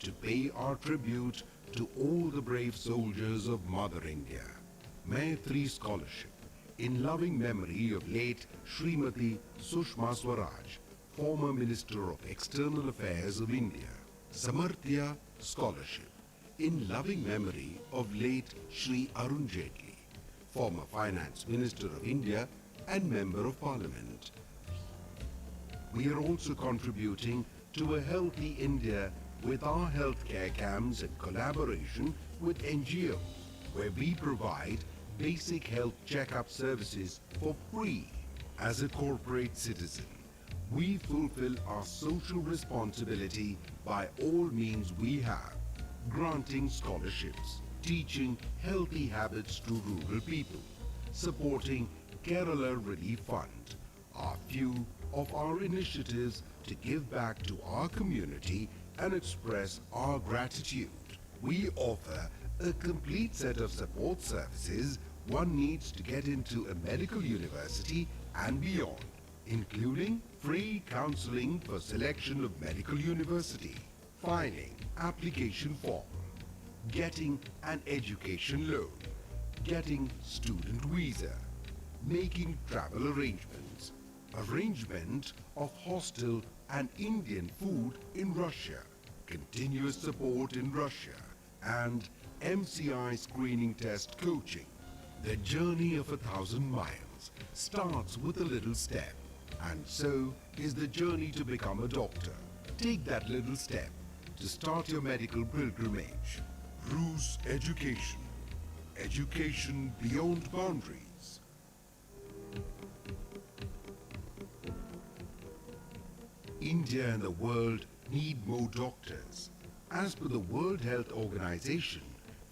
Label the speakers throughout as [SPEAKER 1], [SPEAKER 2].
[SPEAKER 1] to pay our tribute to all the brave soldiers of Mother India. Maitri Scholarship in loving memory of late Srimati Sushma Swaraj, former Minister of External Affairs of India. Samarthya Scholarship in loving memory of late Shri Arun Jaitley, former Finance Minister of India and Member of Parliament. We are also contributing to a healthy India with our healthcare camps in collaboration with NGOs, where we provide basic health checkup services for free. As a corporate citizen, we fulfill our social responsibility by all means we have, granting scholarships, teaching healthy habits to rural people, supporting Kerala Relief Fund, are few of our initiatives to give back to our community and express our gratitude. We offer a complete set of support services one needs to get into a medical university and beyond, including free counseling for selection of medical university, filing application form, getting an education loan, getting student visa, making travel arrangements, arrangement of hostel and Indian food in Russia, continuous support in Russia, and MCI screening test coaching. The journey of 1,000 miles starts with a little step, and so is the journey to become a doctor. Take that little step to start your medical pilgrimage. Rus Education. Education beyond boundaries. India and the world need more doctors. As per the World Health Organization,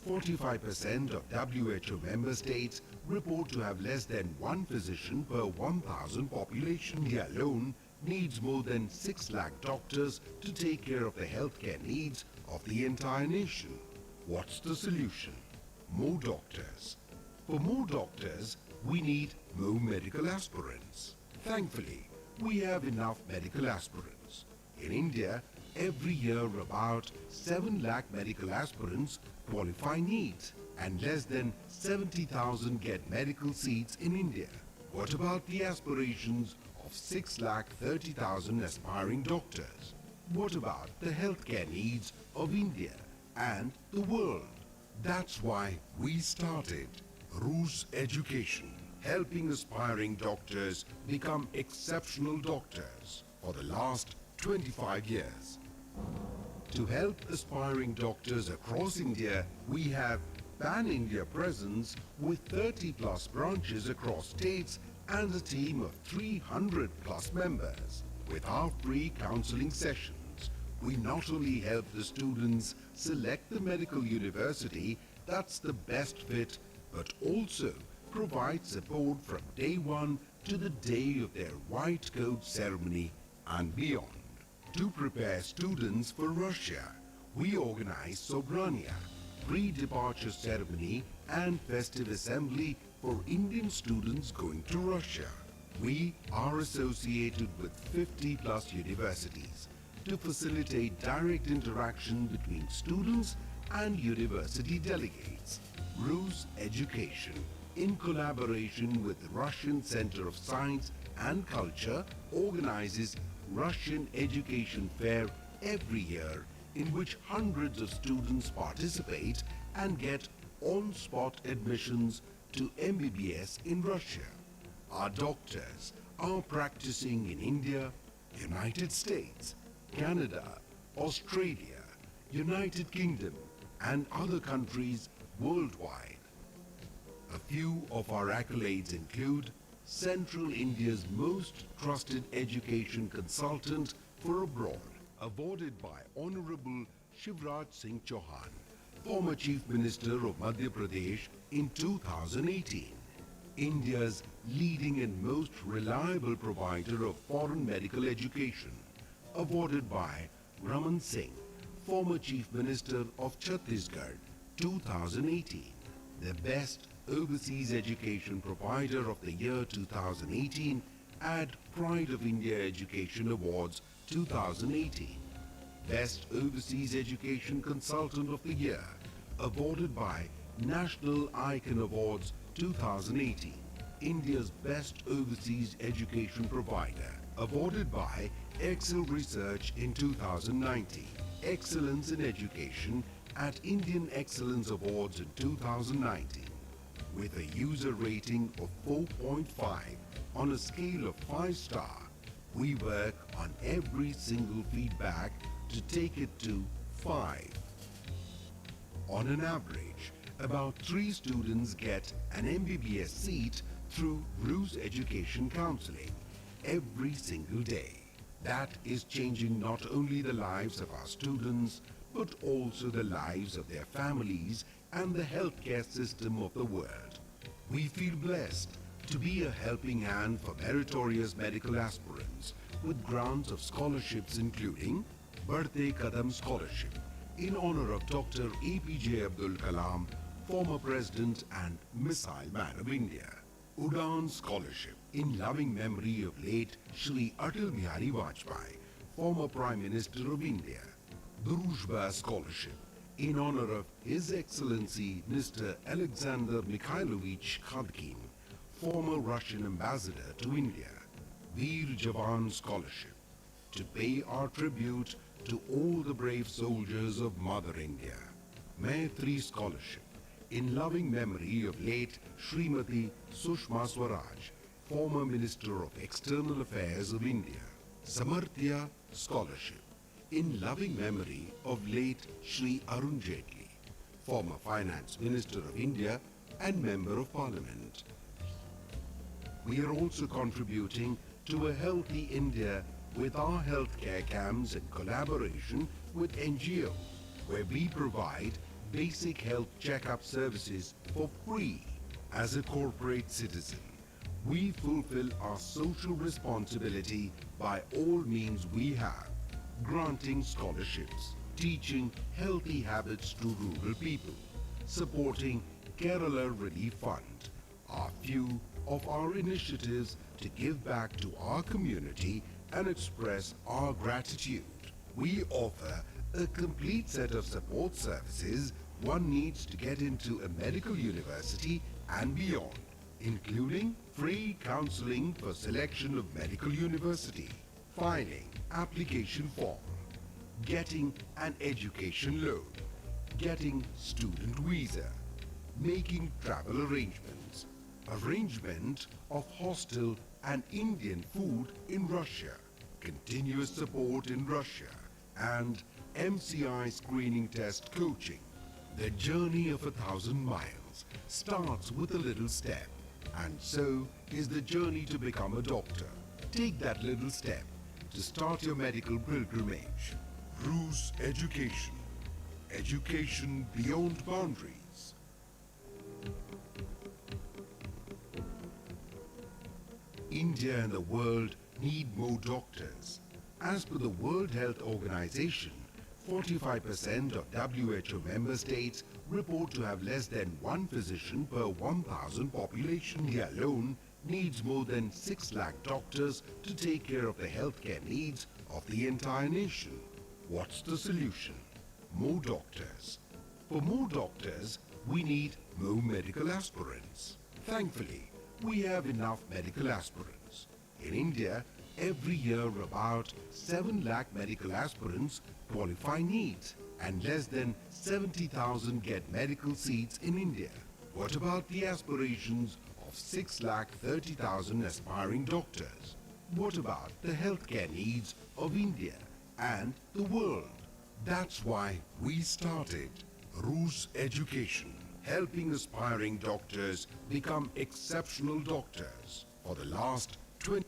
[SPEAKER 1] 45% of WHO member states report to have less than one physician per 1,000 population. India alone needs more than 6 lakh doctors to take care of the healthcare needs of the entire nation. What's the solution? More doctors. For more doctors, we need more medical aspirants. Thankfully, we have enough medical aspirants. In India, every year about 7 lakh medical aspirants qualify NEET and less than 70,000 get medical seats in India. What about the aspirations of 6,30,000 aspiring doctors? What about the healthcare needs of India and the world? That's why we started Rus Education, helping aspiring doctors become exceptional doctors for the last 25 years. To help aspiring doctors across India, we have pan-India presence with 30 plus branches across states and a team of 300 plus members. With our free counseling sessions, we not only help the students select the medical university that's the best fit, but also provide support from day one to the day of their white coat ceremony and beyond. To prepare students for Russia, we organize Sobraniye, pre-departure ceremony and festive assembly for Indian students going to Russia. We are associated with 50 plus universities to facilitate direct interaction between students and university delegates. Rus Education, in collaboration with the Russian Center of Science and Culture, organizes Russian Education Fair every year, in which hundreds of students participate and get on-spot admissions to MBBS in Russia. Our doctors are practicing in India, United States, Canada, Australia, United Kingdom, and other countries worldwide. A few of our accolades include Central India's most trusted education consultant for abroad, awarded by Honorable Shivraj Singh Chauhan, former Chief Minister of Madhya Pradesh in 2018. India's leading and most reliable provider of foreign medical education, awarded by Raman Singh, former Chief Minister of Chhattisgarh, 2018. The best overseas education provider of the year 2018 at Pride of India Education Awards 2018. Best Overseas Education Consultant of the Year, awarded by National Icon Awards 2018. India's Best Overseas Education Provider, awarded by Excel Research in 2019. Excellence in Education at Indian Excellence Awards in 2019. With a user rating of 4.5 on a scale of 5-star, we work on every single feedback to take it to 5. On an average, about 3 students get an MBBS seat through Rus Education counseling every single day. That is changing not only the lives of our students, but also the lives of their families and the healthcare system of the world. We feel blessed to be a helping hand for meritorious medical aspirants with grants of scholarships including Badhte Kadam Scholarship in honor of Dr. APJ Abdul Kalam, former President and Missile Man of India. Udan Scholarship in loving memory of late Shri Atal Bihari Vajpayee, former Prime Minister of India. Druzhba Scholarship in honor of His Excellency Mr. Alexander Mikhailovich Khadkin, former Russian Ambassador to India. Veer Jawan Scholarship to pay our tribute to all the brave soldiers of Mother India. Maitri Scholarship in loving memory of late Srimati Sushma Swaraj, former Minister of External Affairs of India. Samarthya Scholarship in loving memory of late Shri Arun Jaitley, former Finance Minister of India and Member of Parliament. We are also contributing to a healthy India with our healthcare camps in collaboration with NGOs, where we provide basic health checkup services for free. As a corporate citizen, we fulfill our social responsibility by all means we have, granting scholarships, teaching healthy habits to rural people, supporting Kerala Relief Fund, are few of our initiatives to give back to our community and express our gratitude. We offer a complete set of support services one needs to get into a medical university and beyond, including free counseling for selection of medical university, filing application form, getting an education loan, getting student visa, making travel arrangements, arrangement of hostel and Indian food in Russia, continuous support in Russia, and MCI screening test coaching. The journey of 1,000 miles starts with a little step, and so is the journey to become a doctor. Take that little step to start your medical pilgrimage. Rus Education. Education beyond boundaries. India and the world need more doctors. As per the World Health Organization, 45% of WHO member states report to have less than one physician per 1,000 population. India alone needs more than 6 lakh doctors to take care of the healthcare needs of the entire nation. What's the solution? More doctors. For more doctors, we need more medical aspirants. Thankfully, we have enough medical aspirants. In India, every year about 7 lakh medical aspirants qualify NEET and less than 70,000 get medical seats in India. What about the aspirations of 6,30,000 aspiring doctors? What about the healthcare needs of India and the world? That's why we started Rus Education, helping aspiring doctors become exceptional doctors. For the last 20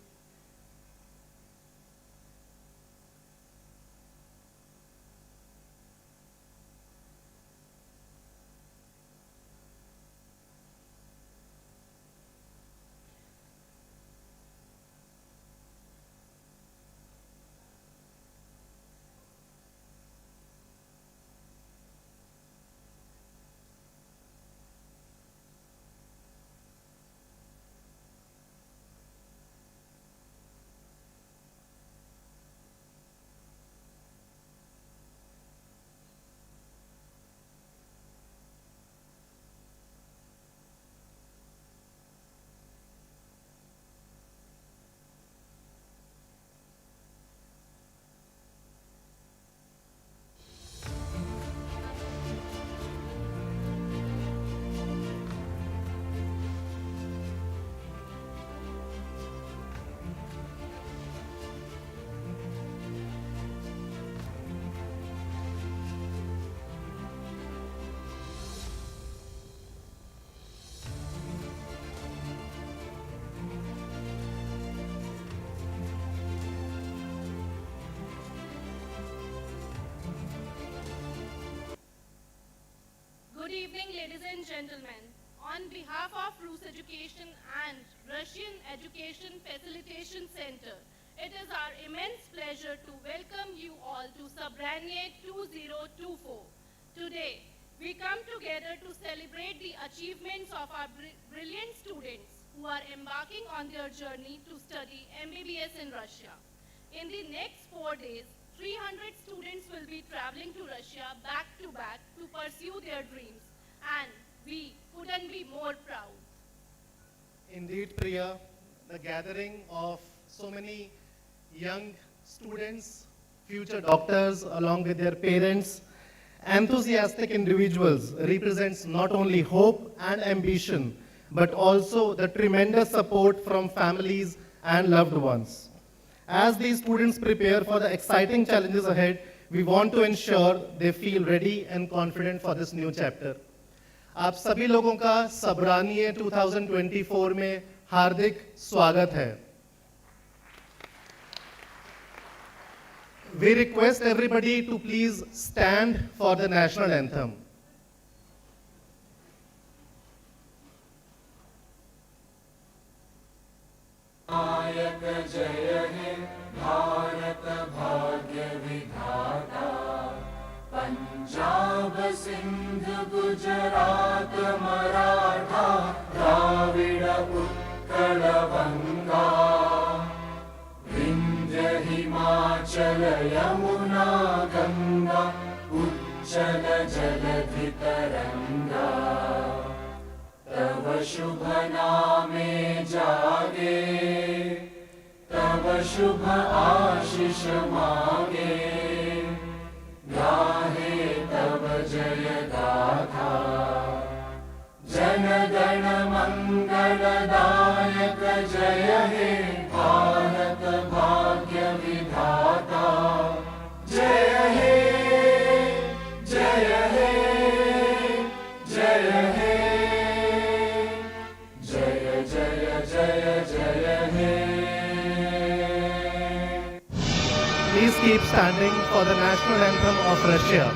[SPEAKER 2] evening, ladies and gentlemen. On behalf of Rus Education and Russian Education Facilitation Center, it is our immense pleasure to welcome you all to Sobraniye 2024. Today, we come together to celebrate the achievements of our brilliant students who are embarking on their journey to study MBBS in Russia. In the next 4 days, 300 students will be traveling to Russia back to back to pursue their dreams, and we couldn't be more proud.
[SPEAKER 3] Indeed, Priya, the gathering of so many young students, future doctors, along with their parents, enthusiastic individuals represents not only hope and ambition, but also the tremendous support from families and loved ones. As these students prepare for the exciting challenges ahead, we want to ensure they feel ready and confident for this new chapter. आप सभी लोगों का सबरानिये 2024 में हार्दिक स्वागत है. We request everybody to please stand for the national anthem.
[SPEAKER 4] नायक जय हे भारत भाग्य विधाता पंजाब सिंध गुजरात मराठा द्राविड़ उत्कल बंगा विंध्य हिमाचल यमुना गंगा उच्चल जलधि तरंगा तव शुभ नामे जागे तव शुभ आशीष मांगे गाहे तव जय गाथा जन गण मंगलदायक जय हे भारत भाग्य विधाता जय हे जय हे जय हे
[SPEAKER 3] Please keep standing for the national anthem of Russia.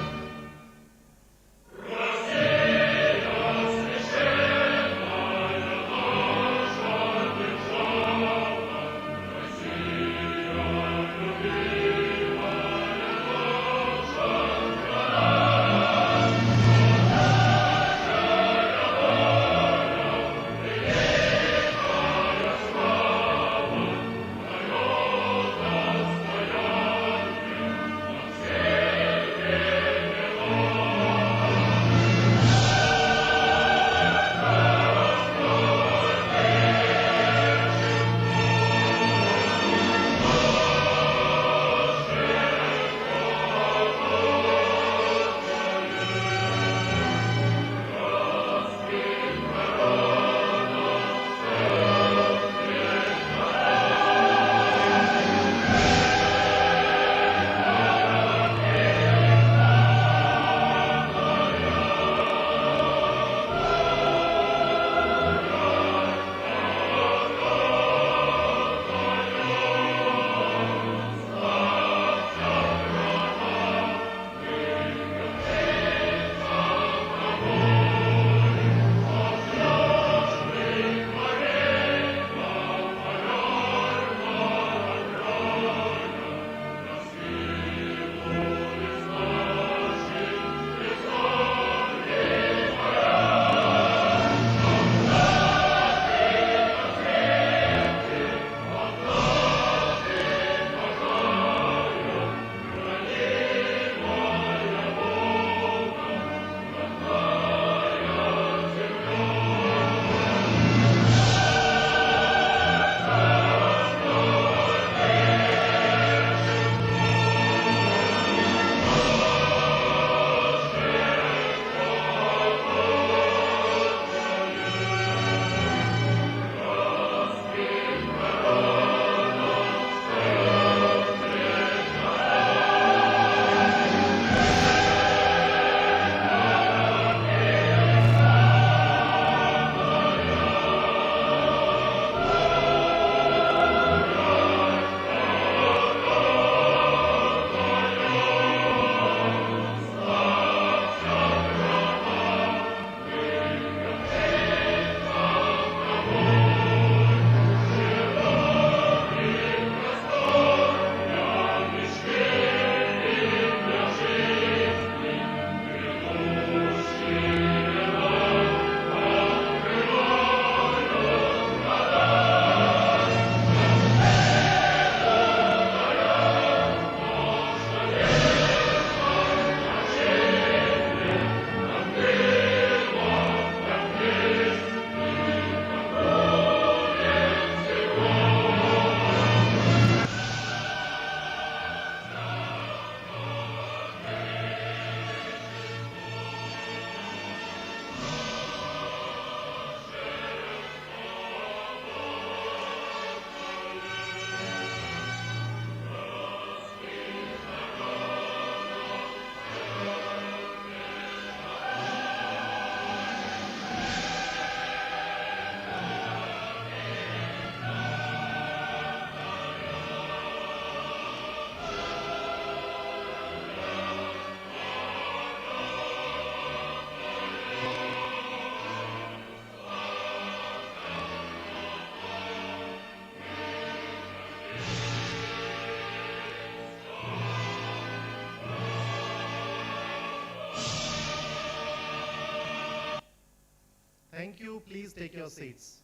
[SPEAKER 3] please take your seats.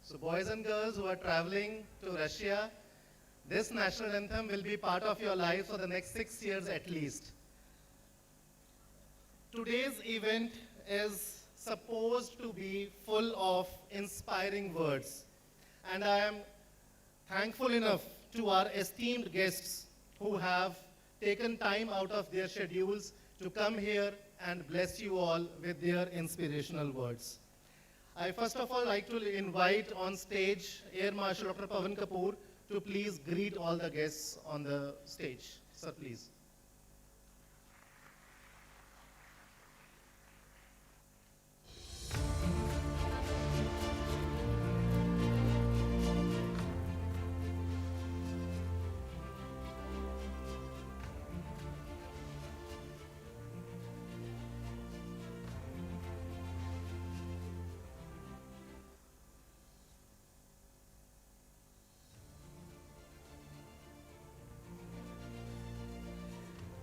[SPEAKER 3] So boys and girls who are traveling to Russia, this national anthem will be part of your lives for the next 6 years at least. Today's event is supposed to be full of inspiring words. And I am thankful enough to our esteemed guests who have taken time out of their schedules to come here and bless you all with their inspirational words. I first of all like to invite on stage Air Marshal Dr. Pavan Kapoor to please greet all the guests on the stage. Sir, please.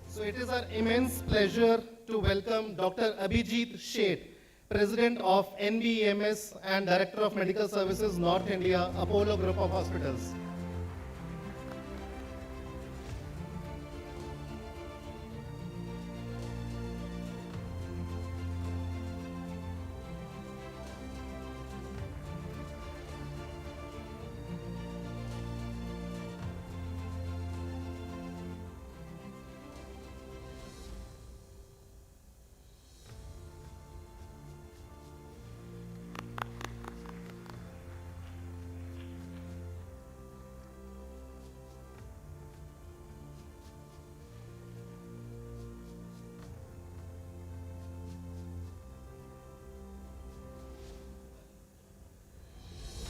[SPEAKER 3] So it is our immense pleasure to welcome Dr. Abhijit Sheth, President of NBBS and Director of Medical Services North India, Apollo Group of Hospitals.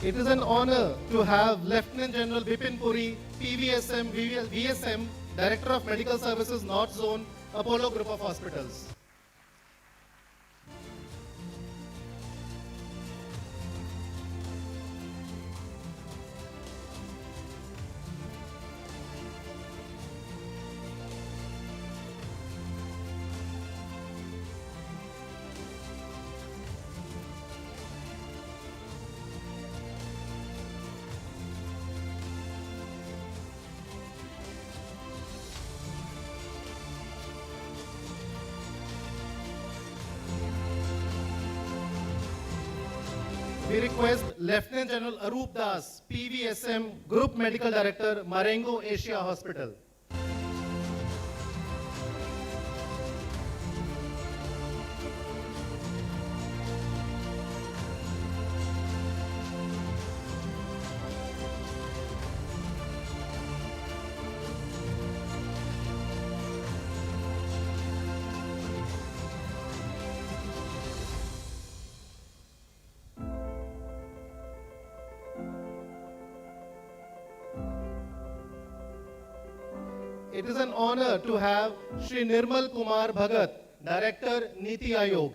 [SPEAKER 3] It is an honor to have Lieutenant General Bipin Puri, PVSM, VSM, Director of Medical Services North Zone, Apollo Group of Hospitals. We request Lieutenant General Arup Das, PVSM Group Medical Director, Marengo Asia Hospital. It is an honor to have Shri Nirmal Kumar Bhagat, Director, Niti Aayog.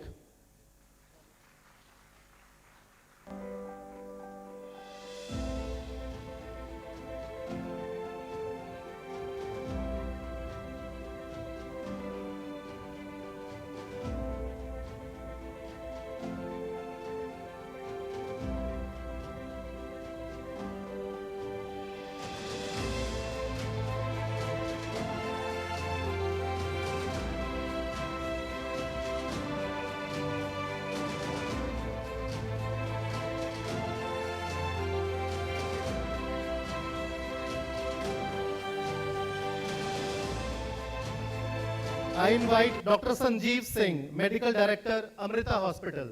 [SPEAKER 3] I invite Dr. Sanjeev Singh, Medical Director, Amrita Hospital.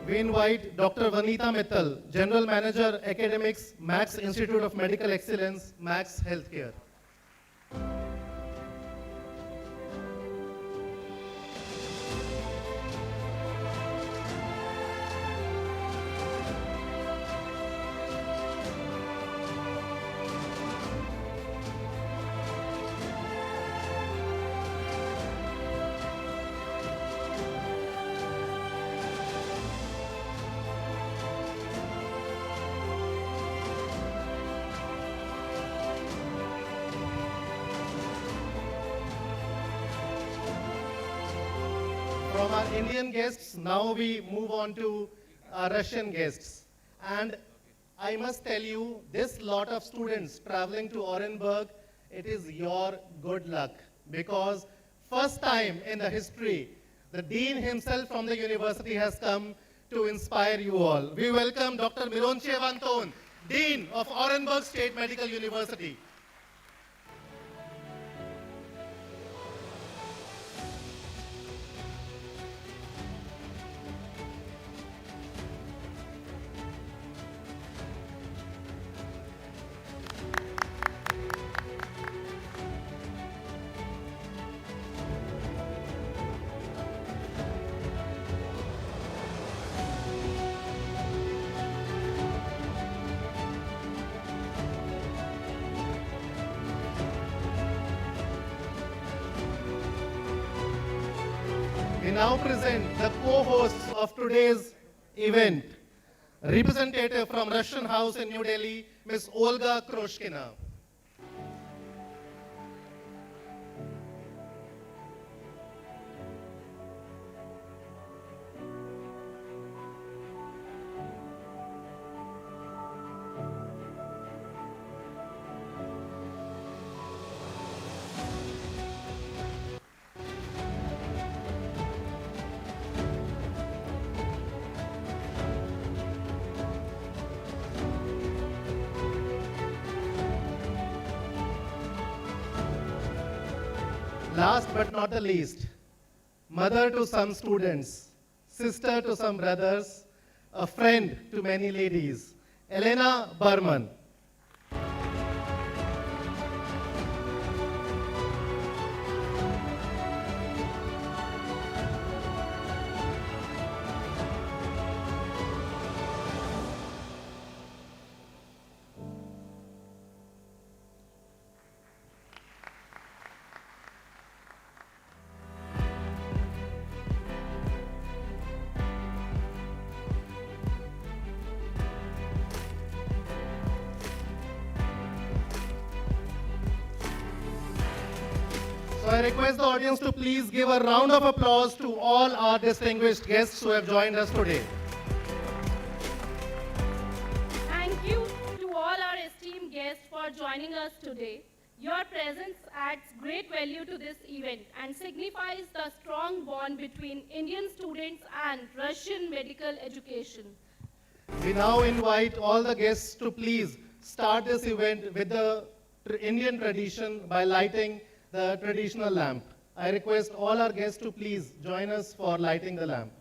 [SPEAKER 3] We invite Dr. Vanita Mittal, General Manager, Academics, Max Institute of Medical Excellence, Max Healthcare. From our Indian guests, now we move on to our Russian guests. And I must tell you, this lot of students traveling to Orenburg, it is your good luck. Because first time in the history, the dean himself from the university has come to inspire you all. We welcome Dr. Mironchev Anton, Dean of Orenburg State Medical University. We now present the co-hosts of today's event, representative from Russian House in New Delhi, Ms. Olga Kroshkina. Last but not the least, mother to some students, sister to some brothers, a friend to many ladies, Elena Burman. So I request the audience to please give a round of applause to all our distinguished guests who have joined us today.
[SPEAKER 2] Thank you to all our esteemed guests for joining us today. Your presence adds great value to this event and signifies the strong bond between Indian students and Russian medical education.
[SPEAKER 3] We now invite all the guests to please start this event with the Indian tradition by lighting the traditional lamp. I request all our guests to please join us for lighting the lamp.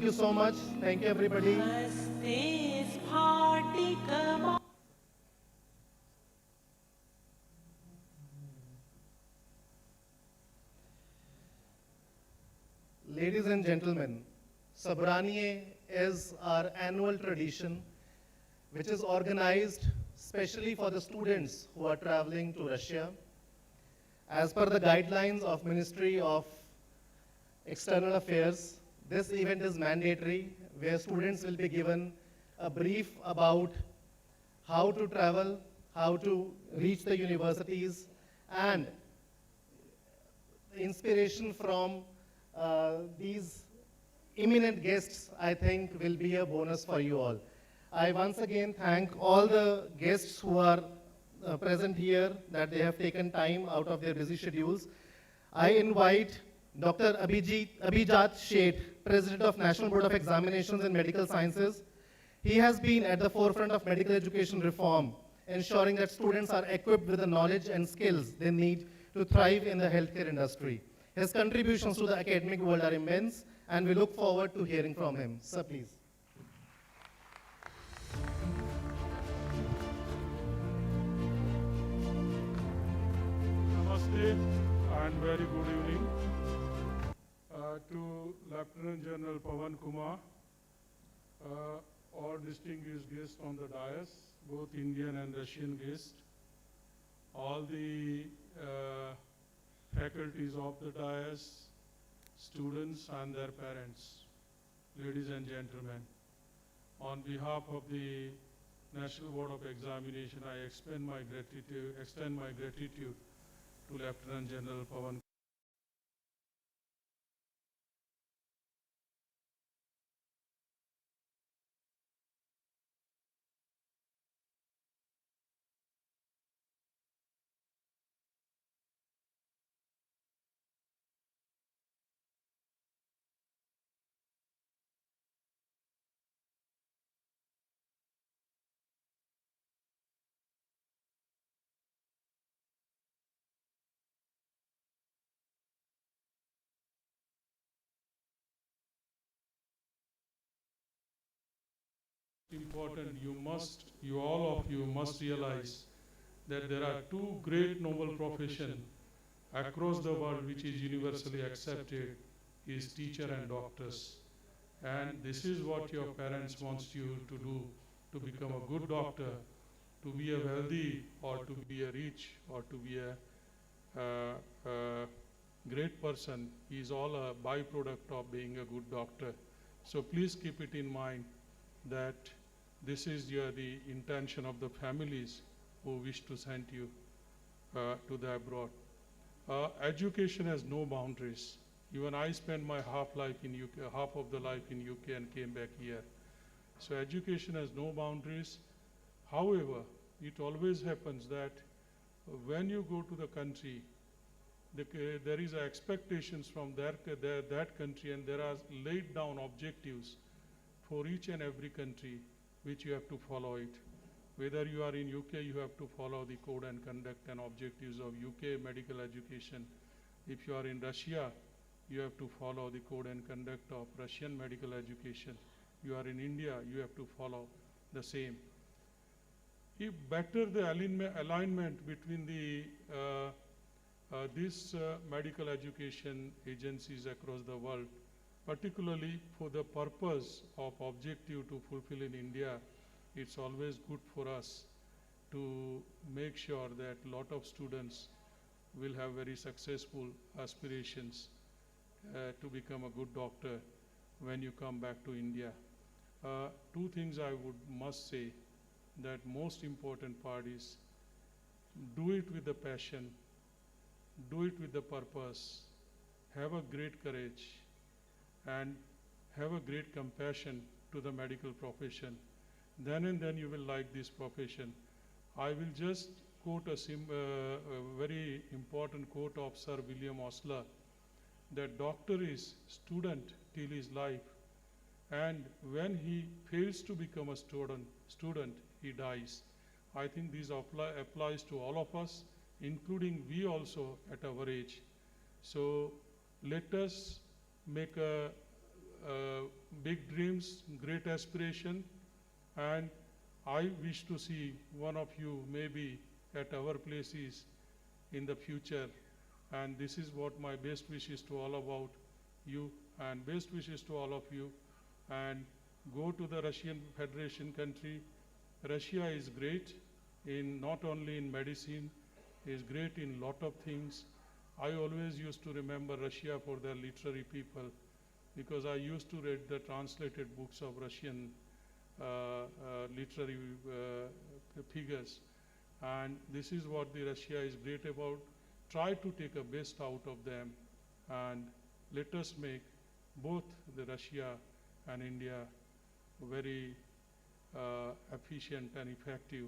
[SPEAKER 3] Thank you so much. Thank you, everybody.
[SPEAKER 5] This party, come on.
[SPEAKER 3] Ladies and gentlemen, Sobraniye is our annual tradition which is organized specially for the students who are traveling to Russia. As per the guidelines of Ministry of External Affairs, this event is mandatory where students will be given a brief about how to travel, how to reach the universities, and inspiration from these eminent guests, I think, will be a bonus for you all. I once again thank all the guests who are present here, that they have taken time out of their busy schedules. I invite Dr. Abhijat Sheth, President of National Board of Examinations in Medical Sciences. He has been at the forefront of medical education reform, ensuring that students are equipped with the knowledge and skills they need to thrive in the healthcare industry. His contributions to the academic world are immense, and we look forward to hearing from him. Sir, please.
[SPEAKER 6] Namaste and very good evening to Lieutenant General Pawan Kumar, all distinguished guests on the dais, both Indian and Russian guests, all the faculties of the dais, students and their parents, ladies and gentlemen. On behalf of the National Board of Examination, I extend my gratitude to Lieutenant General Pawan. Important, you all of you must realize that there are two great noble professions across the world which is universally accepted, is teacher and doctors. And this is what your parents wants you to do, to become a good doctor, to be a wealthy or to be a rich or to be a great person is all a byproduct of being a good doctor. So please keep it in mind that this is the intention of the families who wish to send you to the abroad. Education has no boundaries. Even I spent my half of the life in UK and came back here. So education has no boundaries. However, it always happens that when you go to the country, there is expectations from that country, and there are laid down objectives for each and every country which you have to follow it. Whether you are in UK, you have to follow the code and conduct and objectives of UK medical education. If you are in Russia, you have to follow the code and conduct of Russian medical education. You are in India, you have to follow the same. If better the alignment between these medical education agencies across the world, particularly for the purpose of objective to fulfill in India, it's always good for us to make sure that a lot of students will have very successful aspirations to become a good doctor when you come back to India. Two things I must say, that most important part is do it with the passion, do it with the purpose, have a great courage, and have a great compassion to the medical profession. Then and then you will like this profession. I will just quote a very important quote of Sir William Osler, that doctor is student till his life, and when he fails to become a student, he dies. I think this applies to all of us, including we also at our age. So let us make a big dreams, great aspiration, and I wish to see one of you maybe at our places in the future. And this is what my best wishes to all about you, and best wishes to all of you. And go to the Russian Federation country. Russia is great in not only in medicine, is great in lot of things. I always used to remember Russia for their literary people, because I used to read the translated books of Russian literary figures. And this is what the Russia is great about. Try to take a best out of them, and let us make both the Russia and India very efficient and effective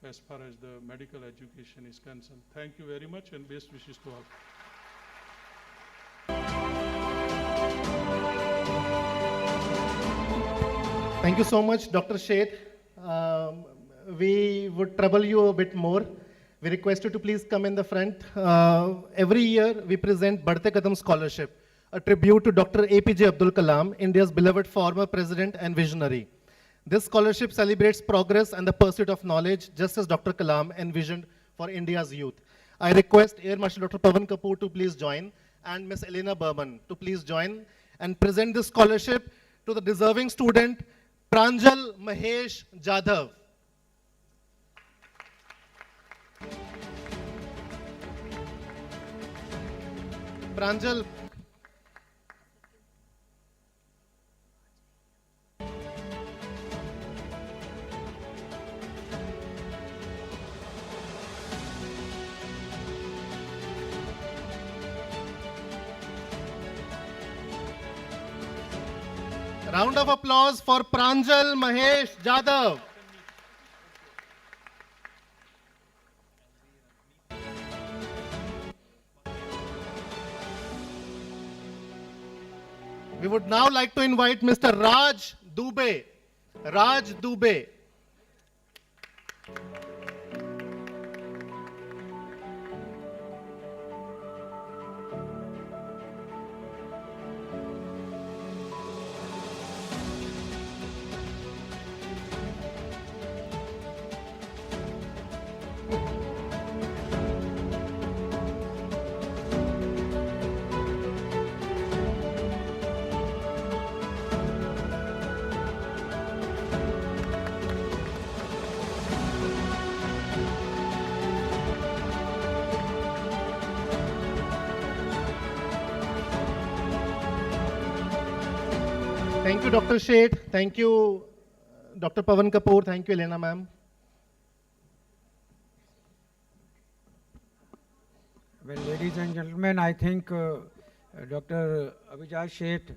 [SPEAKER 6] as far as the medical education is concerned. Thank you very much, and best wishes to all.
[SPEAKER 3] Thank you so much, Dr. Sheth. We would trouble you a bit more. We request you to please come in the front. Every year, we present Badhte Kadam Scholarship, a tribute to Dr. APJ Abdul Kalam, India's beloved former president and visionary. This scholarship celebrates progress and the pursuit of knowledge, just as Dr. Kalam envisioned for India's youth. I request Air Marshal Dr. Pavan Kapoor to please join, and Ms. Elena Berman to please join and present this scholarship to the deserving student, Pranjal Mahesh Jadhav. Pranjal. Round of applause for Pranjal Mahesh Jadhav. We would now like to invite Mr. Raj Dubey. Raj Dubey. Thank you, Dr. Sheth. Thank you, Dr. Pavan Kapoor. Thank you, Elena ma'am.
[SPEAKER 7] Well, ladies and gentlemen, I think Dr. Abhijat Sheth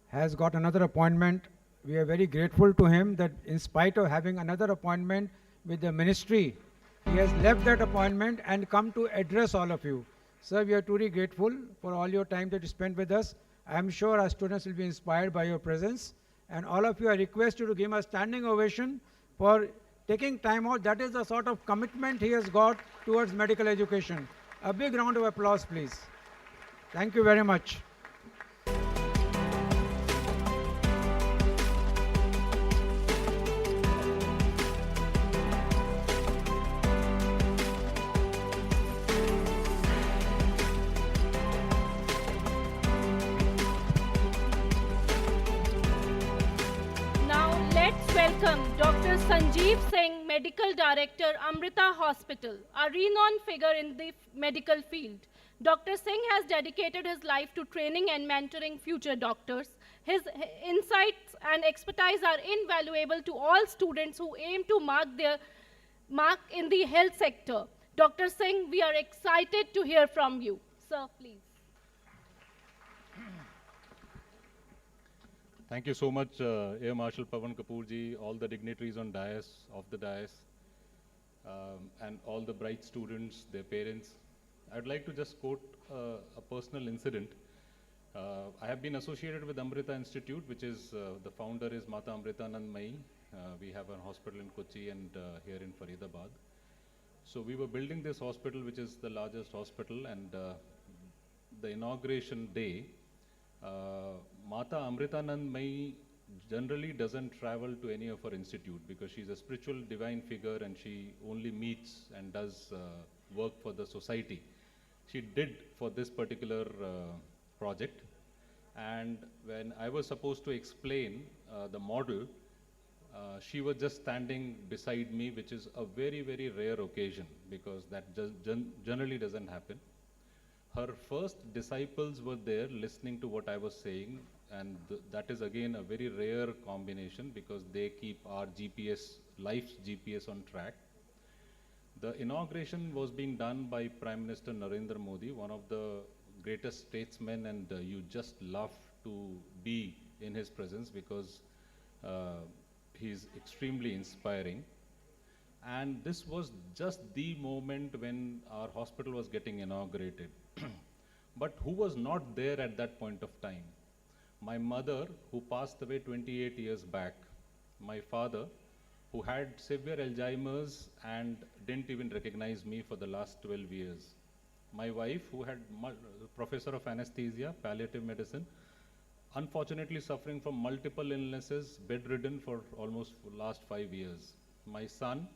[SPEAKER 7] has got another appointment. We are very grateful to him that in spite of having another appointment with the ministry, he has left that appointment and come to address all of you. Sir, we are truly grateful for all your time that you spent with us. I am sure our students will be inspired by your presence. And all of you are requested to give him a standing ovation for taking time out. That is the sort of commitment he has got towards medical education. A big round of applause, please. Thank you very much.
[SPEAKER 2] Welcome Dr. Sanjeev Singh, Medical Director, Amrita Hospital, a renowned figure in the medical field. Dr. Singh has dedicated his life to training and mentoring future doctors. His insights and expertise are invaluable to all students who aim to mark in the health sector. Dr. Singh, we are excited to hear from you. Sir, please.
[SPEAKER 8] Thank you so much, Air Marshal Pavan Kapoor ji, all the dignitaries on dais, of the dais, and all the bright students, their parents. I'd like to just quote a personal incident. I have been associated with Amrita Institute, which is, the founder is Mata Amrita Anandmayi. We have a hospital in Kochi and here in Faridabad. So we were building this hospital, which is the largest hospital, and the inauguration day, Mata Amritanand Mai generally doesn't travel to any of her institute because she's a spiritual divine figure and she only meets and does work for the society. She did for this particular project, and when I was supposed to explain the model, she was just standing beside me, which is a very, very rare occasion because that just generally doesn't happen. Her first disciples were there listening to what I was saying, and that is again a very rare combination because they keep our GPS, life's GPS on track. The inauguration was being done by Prime Minister Narendra Modi, one of the greatest statesmen, and you just love to be in his presence because he's extremely inspiring. And this was just the moment when our hospital was getting inaugurated. But who was not there at that point of time? My mother, who passed away 28 years back, my father, who had severe Alzheimer's and didn't even recognize me for the last 12 years. My wife, who had professor of anesthesia, palliative medicine, unfortunately suffering from multiple illnesses, bedridden for almost last 5 years. My son,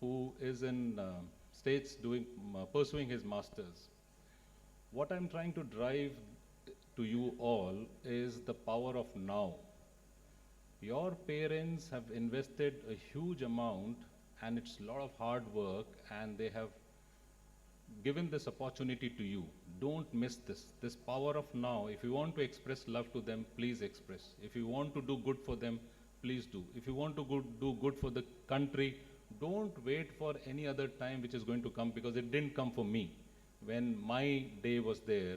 [SPEAKER 8] who is in States pursuing his master's. What I'm trying to drive to you all is the power of now. Your parents have invested a huge amount and it's a lot of hard work and they have given this opportunity to you. Don't miss this power of now. If you want to express love to them, please express. If you want to do good for them, please do. If you want to do good for the country, don't wait for any other time which is going to come because it didn't come for me when my day was there.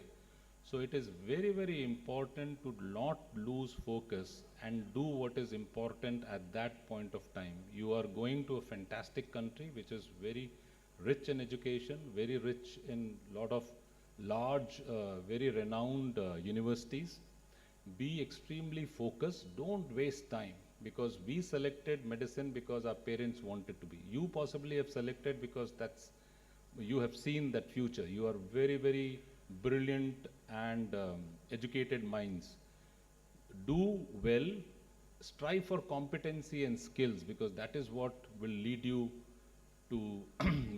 [SPEAKER 8] So it is very, very important to not lose focus and do what is important at that point of time. You are going to a fantastic country which is very rich in education, very rich in lot of large, very renowned universities. Be extremely focused, don't waste time because we selected medicine because our parents wanted to be. You possibly have selected because you have seen that future. You are very, very brilliant and educated minds. Do well, strive for competency and skills because that is what will lead you to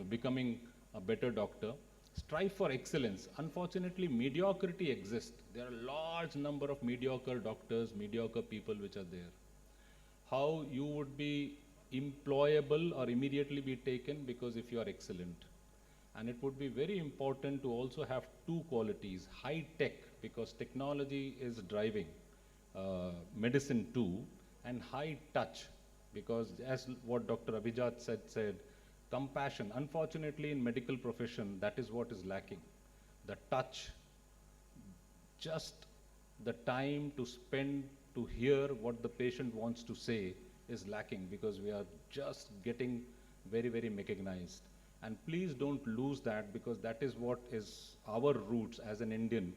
[SPEAKER 8] becoming a better doctor. Strive for excellence. Unfortunately, mediocrity exists. There are a large number of mediocre doctors, mediocre people which are there. How you would be employable or immediately be taken because if you are excellent. And it would be very important to also have two qualities, high tech, because technology is driving medicine too, and high touch, because as what Dr. Abhijat said, compassion. Unfortunately, in medical profession, that is what is lacking. The touch, just the time to spend to hear what the patient wants to say is lacking because we are just getting very, very mechanized. And please don't lose that because that is what is our roots as an Indian.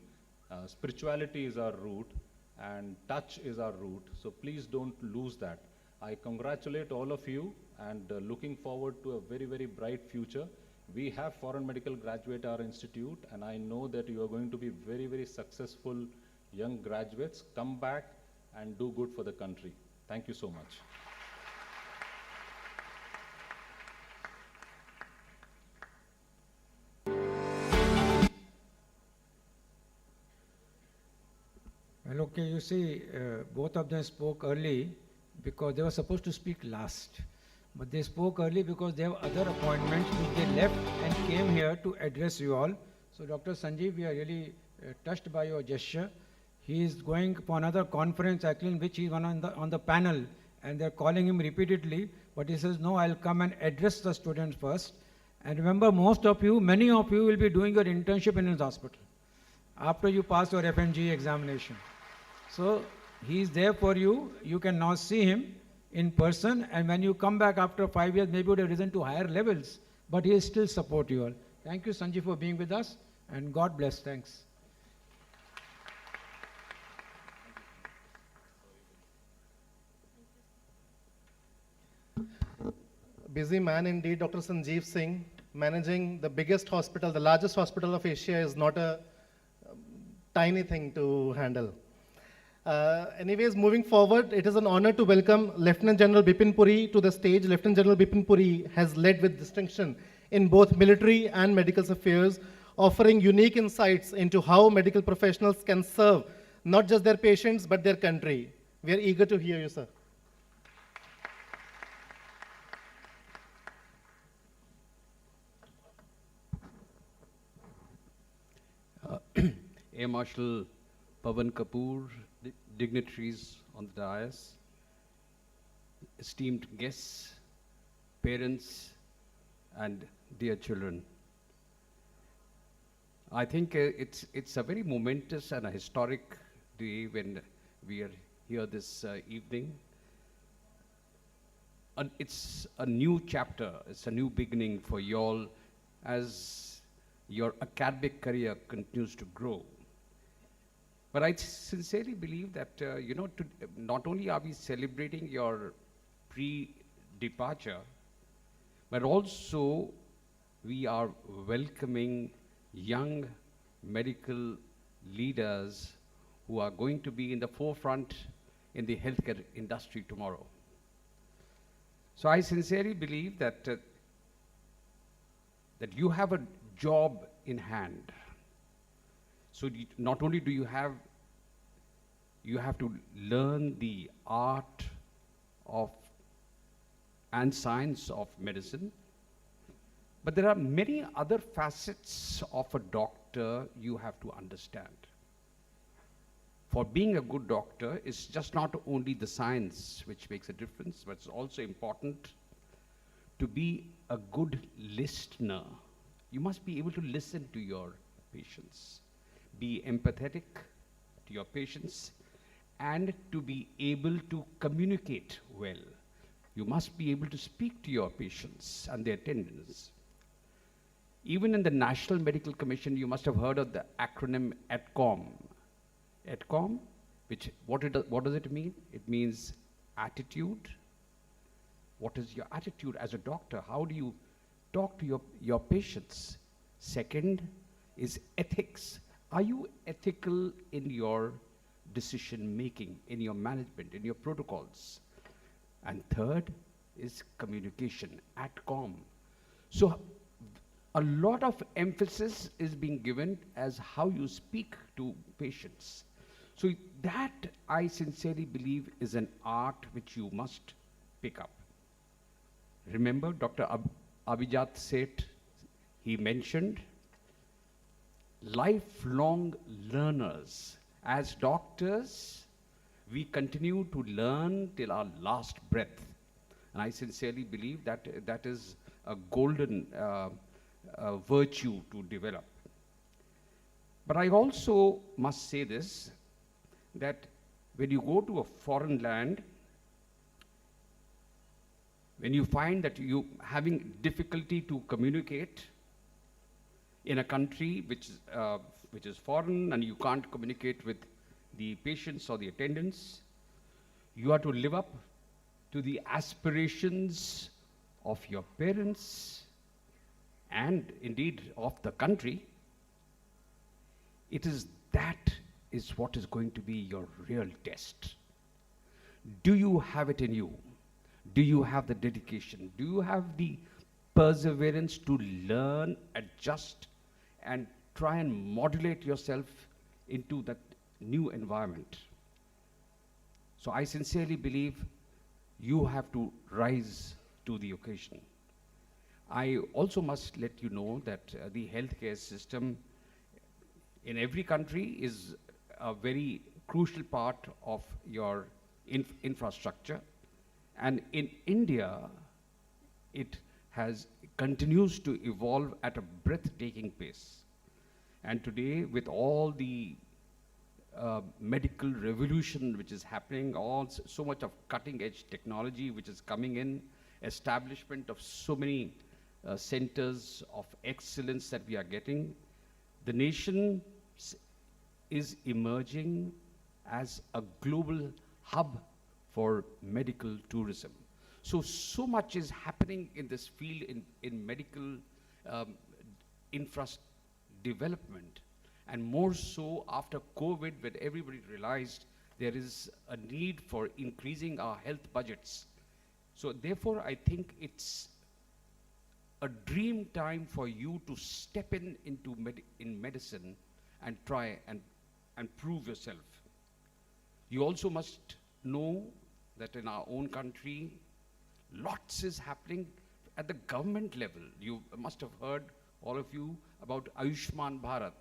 [SPEAKER 8] Spirituality is our root and touch is our root. So please don't lose that. I congratulate all of you and looking forward to a very, very bright future. We have Foreign Medical Graduate our institute and I know that you are going to be very, very successful young graduates. Come back and do good for the country. Thank you so much.
[SPEAKER 7] Well, okay, you see, both of them spoke early because they were supposed to speak last. But they spoke early because they have other appointments which they left and came here to address you all. So Dr. Sanjeev, we are really touched by your gesture. He is going for another conference actually in which he is on the panel and they're calling him repeatedly. But he says, no, I'll come and address the students first. And remember, many of you will be doing your internship in his hospital after you pass your FNG examination. So he is there for you. You can now see him in person, and when you come back after 5 years, maybe you would have risen to higher levels, but he will still support you all. Thank you, Sanjeev, for being with us, and God bless. Thanks.
[SPEAKER 3] Busy man indeed, Dr. Sanjeev Singh. Managing the biggest hospital, the largest hospital of Asia is not a tiny thing to handle. Anyways, moving forward, it is an honor to welcome Lieutenant General Bipin Puri to the stage. Lieutenant General Bipin Puri has led with distinction in both military and medical affairs, offering unique insights into how medical professionals can serve not just their patients, but their country. We are eager to hear you, sir.
[SPEAKER 9] Air Marshal Pavan Kapoor, dignitaries on the dais, esteemed guests, parents, and dear children. I think it's a very momentous and a historic day when we are here this evening. And it's a new chapter, it's a new beginning for you all as your academic career continues to grow. But I sincerely believe that, not only are we celebrating your pre-departure, but also we are welcoming young medical leaders who are going to be in the forefront in the healthcare industry tomorrow. So I sincerely believe that, that you have a job in hand. So not only do you have to learn the art of and science of medicine, but there are many other facets of a doctor you have to understand. For being a good doctor, it's just not only the science which makes a difference, but it's also important to be a good listener. You must be able to listen to your patients, be empathetic to your patients, and to be able to communicate well. You must be able to speak to your patients and their attendants. Even in the National Medical Commission, you must have heard of the acronym ATCOM. ATCOM, what does it mean? It means attitude. What is your attitude as a doctor? How do you talk to your patients? Second is ethics. Are you ethical in your decision making, in your management, in your protocols? And third is communication, ATCOM. So a lot of emphasis is being given as how you speak to patients. So that, I sincerely believe, is an art which you must pick up. Remember, Dr. Abhijat Seth, he mentioned lifelong learners. As doctors, we continue to learn till our last breath. And I sincerely believe that that is a golden virtue to develop. But I also must say this, that when you go to a foreign land, when you find that you having difficulty to communicate in a country which is foreign and you can't communicate with the patients or the attendants, you have to live up to the aspirations of your parents and indeed of the country. That is what is going to be your real test. Do you have it in you? Do you have the dedication? Do you have the perseverance to learn, adjust, and try and modulate yourself into that new environment? So I sincerely believe you have to rise to the occasion. I also must let you know that the healthcare system in every country is a very crucial part of your infrastructure. And in India, it continues to evolve at a breathtaking pace. And today, with all the medical revolution which is happening, so much of cutting edge technology which is coming in, establishment of so many centers of excellence that we are getting, the nation is emerging as a global hub for medical tourism. So much is happening in this field in medical development, and more so after COVID, when everybody realized there is a need for increasing our health budgets. So therefore, I think it's a dream time for you to step into medicine and try and prove yourself. You also must know that in our own country, lots is happening at the government level. You must have heard, all of you, about Ayushman Bharat.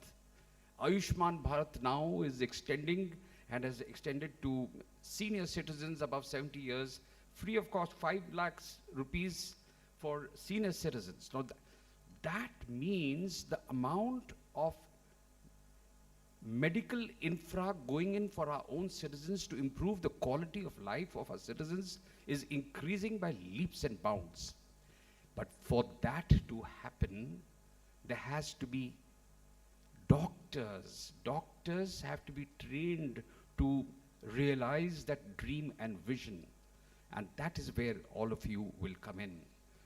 [SPEAKER 9] Ayushman Bharat now is extending and has extended to senior citizens above 70 years, free of cost, 5 lakhs rupees for senior citizens. Now that means the amount of medical infra going in for our own citizens to improve the quality of life of our citizens is increasing by leaps and bounds. But for that to happen, there has to be doctors. Doctors have to be trained to realize that dream and vision. And that is where all of you will come in.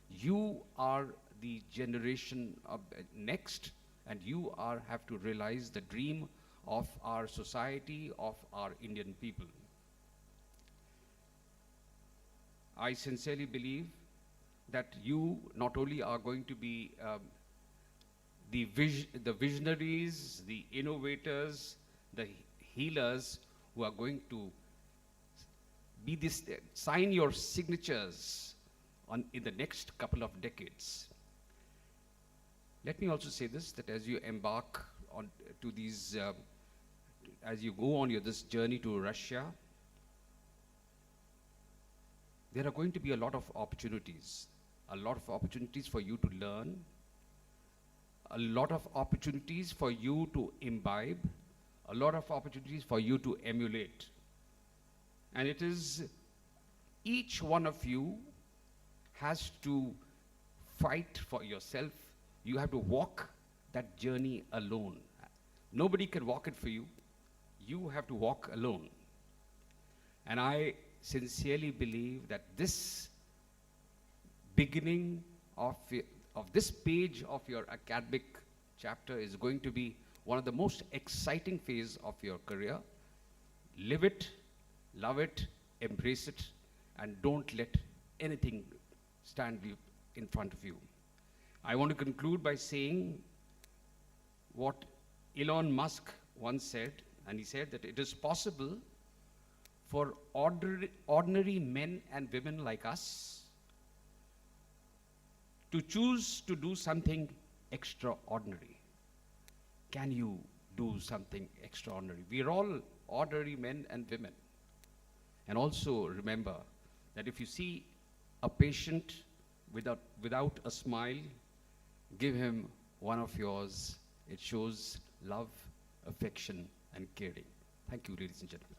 [SPEAKER 9] You are the generation of next, and you have to realize the dream of our society, of our Indian people. I sincerely believe that you not only are going to be the visionaries, the innovators, the healers who are going to be this, sign your signatures in the next couple of decades. Let me also say this, that as you embark on to these, as you go on this journey to Russia, there are going to be a lot of opportunities for you to learn, a lot of opportunities for you to imbibe, a lot of opportunities for you to emulate. And it is each one of you has to fight for yourself. You have to walk that journey alone. Nobody can walk it for you. You have to walk alone. And I sincerely believe that this beginning of this page of your academic chapter is going to be one of the most exciting phases of your career. Live it, love it, embrace it, and don't let anything stand in front of you. I want to conclude by saying what Elon Musk once said, and he said that it is possible for ordinary men and women like us to choose to do something extraordinary. Can you do something extraordinary? We are all ordinary men and women. And also remember that if you see a patient without a smile, give him one of yours. It shows love, affection, and caring. Thank you, ladies and gentlemen.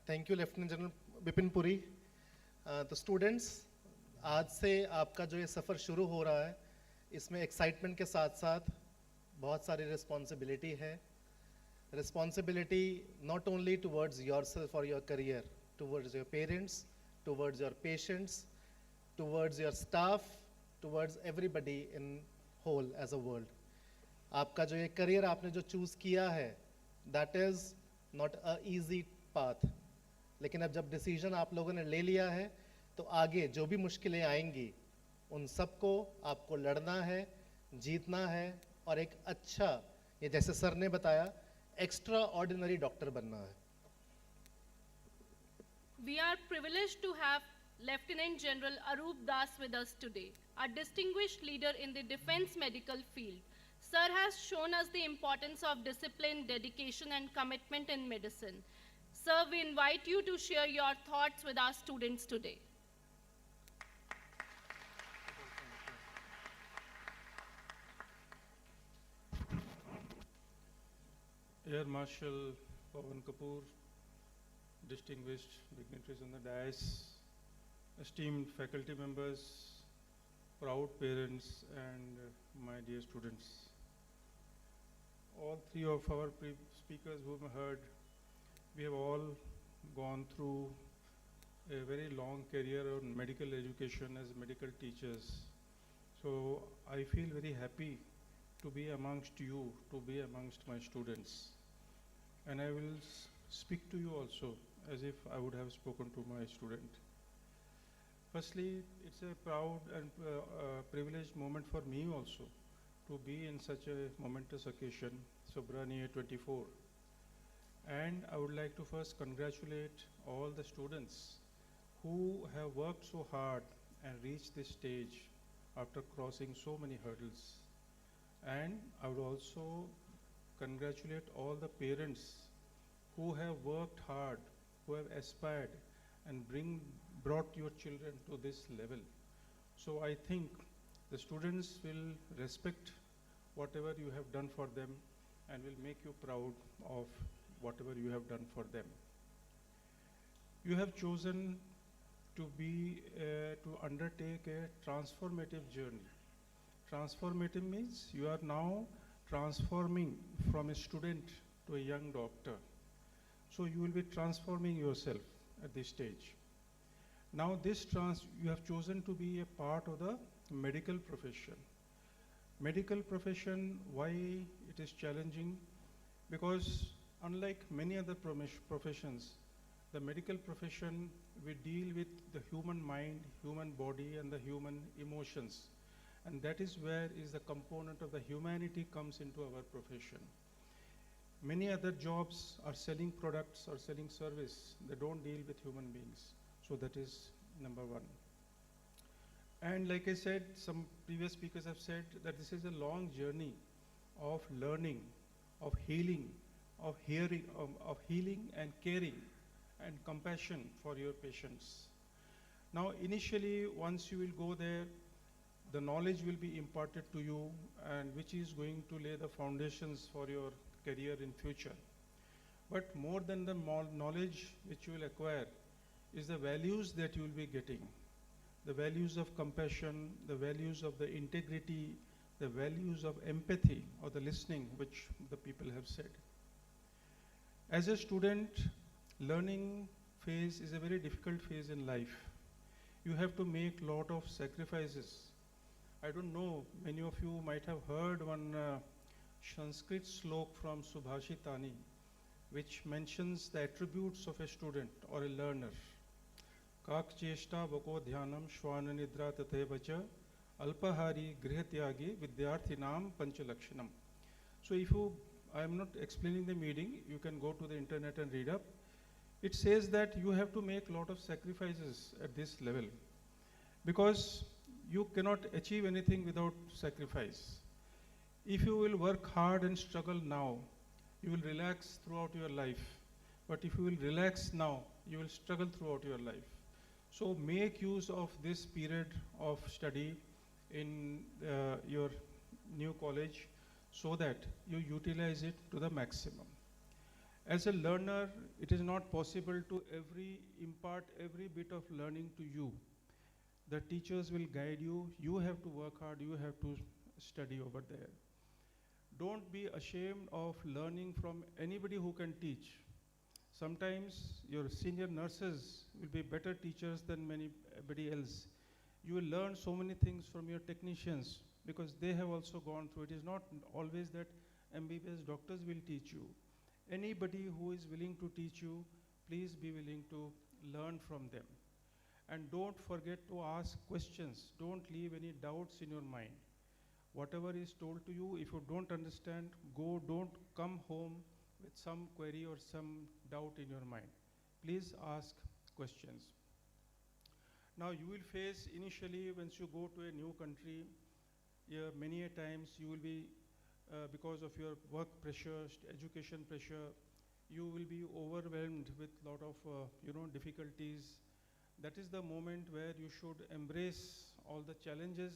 [SPEAKER 3] Thank you, Lieutenant General Bipin Puri. The students, आज से आपका जो ये सफ़र शुरू हो रहा है, इसमें एक्साइटमेंट के साथ साथ बहुत सारी रिस्पॉन्सिबिलिटी है. Responsibility not only towards yourself or your career, towards your parents, towards your patients, towards your staff, towards everybody in whole as a world. आपका जो ये career आपने जो choose किया है, that is not a easy path. लेकिन अब जब decision आप लोगों ने ले लिया है, तो आगे जो भी मुश्किलें आएंगी, उन सबको आपको लड़ना है, जीतना है, और एक अच्छा, ये जैसे सर ने बताया, extraordinary doctor बनना है.
[SPEAKER 2] We are privileged to have Lieutenant General Arup Das with us today, a distinguished leader in the defense medical field. Sir has shown us the importance of discipline, dedication, and commitment in medicine. Sir, we invite you to share your thoughts with our students today.
[SPEAKER 6] Air Marshal Pawan Kapoor, distinguished dignitaries on the dais, esteemed faculty members, proud parents, and my dear students. All three of our speakers whom I heard, we have all gone through a very long career on medical education as medical teachers. So I feel very happy to be amongst you, to be amongst my students. And I will speak to you also as if I would have spoken to my student. Firstly, it's a proud and privileged moment for me also to be in such a momentous occasion, Sobraniye 24. And I would like to first congratulate all the students who have worked so hard and reached this stage after crossing so many hurdles. And I would also congratulate all the parents who have worked hard, who have aspired and brought your children to this level. So I think the students will respect whatever you have done for them and will make you proud of whatever you have done for them. You have chosen to undertake a transformative journey. Transformative means you are now transforming from a student to a young doctor. So you will be transforming yourself at this stage. Now you have chosen to be a part of the medical profession. Medical profession, why it is challenging? Because unlike many other professions, the medical profession, we deal with the human mind, human body, and the human emotions. And that is where is the component of the humanity comes into our profession. Many other jobs are selling products or selling service. They don't deal with human beings. So that is number one. And like I said, some previous speakers have said that this is a long journey of learning, of healing, of healing and caring and compassion for your patients. Now, initially, once you will go there, the knowledge will be imparted to you, and which is going to lay the foundations for your career in future. But more than the knowledge which you will acquire is the values that you will be getting. The values of compassion, the values of the integrity, the values of empathy or the listening, which the people have said. As a student, learning phase is a very difficult phase in life. You have to make a lot of sacrifices. I don't know, many of you might have heard one Sanskrit slok from Subhashitani, which mentions the attributes of a student or a learner. Kak cheshta vako dhyanam shwana nidra tathevacha alpahari grihatyagi vidyarthinam panchalakshanam. So if I am not explaining the meaning, you can go to the internet and read up. It says that you have to make a lot of sacrifices at this level because you cannot achieve anything without sacrifice. If you will work hard and struggle now, you will relax throughout your life. But if you will relax now, you will struggle throughout your life. So make use of this period of study in your new college so that you utilize it to the maximum. As a learner, it is not possible to impart every bit of learning to you. The teachers will guide you. You have to work hard. You have to study over there. Don't be ashamed of learning from anybody who can teach. Sometimes your senior nurses will be better teachers than anybody else. You will learn so many things from your technicians because they have also gone through. It is not always that MBBS doctors will teach you. Anybody who is willing to teach you, please be willing to learn from them. And don't forget to ask questions. Don't leave any doubts in your mind. Whatever is told to you, if you don't understand, don't come home with some query or some doubt in your mind. Please ask questions. Now you will face initially, once you go to a new country, many a times you will be, because of your work pressure, education pressure, you will be overwhelmed with a lot of difficulties. That is the moment where you should embrace all the challenges,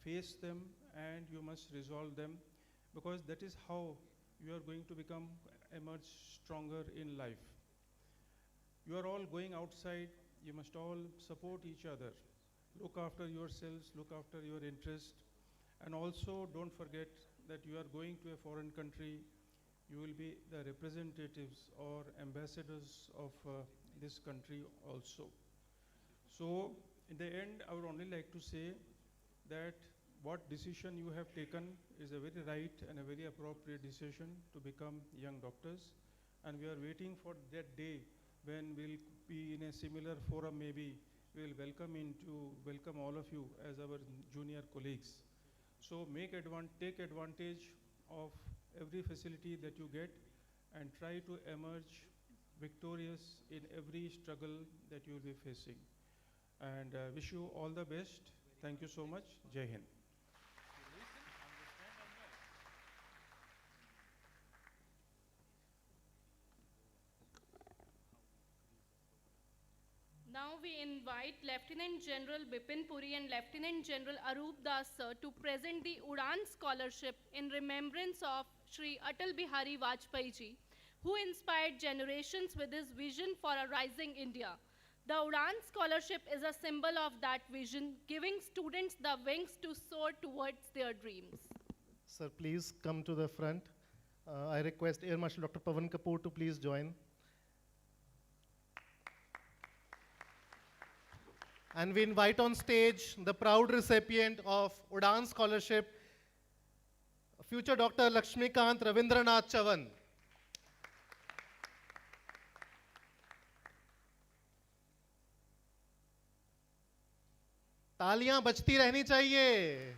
[SPEAKER 6] face them, and you must resolve them, because that is how you are going to emerge stronger in life. You are all going outside, you must all support each other. Look after yourselves, look after your interest, and also don't forget that you are going to a foreign country. You will be the representatives or ambassadors of this country also. So in the end, I would only like to say that what decision you have taken is a very right and a very appropriate decision to become young doctors. And we are waiting for that day when we'll be in a similar forum. Maybe we'll welcome all of you as our junior colleagues. So take advantage of every facility that you get and try to emerge victorious in every struggle that you will be facing. And wish you all the best. Thank you so much. Jai Hind.
[SPEAKER 2] Now we invite Lieutenant General Bipin Puri and Lieutenant General Arup Das sir to present the Udan Scholarship in remembrance of Shri Atal Bihari Vajpayee ji, who inspired generations with his vision for a rising India. The Udan Scholarship is a symbol of that vision, giving students the wings to soar towards their dreams.
[SPEAKER 3] Sir, please come to the front. I request Air Marshal Dr. Pavan Kapoor to please join. And we invite on stage the proud recipient of Udan Scholarship, future Dr. Lakshmikant Ravindranath Chavan. तालियां बजती रहनी चाहिए.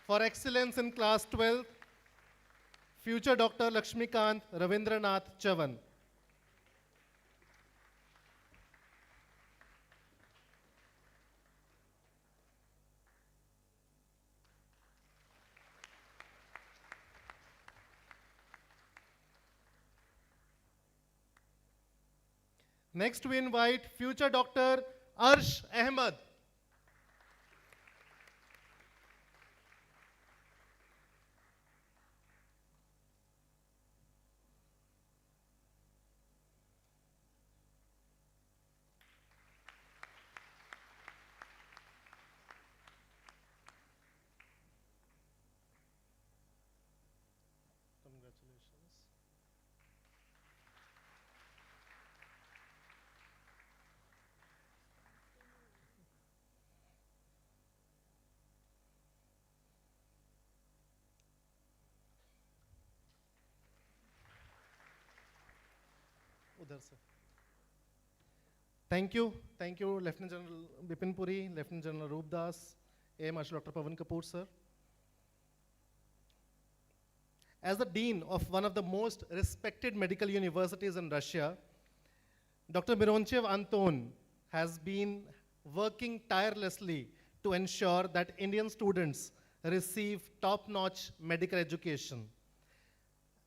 [SPEAKER 3] For excellence in class 12, future Dr. Lakshmikant Ravindranath Chavan. Next we invite future Dr. Arsh Ahmed. Congratulations. उधर से. Thank you, Lieutenant General Bipin Puri, Lieutenant General Arup Das, Air Marshal Dr. Pavan Kapoor, sir. As the dean of one of the most respected medical universities in Russia, Dr. Mironchev Anton has been working tirelessly to ensure that Indian students receive top-notch medical education.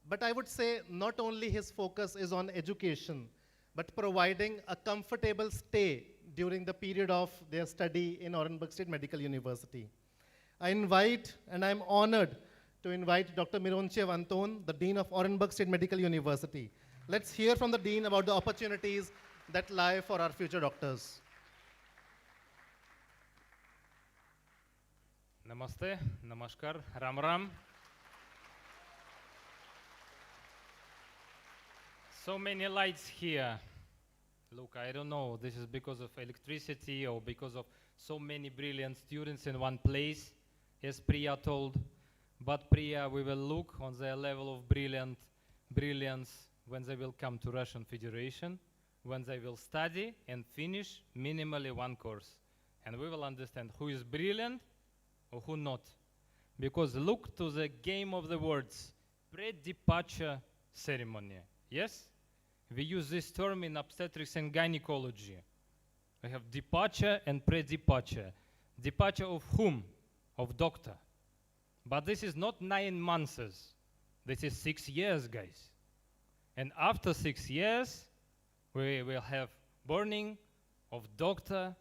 [SPEAKER 3] But I would say not only his focus is on education, but providing a comfortable stay during the period of their study in Orenburg State Medical University. I invite, and I'm honored to invite Dr. Mironchev Anton, the Dean of Orenburg State Medical University. Let's hear from the Dean about the opportunities that lie for our future doctors.
[SPEAKER 10] Namaste, namaskar, ram ram. So many lights here. Look, I don't know, this is because of electricity or because of so many brilliant students in one place, as Priya told. But Priya, we will look on their level of brilliance when they will come to Russian Federation, when they will study and finish minimally one course. And we will understand who is brilliant or who not. Because look to the game of the words, pre-departure ceremony. Yes? We use this term in obstetrics and gynecology. We have departure and pre-departure. Departure of whom? Of doctor. But this is not 9 months. This is 6 years, guys. And after 6 years, we will have burning of doctor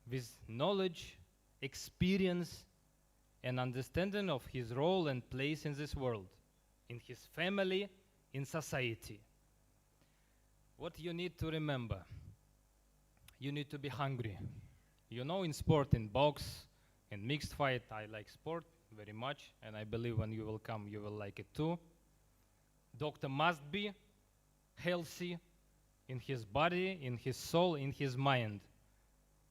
[SPEAKER 10] with knowledge, experience, and understanding of his role and place in this world, in his family, in society. What you need to remember, you need to be hungry. You know, in sport, in box, in mixed fight, I like sport very much, and I believe when you will come, you will like it too. Doctor must be healthy in his body, in his soul, in his mind.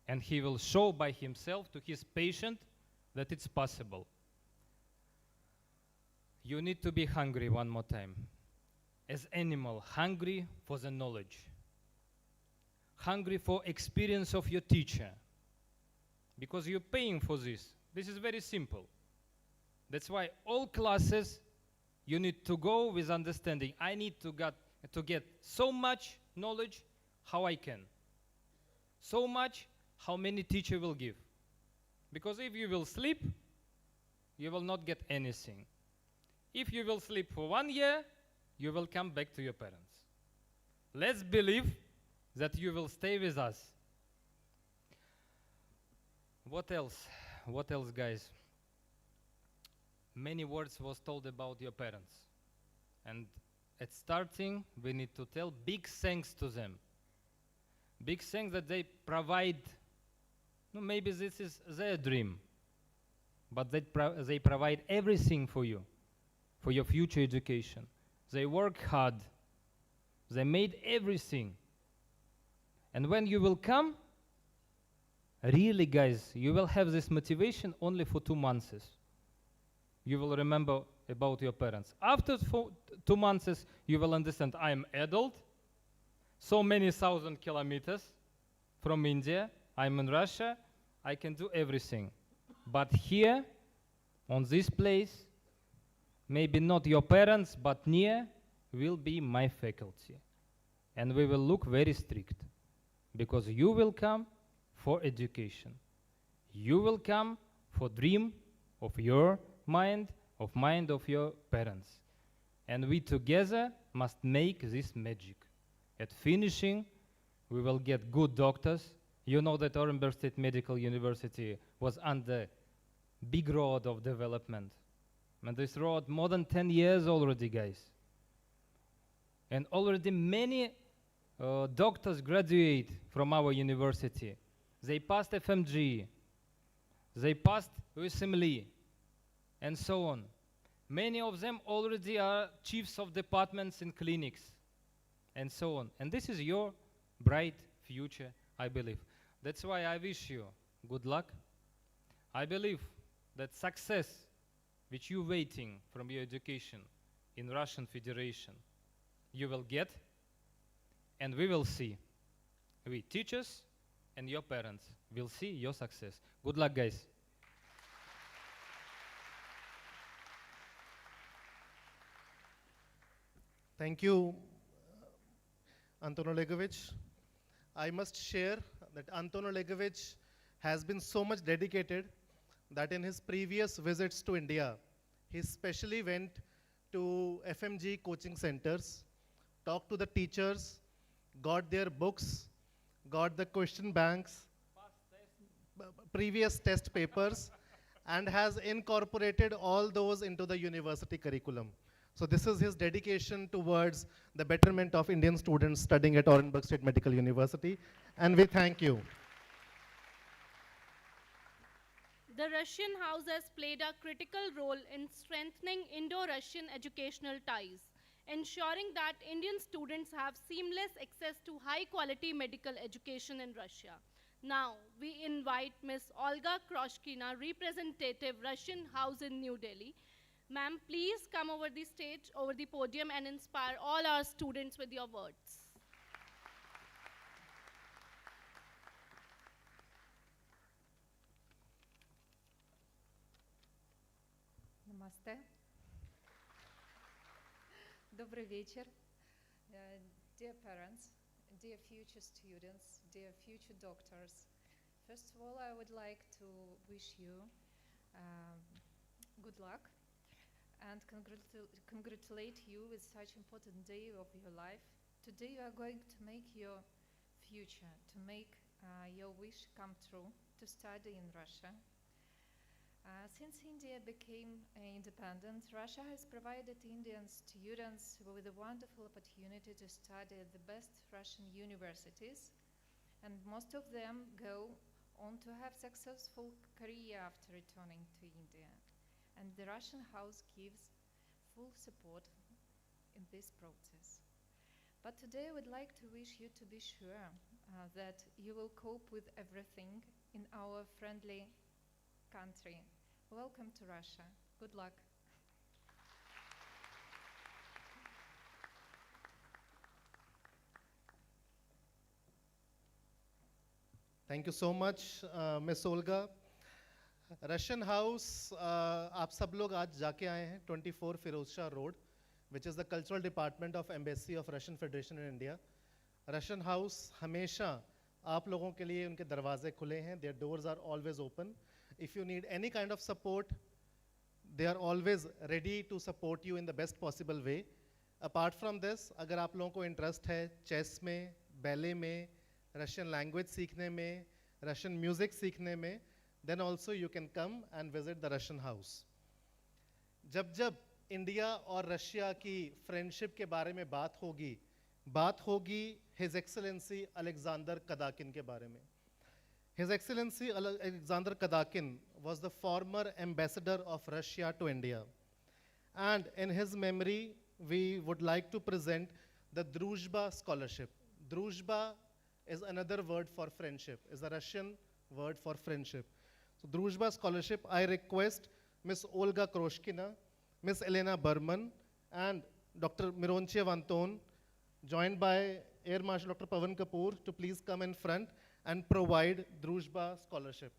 [SPEAKER 10] and he will show by himself to his patient that it's possible. You need to be hungry one more time. As animal, hungry for the knowledge. Hungry for experience of your teacher. Because you're paying for this. This is very simple. That's why all classes you need to go with understanding. I need to get so much knowledge how I can. So much how many teacher will give. Because if you will sleep, you will not get anything. If you will sleep for 1 year, you will come back to your parents. Let's believe that you will stay with us. What else? What else, guys? Many words was told about your parents. And at starting, we need to tell big thanks to them. Big thanks that they provide, no, maybe this is their dream, but they provide everything for you, for your future education. They work hard. They made everything. And when you will come, really, guys, you will have this motivation only for 2 months. You will remember about your parents. After 2 months, you will understand, I am adult, so many thousand kilometers from India, I'm in Russia, I can do everything. But here, on this place, maybe not your parents, but near, will be my faculty. And we will look very strict, because you will come for education. You will come for dream of your mind of your parents. And we together must make this magic. At finishing, we will get good doctors. You know that Orenburg State Medical University was under big road of development. And this road more than 10 years already, guys. And already many doctors graduate from our university. They passed FMG, they passed USMLE, and so on. Many of them already are chiefs of departments in clinics, and so on. And this is your bright future, I believe. That's why I wish you good luck. I believe that success which you're waiting from your education in Russian Federation, you will get, and we will see. We teachers and your parents will see your success. Good luck, guys.
[SPEAKER 3] Thank you, Anton Olegovich. I must share that Anton Olegovich has been so much dedicated that in his previous visits to India, he specially went to FMG coaching centers, talked to the teachers, got their books, got the question banks, previous test papers, and has incorporated all those into the university curriculum. So this is his dedication towards the betterment of Indian students studying at Orenburg State Medical University, and we thank you.
[SPEAKER 2] The Russian House has played a critical role in strengthening Indo-Russian educational ties, ensuring that Indian students have seamless access to high-quality medical education in Russia. Now, we invite Ms. Olga Kroshkina, representative Russian House in New Delhi. Ma'am, please come over the stage, over the podium, and inspire all our students with your words.
[SPEAKER 11] Namaste. Добрый вечер. Dear parents, dear future students, dear future doctors. First of all, I would like to wish you good luck and congratulate you with such important day of your life. Today you are going to make your future, to make your wish come true, to study in Russia. Since India became independent, Russia has provided Indian students with a wonderful opportunity to study at the best Russian universities, and most of them go on to have successful career after returning to India. And the Russian House gives full support in this process. But today I would like to wish you to be sure that you will cope with everything in our friendly country. Welcome to Russia. Good luck.
[SPEAKER 3] Thank you so much, Miss Olga. Russian House, आप सब लोग आज जाके आए हैं 24 Feroz Shah road, which is the cultural department of Embassy of Russian Federation in India. Russian House हमेशा आप लोगों के लिए उनके दरवाजे खुले हैं. Their doors are always open. If you need any kind of support, they are always ready to support you in the best possible way. Apart from this, अगर आप लोगों को interest है chess में, ballet में, Russian language सीखने में, Russian music सीखने में, then also you can come and visit the Russian House. जब इंडिया और रशिया की फ्रेंडशिप के बारे में बात होगी His Excellency Alexander Kadakin के बारे में. His Excellency Alexander Kadakin was the former ambassador of Russia to India. And in his memory, we would like to present the Druzhba Scholarship. Druzhba is another word for friendship, is a Russian word for friendship. So Druzhba Scholarship, I request Ms. Olga Kroshkina, Ms. Elena Berman, and Dr. Mironchev Anton, joined by Air Marshal Dr. Pavan Kapoor, to please come in front and provide Druzhba Scholarship.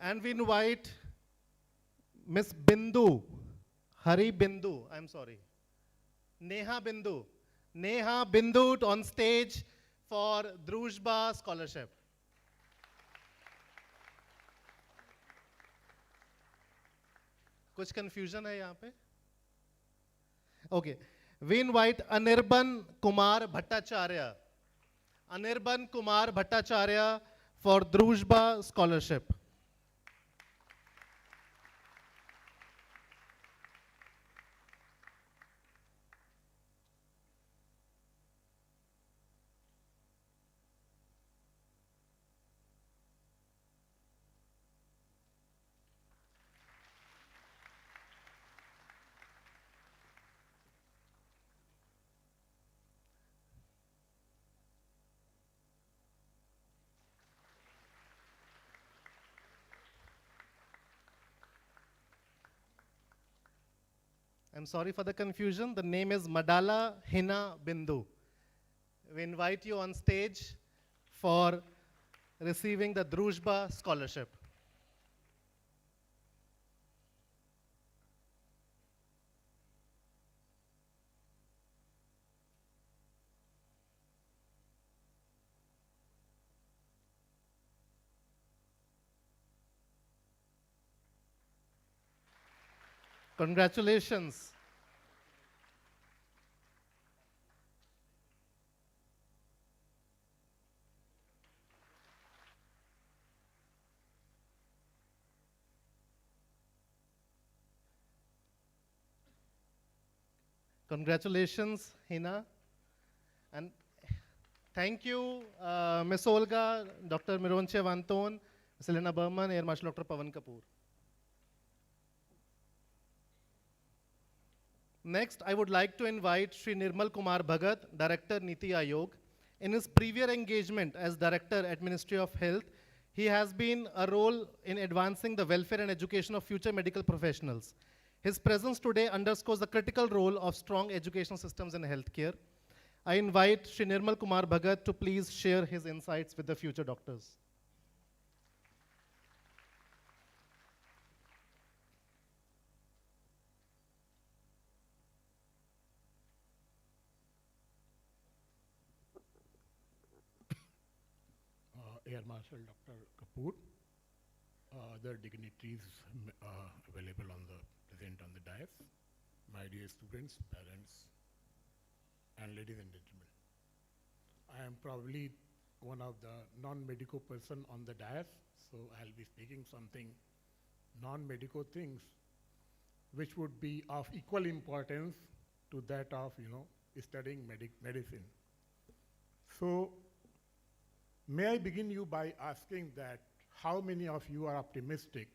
[SPEAKER 3] And we invite Miss Bindu, Hari Bindu, I'm sorry, Neha Bindu on stage for Druzhba Scholarship. कुछ confusion है यहाँ पे? Okay, we invite Anirban Kumar Bhattacharya for Druzhba Scholarship. I'm sorry for the confusion. The name is Madala Hina Bindu. We invite you on stage for receiving the Druzhba Scholarship. Congratulations. Congratulations, Hina. And thank you, Ms. Olga, Dr. Mironchev Anton, Ms. Elena Berman, Air Marshal Dr. Pavan Kapoor. Next, I would like to invite Sri Nirmal Kumar Bhagat, Director Niti Aayog. In his previous engagement as Director at Ministry of Health, he has been a role in advancing the welfare and education of future medical professionals. His presence today underscores the critical role of strong educational systems in healthcare. I invite Sri Nirmal Kumar Bhagat to please share his insights with the future doctors.
[SPEAKER 12] Air Marshal Dr. Kapoor, other dignitaries available present on the dais, my dear students, parents, and ladies and gentlemen. I am probably one of the non-medical person on the dais, so I'll be speaking something non-medical things which would be of equal importance to that of, studying medicine. So May I begin you by asking that how many of you are optimistic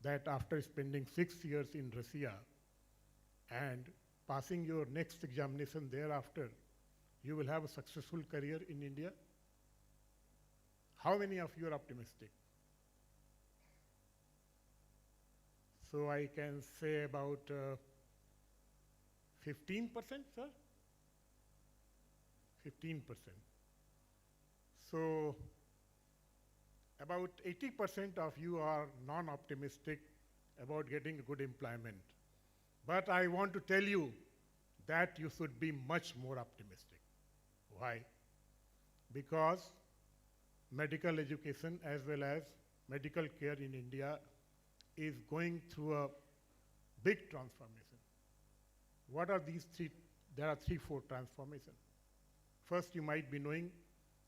[SPEAKER 12] that after spending 6 years in Russia and passing your next examination thereafter, you will have a successful career in India? How many of you are optimistic? So I can say about 15%, sir? 15%. So about 80% of you are non-optimistic about getting a good employment. But I want to tell you that you should be much more optimistic. Why? Because medical education as well as medical care in India is going through a big transformation. What are these three? There are 3-4 transformations. First, you might be knowing,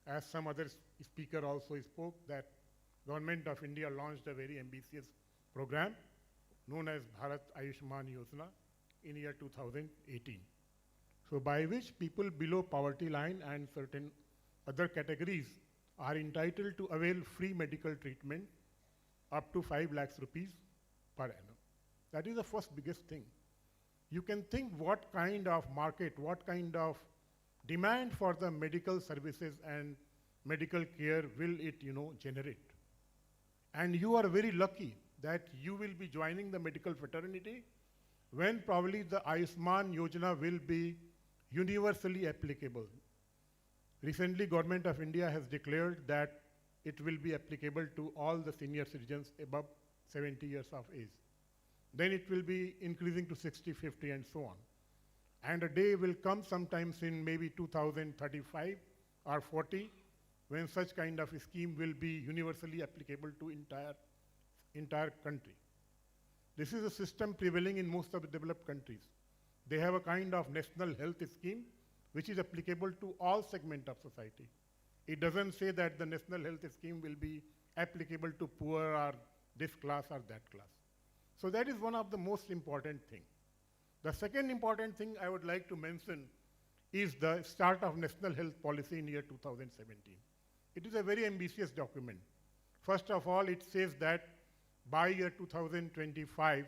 [SPEAKER 12] as some other speaker also spoke, that Government of India launched a very ambitious program known as Bharat Ayushman Yojana in year 2018. So by which people below poverty line and certain other categories are entitled to avail free medical treatment up to 5 lakhs rupees per annum. That is the first biggest thing. You can think what kind of market, what kind of demand for the medical services and medical care will it, generate. And you are very lucky that you will be joining the medical fraternity when probably the Ayushman Yojana will be universally applicable. Recently, Government of India has declared that it will be applicable to all the senior citizens above 70 years of age. Then it will be increasing to 60, 50, and so on. And a day will come sometimes in maybe 2035 or 40 when such kind of a scheme will be universally applicable to entire country. This is a system prevailing in most of the developed countries. They have a kind of national health scheme which is applicable to all segments of society. It doesn't say that the national health scheme will be applicable to poor or this class or that class. So that is one of the most important things. The second important thing I would like to mention is the start of national health policy in year 2017. It is a very ambitious document. First of all, it says that by year 2025,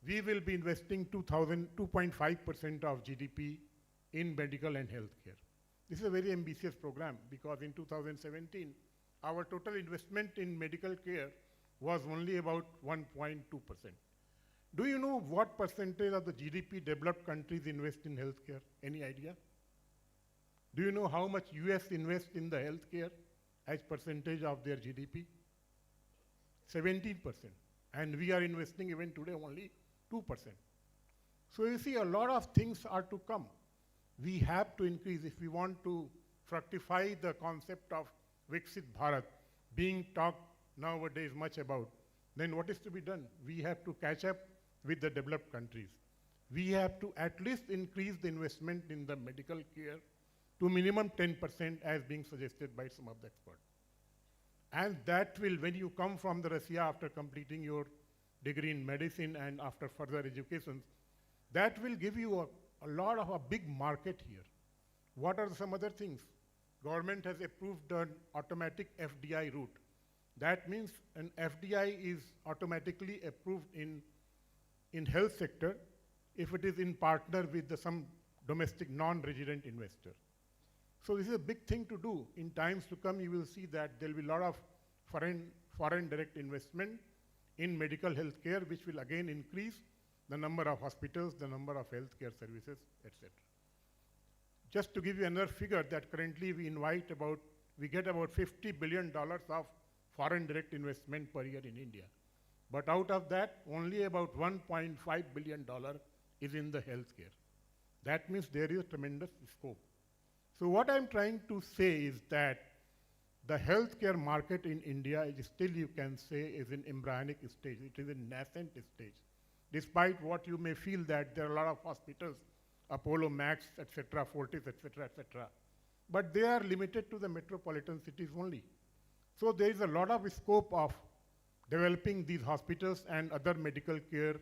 [SPEAKER 12] we will be investing 2.5% of GDP in medical and healthcare. This is a very ambitious program because in 2017, our total investment in medical care was only about 1.2%. Do you know what percentage of the GDP developed countries invest in healthcare? Any idea? Do you know how much US invests in the healthcare as percentage of their GDP? 17%. And we are investing even today only 2%. So you see, a lot of things are to come. We have to increase if we want to fructify the concept of Viksit Bharat being talked nowadays much about. Then what is to be done? We have to catch up with the developed countries. We have to at least increase the investment in the medical care to minimum 10% as being suggested by some of the experts. And that will, when you come from the Russia after completing your degree in medicine and after further education, that will give you a big market here. What are some other things? Government has approved an automatic FDI route. That means an FDI is automatically approved in health sector if it is in partner with some domestic non-resident investor. So this is a big thing to do. In times to come, you will see that there will be a lot of foreign direct investment in medical health care, which will again increase the number of hospitals, the number of healthcare services, etc. Just to give you another figure, that currently we get about $50 billion of foreign direct investment per year in India. But out of that, only about $1.5 billion is in the healthcare. That means there is tremendous scope. So what I'm trying to say is that the healthcare market in India is still, you can say, is in embryonic stage. It is in nascent stage. Despite what you may feel that there are a lot of hospitals, Apollo Max, etc., Fortis, etc., etc. But they are limited to the metropolitan cities only. So there is a lot of scope of developing these hospitals and other medical care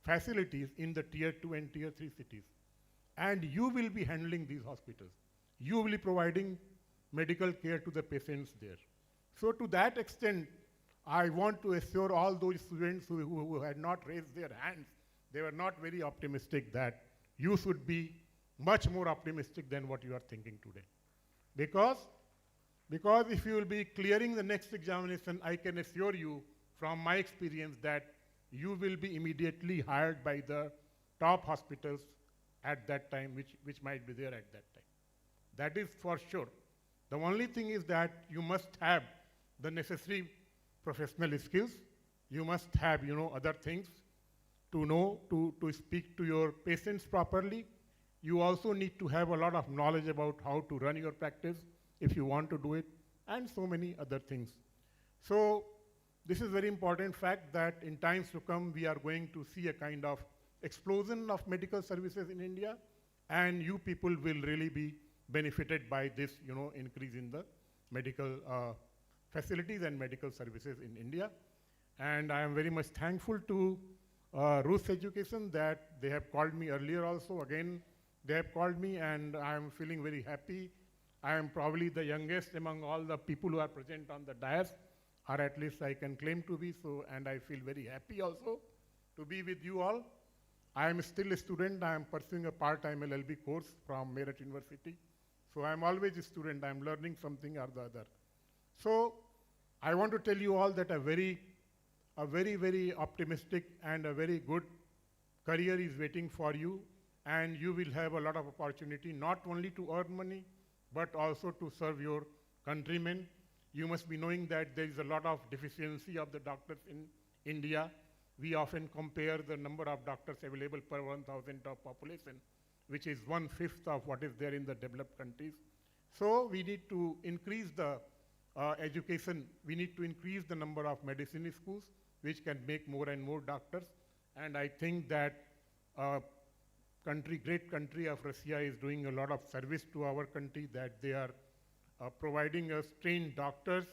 [SPEAKER 12] facilities in the tier 2 and tier 3 cities. And you will be handling these hospitals. You will be providing medical care to the patients there. So to that extent, I want to assure all those students who had not raised their hands, they were not very optimistic, that you should be much more optimistic than what you are thinking today. Because if you will be clearing the next examination, I can assure you from my experience that you will be immediately hired by the top hospitals at that time, which might be there at that time. That is for sure. The only thing is that you must have the necessary professional skills. You must have, other things to know, to speak to your patients properly. You also need to have a lot of knowledge about how to run your practice if you want to do it, and so many other things. So this is very important fact that in times to come, we are going to see a kind of explosion of medical services in India, and you people will really be benefited by this, increase in the medical facilities and medical services in India. And I am very much thankful to Rus Education that they have called me earlier also. Again, they have called me, and I am feeling very happy. I am probably the youngest among all the people who are present on the dais, or at least I can claim to be so, and I feel very happy also to be with you all. I am still a student. I am pursuing a part-time LLB course from Meerut University. So I am always a student. I am learning something or the other. So I want to tell you all that a very, very optimistic and a very good career is waiting for you, and you will have a lot of opportunity not only to earn money, but also to serve your countrymen. You must be knowing that there is a lot of deficiency of the doctors in India. We often compare the number of doctors available per 1,000 of population, which is 1/5 of what is there in the developed countries. So we need to increase the education. We need to increase the number of medicine schools, which can make more and more doctors. And I think that great country of Russia is doing a lot of service to our country, that they are providing us trained doctors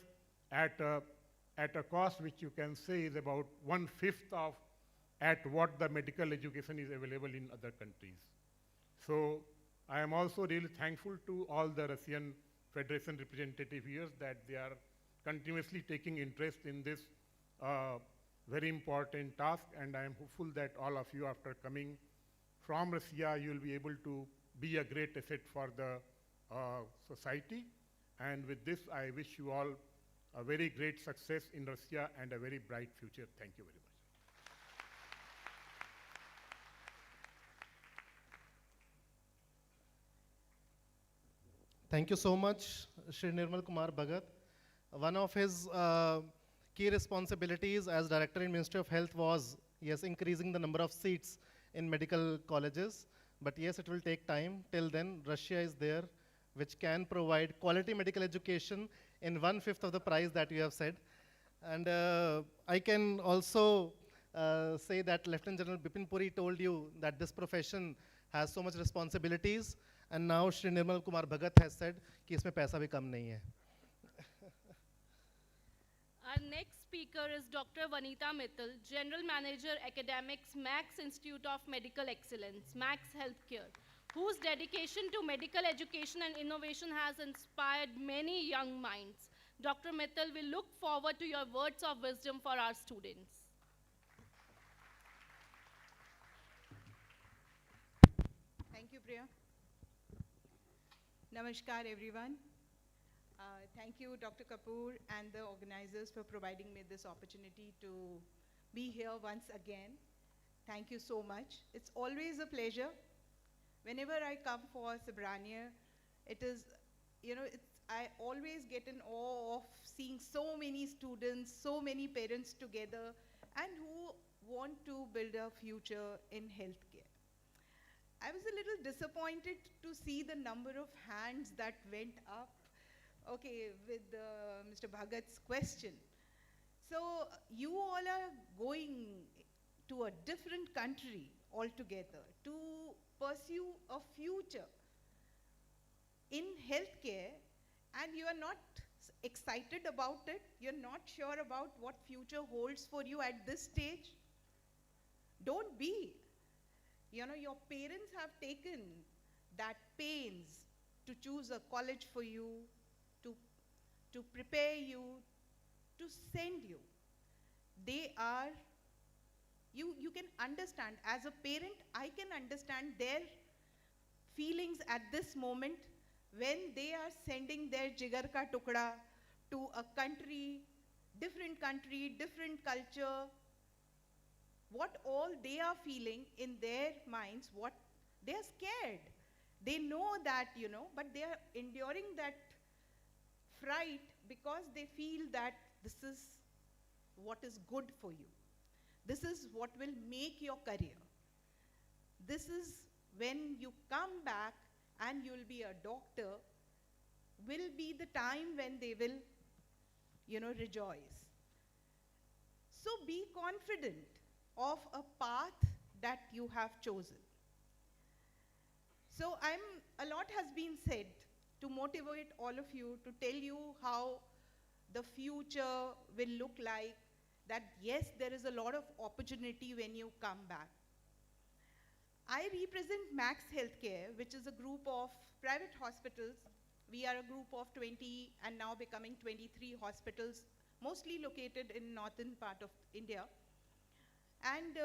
[SPEAKER 12] at a cost which you can say is about 1/5 of at what the medical education is available in other countries. So I am also really thankful to all the Russian Federation representative here that they are continuously taking interest in this very important task, and I am hopeful that all of you, after coming from Russia, you will be able to be a great asset for the society. And with this, I wish you all a very great success in Russia and a very bright future. Thank you very much.
[SPEAKER 3] Thank you so much, Shri Nirmal Kumar Bhagat. One of his key responsibilities as Director in Ministry of Health was, yes, increasing the number of seats in medical colleges. But yes, it will take time. Till then, Russia is there, which can provide quality medical education in 1/5 of the price that you have said. And I can also say that Lieutenant General Bipin Puri told you that this profession has so much responsibilities, and now Shri Nirmal Kumar Bhagat has said कि इसमें पैसा भी कम नहीं है.
[SPEAKER 2] Our next speaker is Dr. Vanita Mittal, General Manager Academics, Max Institute of Medical Excellence, Max Healthcare, whose dedication to medical education and innovation has inspired many young minds. Dr. Mittal, we look forward to your words of wisdom for our students.
[SPEAKER 13] Thank you, Priya. Namaskar, everyone. Thank you, Dr. Kapoor and the organizers for providing me this opportunity to be here once again. Thank you so much. It's always a pleasure. Whenever I come for Sobraniye, it is, I always get in awe of seeing so many students, so many parents together, and who want to build a future in healthcare. I was a little disappointed to see the number of hands that went up, with Mr. Bhagat's question. So you all are going to a different country altogether to pursue a future in healthcare, and you are not excited about it. You're not sure about what future holds for you at this stage. Don't be. Your parents have taken that pains to choose a college for you, to prepare you, to send you. They are, you can understand, as a parent, I can understand their feelings at this moment when they are sending their jigar ka tukda to a country, different culture, what all they are feeling in their minds, what they are scared. They know that, you know, but they are enduring that fright because they feel that this is what is good for you. This is what will make your career. This is when you come back and you'll be a doctor, will be the time when they will, you know, rejoice. So be confident of a path that you have chosen. So a lot has been said to motivate all of you, to tell you how the future will look like, that yes, there is a lot of opportunity when you come back. I represent Max Healthcare, which is a group of private hospitals. We are a group of 20 and now becoming 23 hospitals, mostly located in northern part of India. And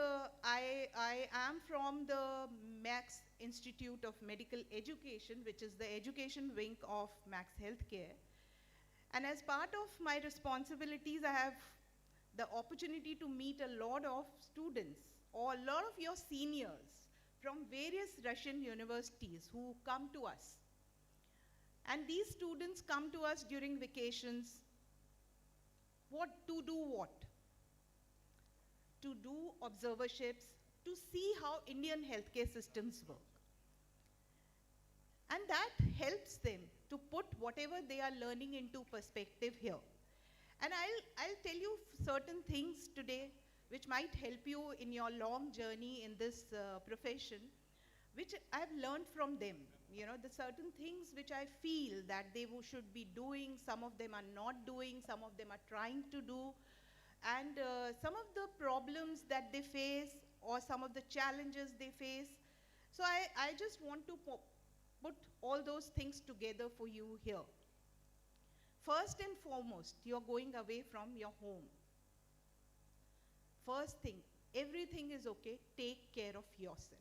[SPEAKER 13] I am from the Max Institute of Medical Education, which is the education wing of Max Healthcare. And as part of my responsibilities, I have the opportunity to meet a lot of students, or a lot of your seniors from various Russian universities who come to us. And these students come to us during vacations. To do observerships, to see how Indian healthcare systems work. And that helps them to put whatever they are learning into perspective here. And I'll tell you certain things today which might help you in your long journey in this profession, which I've learned from them. You know, the certain things which I feel that they should be doing, some of them are not doing, some of them are trying to do. And some of the problems that they face, or some of the challenges they face. So I just want to put all those things together for you here. First and foremost, you're going away from your home. First thing, everything is okay, take care of yourself.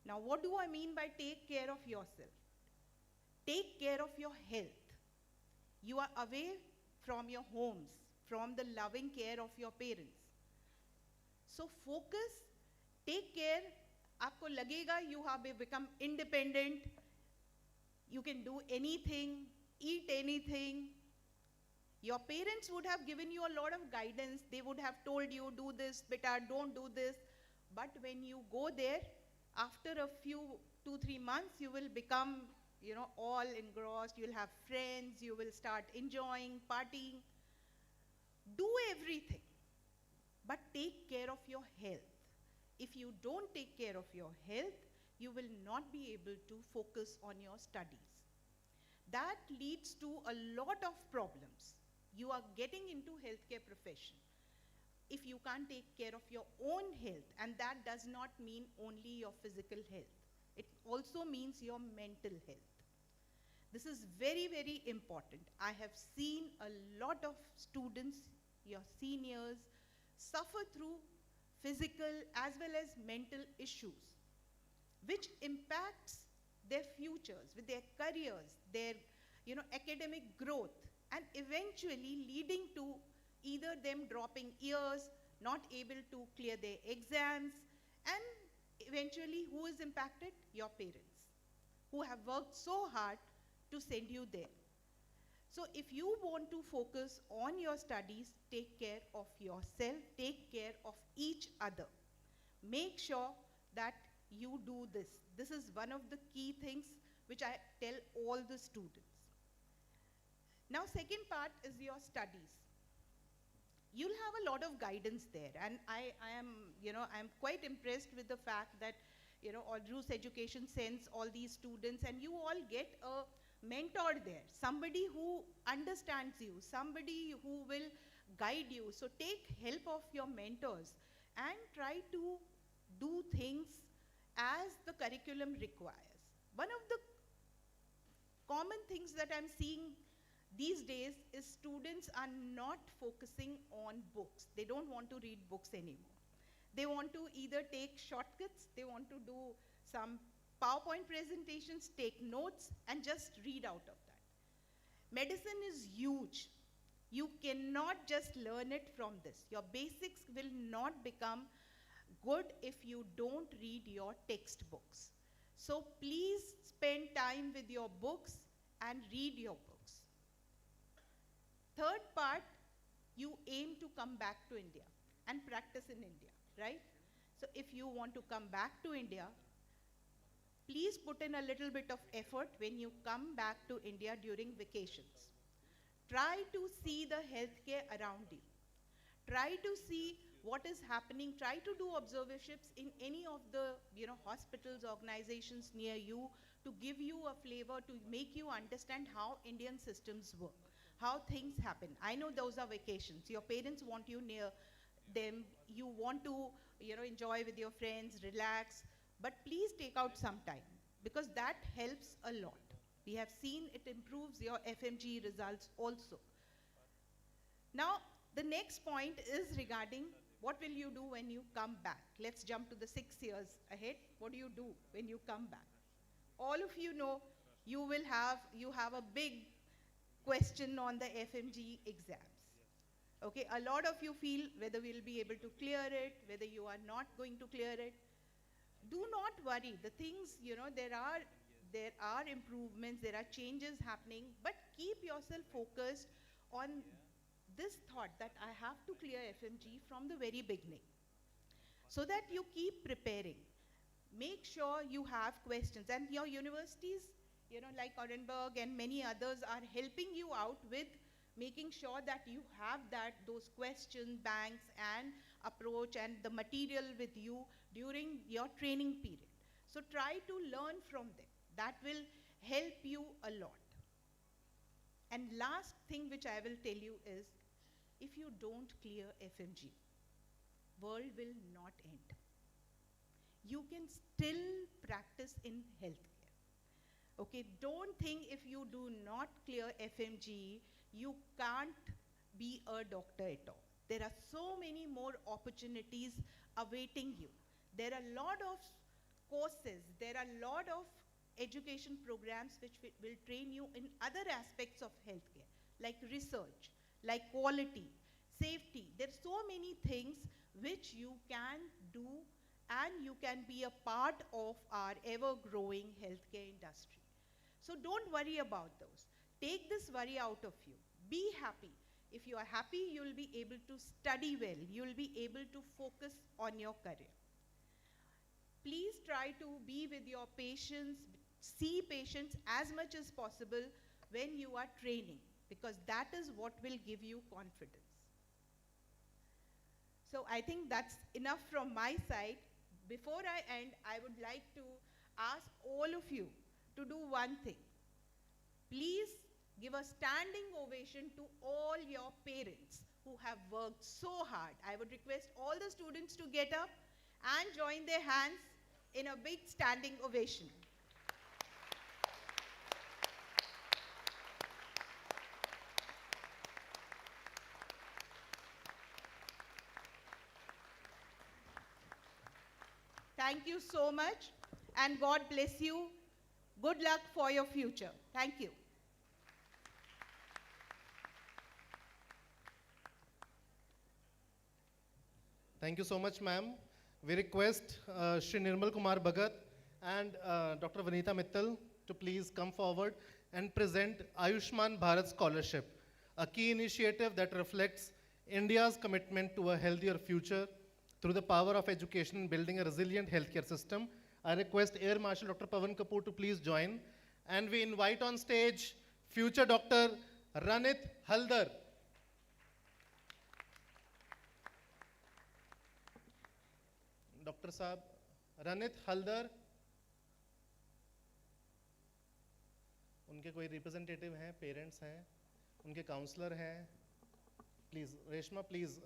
[SPEAKER 13] Now, what do I mean by take care of yourself? Take care of your health. You are away from your homes, from the loving care of your parents. So focus, take care. Aapko lagega you have become independent. You can do anything, eat anything. Your parents would have given you a lot of guidance. They would have told you, do this, beta, don't do this. But when you go there, after a few, 2-3 months, you will become, you know, all engrossed. You'll have friends. You will start enjoying, partying. Do everything, but take care of your health. If you don't take care of your health, you will not be able to focus on your studies. That leads to a lot of problems. You are getting into healthcare profession if you can't take care of your own health, and that does not mean only your physical health. It also means your mental health. This is very, very important. I have seen a lot of students, your seniors, suffer through physical as well as mental issues, which impacts their futures, with their careers, their, you know, academic growth, and eventually leading to either them dropping years, not able to clear their exams, and eventually who is impacted? Your parents, who have worked so hard to send you there. So if you want to focus on your studies, take care of yourself, take care of each other. Make sure that you do this. This is one of the key things which I tell all the students. Now, second part is your studies. You'll have a lot of guidance there, and I am quite impressed with the fact that, you know, Rus Education sends all these students, and you all get a mentor there, somebody who understands you, somebody who will guide you. So take help of your mentors and try to do things as the curriculum requires. One of the common things that I'm seeing these days is students are not focusing on books. They don't want to read books anymore. They want to either take shortcuts, they want to do some PowerPoint presentations, take notes, and just read out of that. Medicine is huge. You cannot just learn it from this. Your basics will not become good if you don't read your textbooks. So please spend time with your books and read your books. Third part, you aim to come back to India and practice in India, right? So if you want to come back to India, please put in a little bit of effort when you come back to India during vacations. Try to see the healthcare around you. Try to see what is happening. Try to do observerships in any of the hospitals, organizations near you to give you a flavor, to make you understand how Indian systems work, how things happen. I know those are vacations. Your parents want you near them. You want to enjoy with your friends, relax. But please take out some time, because that helps a lot. We have seen it improves your FMG results also. Now, the next point is regarding what will you do when you come back. Let's jump to the 6 years ahead. What do you do when you come back? All of you know you have a big question on the FMG exams. Okay, a lot of you feel whether we'll be able to clear it, whether you are not going to clear it. Do not worry. The things, there are improvements, there are changes happening, but keep yourself focused on this thought that I have to clear FMG from the very beginning, so that you keep preparing. Make sure you have questions, and your universities, like Orenburg and many others, are helping you out with making sure that you have those question banks and approach and the material with you during your training period. So try to learn from them. That will help you a lot. And last thing which I will tell you is, if you don't clear FMG, world will not end. You can still practice in healthcare. Okay, don't think if you do not clear FMG, you can't be a doctor at all. There are so many more opportunities awaiting you. There are a lot of courses, there are a lot of education programs which will train you in other aspects of healthcare, like research, like quality, safety. There are so many things which you can do, and you can be a part of our ever-growing healthcare industry. So don't worry about those. Take this worry out of you. Be happy. If you are happy, you will be able to study well. You will be able to focus on your career. Please try to be with your patients, see patients as much as possible when you are training, because that is what will give you confidence. So I think that's enough from my side. Before I end, I would like to ask all of you to do one thing. Please give a standing ovation to all your parents who have worked so hard. I would request all the students to get up and join their hands in a big standing ovation. Thank you so much, and God bless you. Good luck for your future. Thank you.
[SPEAKER 3] Thank you so much, ma'am. We request Shri Nirmal Kumar Bhagat and Dr. Vanita Mittal to please come forward and present Ayushman Bharat Scholarship, a key initiative that reflects India's commitment to a healthier future through the power of education in building a resilient healthcare system. I request Air Marshal Dr. Pavan Kapoor to please join. And we invite on stage future Dr. Ranit Haldar. Dr. Saab, Ranit Haldar. उनके कोई representative हैं, parents हैं, उनके counsellor हैं. Please, Reshma, please.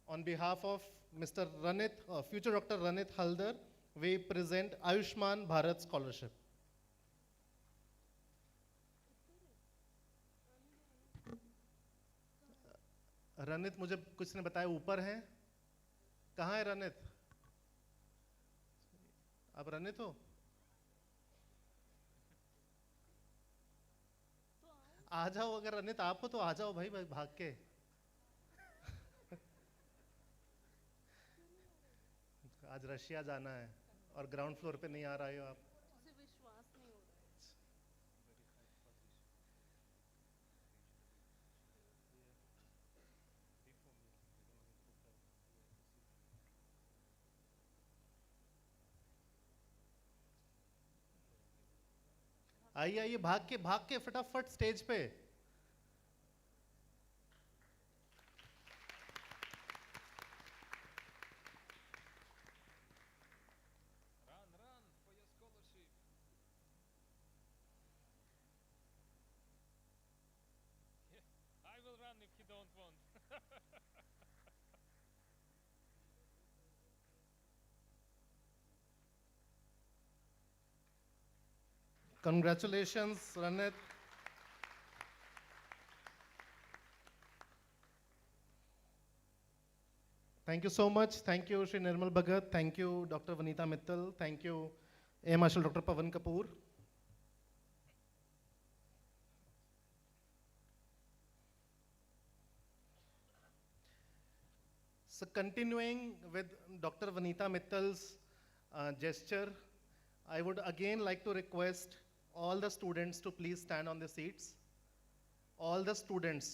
[SPEAKER 3] On behalf of Mr. Ranit, future Dr. Ranit Haldar, we present Ayushman Bharat Scholarship. Ranit मुझे कुछ ने बताया ऊपर हैं, कहाँ है रनित? आप रनित हो? आ जाओ, अगर रनित आप हो तो आ जाओ भाई, भाग के। आज रशिया जाना है और ग्राउंड फ्लोर पे नहीं आ रहे हो आप।
[SPEAKER 2] विश्वास नहीं हो रहा है।
[SPEAKER 3] आइए आइए, भाग के फटाफट स्टेज पे।
[SPEAKER 10] I will run if you don't want.
[SPEAKER 3] Congratulations, Ranit. Thank you so much. Thank you, Shri Nirmal Bhagat. Thank you, Dr. Vanita Mittal. Thank you, Air Marshal Dr. Pavan Kapoor. So continuing with Dr. Vanita Mittal's gesture, I would again like to request all the students to please stand on their seats. All the students.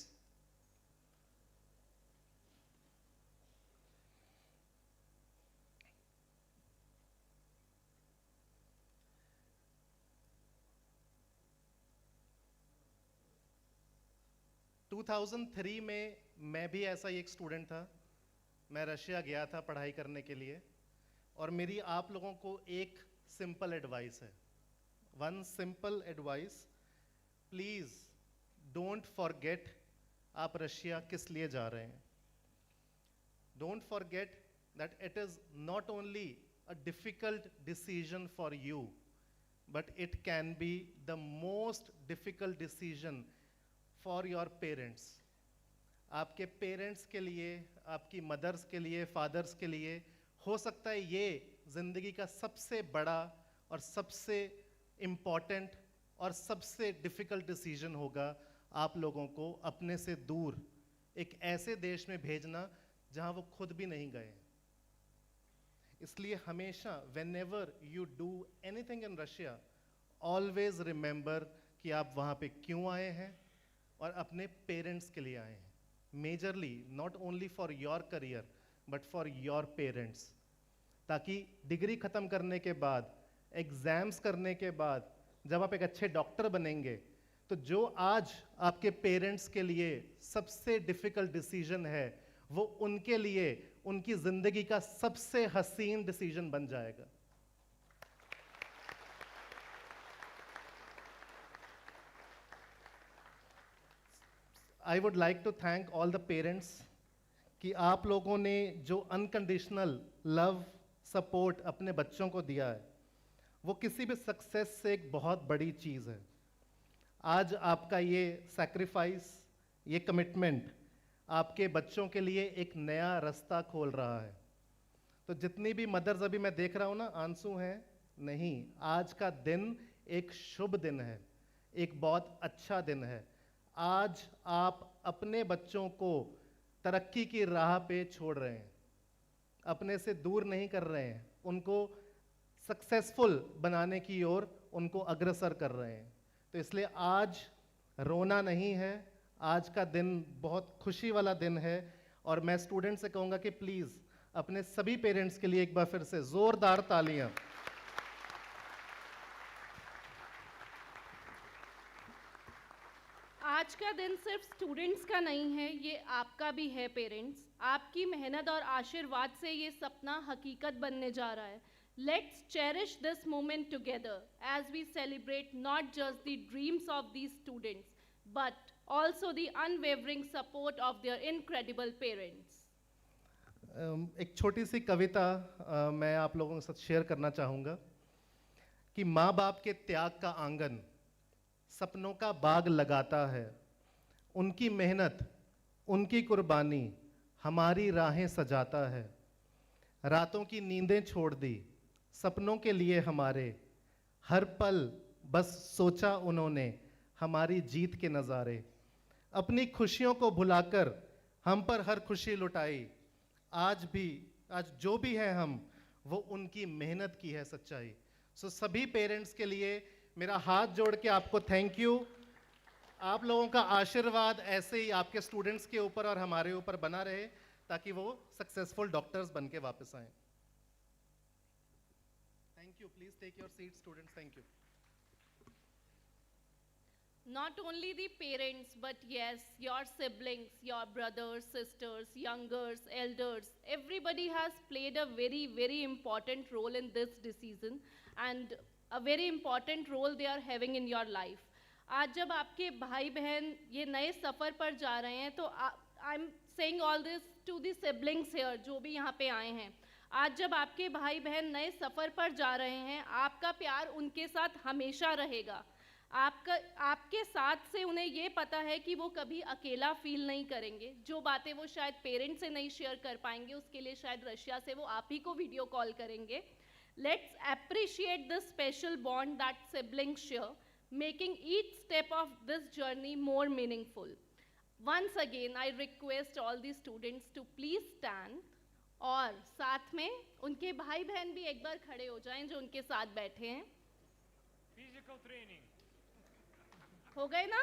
[SPEAKER 3] To 2003 में मैं भी ऐसा ही एक student था। मैं Russia गया था पढ़ाई करने के लिए, और मेरी आप लोगों को एक सिंपल एडवाइस है, one simple advice, please don't forget आप रशिया किस लिए जा रहे हैं। Don't forget that it is not only a difficult decision for you, but it can be the most difficult decision for your parents. आपके parents के लिए, आपकी मदर्स के लिए, फादर्स के लिए हो सकता है ये ज़िंदगी का सबसे बड़ा और सबसे इम्पॉर्टेंट और सबसे डिफ़िकल्ट डिसीजन होगा आप लोगों को अपने से दूर एक ऐसे देश में भेजना जहां वो खुद भी नहीं गए। इसलिए हमेशा whenever you do anything in Russia, always remember कि आप वहाँ पे क्यों आए हैं और अपने पेरेंट्स के लिए आए हैं। Majorly not only for your career but for your parents, ताकि डिग्री ख़त्म करने के बाद, एग्ज़ाम्स करने के बाद जब आप एक अच्छे डॉक्टर बनेंगे, तो जो आज आपके पेरेंट्स के लिए सबसे डिफ़िकल्ट डिसीजन है, वो उनके लिए उनकी ज़िंदगी का सबसे हसीन डिसीजन बन जाएगा। I would like to thank all the parents कि आप लोगों ने जो अनकंडीशनल लव सपोर्ट अपने बच्चों को दिया है, वो किसी भी सक्सेस से एक बहुत बड़ी चीज़ है। आज आपका ये सैक्रिफाइस, ये कमिटमेंट आपके बच्चों के लिए एक नया रास्ता खोल रहा है। तो जितनी भी मदर्स अभी मैं देख रहा हूँ ना, आंसू हैं नहीं, आज का दिन एक शुभ दिन है, एक बहुत अच्छा दिन है। आज आप अपने बच्चों को तरक्की की राह पे छोड़ रहे हैं, अपने से दूर नहीं कर रहे हैं, उनको सक्सेसफुल बनाने की ओर उनको अग्रसर कर रहे हैं। तो इसलिए आज रोना नहीं है, आज का दिन बहुत खुशी वाला दिन है। और मैं स्टूडेंट से कहूँगा कि प्लीज़ अपने सभी पेरेंट्स के लिए एक बार फिर से ज़ोरदार तालियां।
[SPEAKER 2] आज का दिन सिर्फ स्टूडेंट्स का नहीं है, ये आपका भी है पेरेंट्स। आपकी मेहनत और आशीर्वाद से ये सपना हकीकत बनने जा रहा है। Let's cherish this moment together as we celebrate not just the dreams of these students but also the unwavering support of their incredible parents.
[SPEAKER 3] एक छोटी सी कविता मैं आप लोगों के साथ शेयर करना चाहूँगा कि माँ बाप के त्याग का आंगन सपनों का बाग लगाता है, उनकी मेहनत उनकी कुर्बानी हमारी राहें सजाता है। रातों की नींदें छोड़ दी सपनों के लिए हमारे, हर पल बस सोचा उन्होंने हमारी जीत के नज़ारे। अपनी खुशियों को भुलाकर हम पर हर खुशी लुटाई। आज जो भी है हम, वो उनकी मेहनत की है सच्चाई। सो सभी पेरेंट्स के लिए मेरा हाथ जोड़ के आपको थैंक यू। आप लोगों का आशीर्वाद ऐसे ही आपके स्टूडेंट्स के ऊपर और हमारे ऊपर बना रहे, ताकि वो सक्सेसफुल डॉक्टर्स बन के वापस आएं। Thank you. Please take your seat students. Thank you.
[SPEAKER 2] Not only the parents, but yes, your siblings, your brothers, sisters, youngers, elders, everybody has played a very, very important role in this decision, and a very important role they are having in your life. आज जब आपके भाई बहन ये नए सफ़र पर जा रहे हैं, तो I am saying all this to the siblings here जो भी यहाँ पे आए हैं। आज जब आपके भाई बहन नए सफ़र पर जा रहे हैं, आपका प्यार उनके साथ हमेशा रहेगा। आपके साथ से उन्हें ये पता है कि वो कभी अकेला फील नहीं करेंगे। जो बातें वो शायद पेरेंट्स से नहीं शेयर कर पाएंगे, उसके लिए शायद रशिया से वो आप ही को वीडियो कॉल करेंगे। Let's appreciate the special bond that siblings share, making each step of this journey more meaningful. Once again I request all the students to please stand, और साथ में उनके भाई बहन भी एक बार खड़े हो जाएं जो उनके साथ बैठे हैं।
[SPEAKER 10] फिजिकल ट्रेनिंग
[SPEAKER 2] हो गए ना?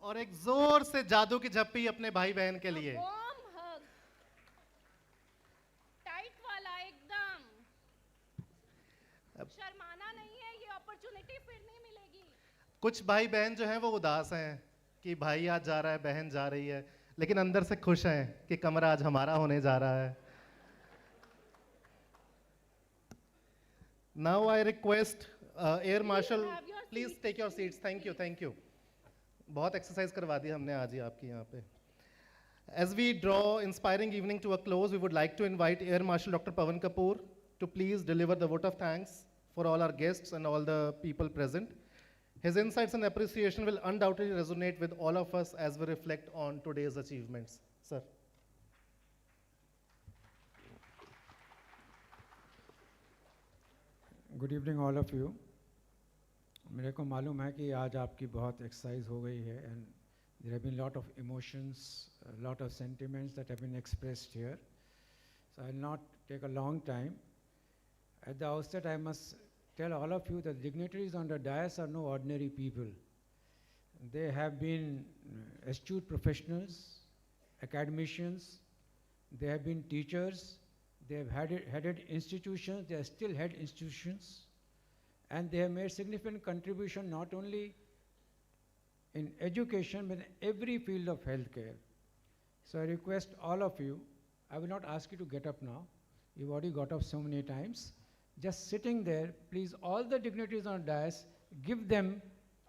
[SPEAKER 3] और एक जोर से जादू की झप्पी अपने भाई बहन के लिए।
[SPEAKER 2] वार्म हग, टाइट वाला एकदम। शर्माना नहीं है, ये अपॉर्चुनिटी फिर नहीं मिलेगी।
[SPEAKER 3] कुछ भाई बहन जो हैं वो उदास हैं कि भाई आज जा रहा है, बहन जा रही है, लेकिन अंदर से खुश हैं कि कमरा आज हमारा होने जा रहा है। Now I request air marshal, please take your seats. Thank you, thank you. बहुत एक्सरसाइज करवा दी हमने आज ही आपकी यहाँ पे। As we draw inspiring evening to a close, we would like to invite Air Marshal Dr. Pavan Kapoor to please deliver the vote of thanks for all our guests and all the people present. His insights and appreciation will undoubtedly resonate with all of us as we reflect on today's achievements. Sir.
[SPEAKER 7] Good evening all of you. मेरे को मालूम है कि आज आपकी बहुत exercise हो गई है, and there have been lot of emotions, a lot of sentiments that have been expressed here. So I will not take a long time. At the outset, I must tell all of you that dignitaries on the dais are no ordinary people. They have been astute professionals, academicians, they have been teachers, they have headed institutions, they are still head institutions, and they have made significant contribution not only in education but in every field of healthcare. So I request all of you, I will not ask you to get up now, you've already got up so many times. Just sitting there, please, all the dignitaries on the dais, give them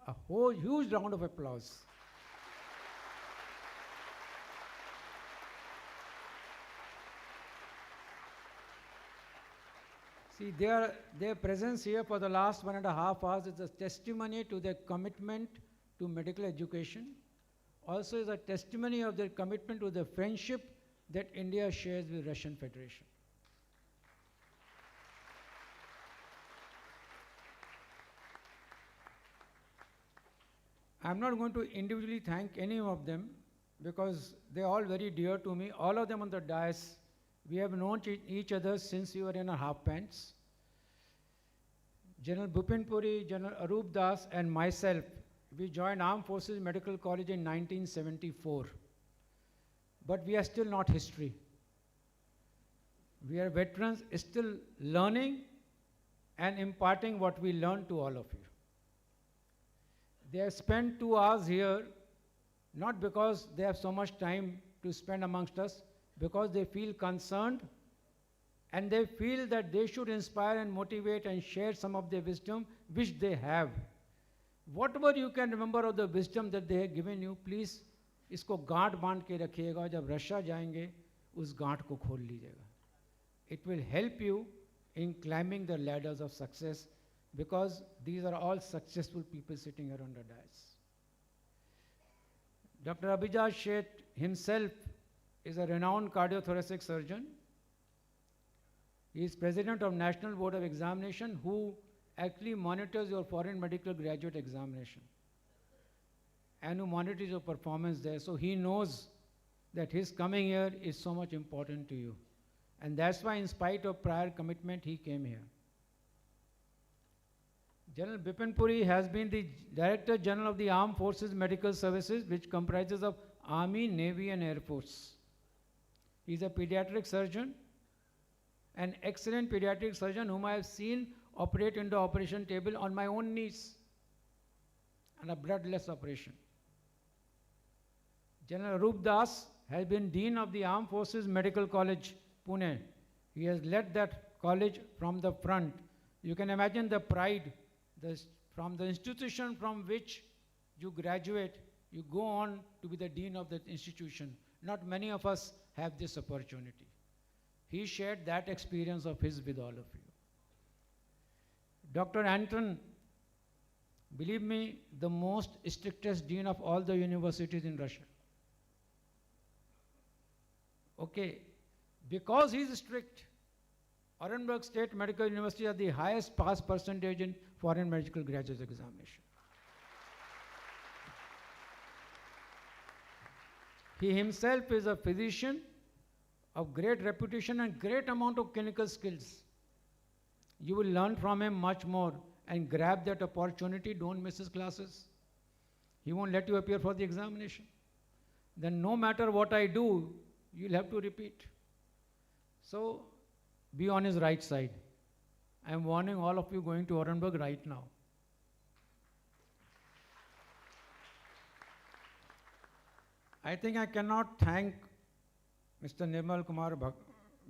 [SPEAKER 7] a whole huge round of applause. See, their presence here for the last 1.5 hours is a testimony to their commitment to medical education. Also is a testimony of their commitment to the friendship that India shares with Russian Federation. I'm not going to individually thank any of them because they're all very dear to me. All of them on the dais, we have known each other since we were in our half pants. General Bhupin Puri, General Arup Das, and myself, we joined Armed Forces Medical College in 1974. But we are still not history. We are veterans still learning and imparting what we learned to all of you. They have spent 2 hours here, not because they have so much time to spend amongst us, because they feel concerned and they feel that they should inspire and motivate and share some of their wisdom which they have. Whatever you can remember of the wisdom that they have given you, please इसको गांठ बांध के रखिएगा, जब Russia जाएंगे उस गांठ को खोल लीजिएगा. It will help you in climbing the ladders of success because these are all successful people sitting here on the dais. Dr. Abhijat Sheth himself is a renowned cardiothoracic surgeon. He is president of National Board of Examination who actually monitors your foreign medical graduate examination and who monitors your performance there. So he knows that his coming here is so much important to you. And that's why in spite of prior commitment, he came here. General Bipin Puri has been the Director General of the Armed Forces Medical Services, which comprises of Army, Navy and Air Force. He's a pediatric surgeon, an excellent pediatric surgeon whom I have seen operate in the operation table on my own knees, and a bloodless operation. General Arup Das has been Dean of the Armed Forces Medical College, Pune. He has led that college from the front. You can imagine the pride from the institution from which you graduate, you go on to be the dean of that institution. Not many of us have this opportunity. He shared that experience of his with all of you. Dr. Anton, believe me, the most strictest dean of all the universities in Russia. Okay, because he is strict, Orenburg State Medical University has the highest pass percentage in foreign medical graduate examination. He himself is a physician of great reputation and great amount of clinical skills. You will learn from him much more and grab that opportunity. Don't miss his classes. He won't let you appear for the examination. Then no matter what I do, you'll have to repeat. So be on his right side. I am warning all of you going to Orenburg right now. I think I cannot thank Mr. Nirmal Kumar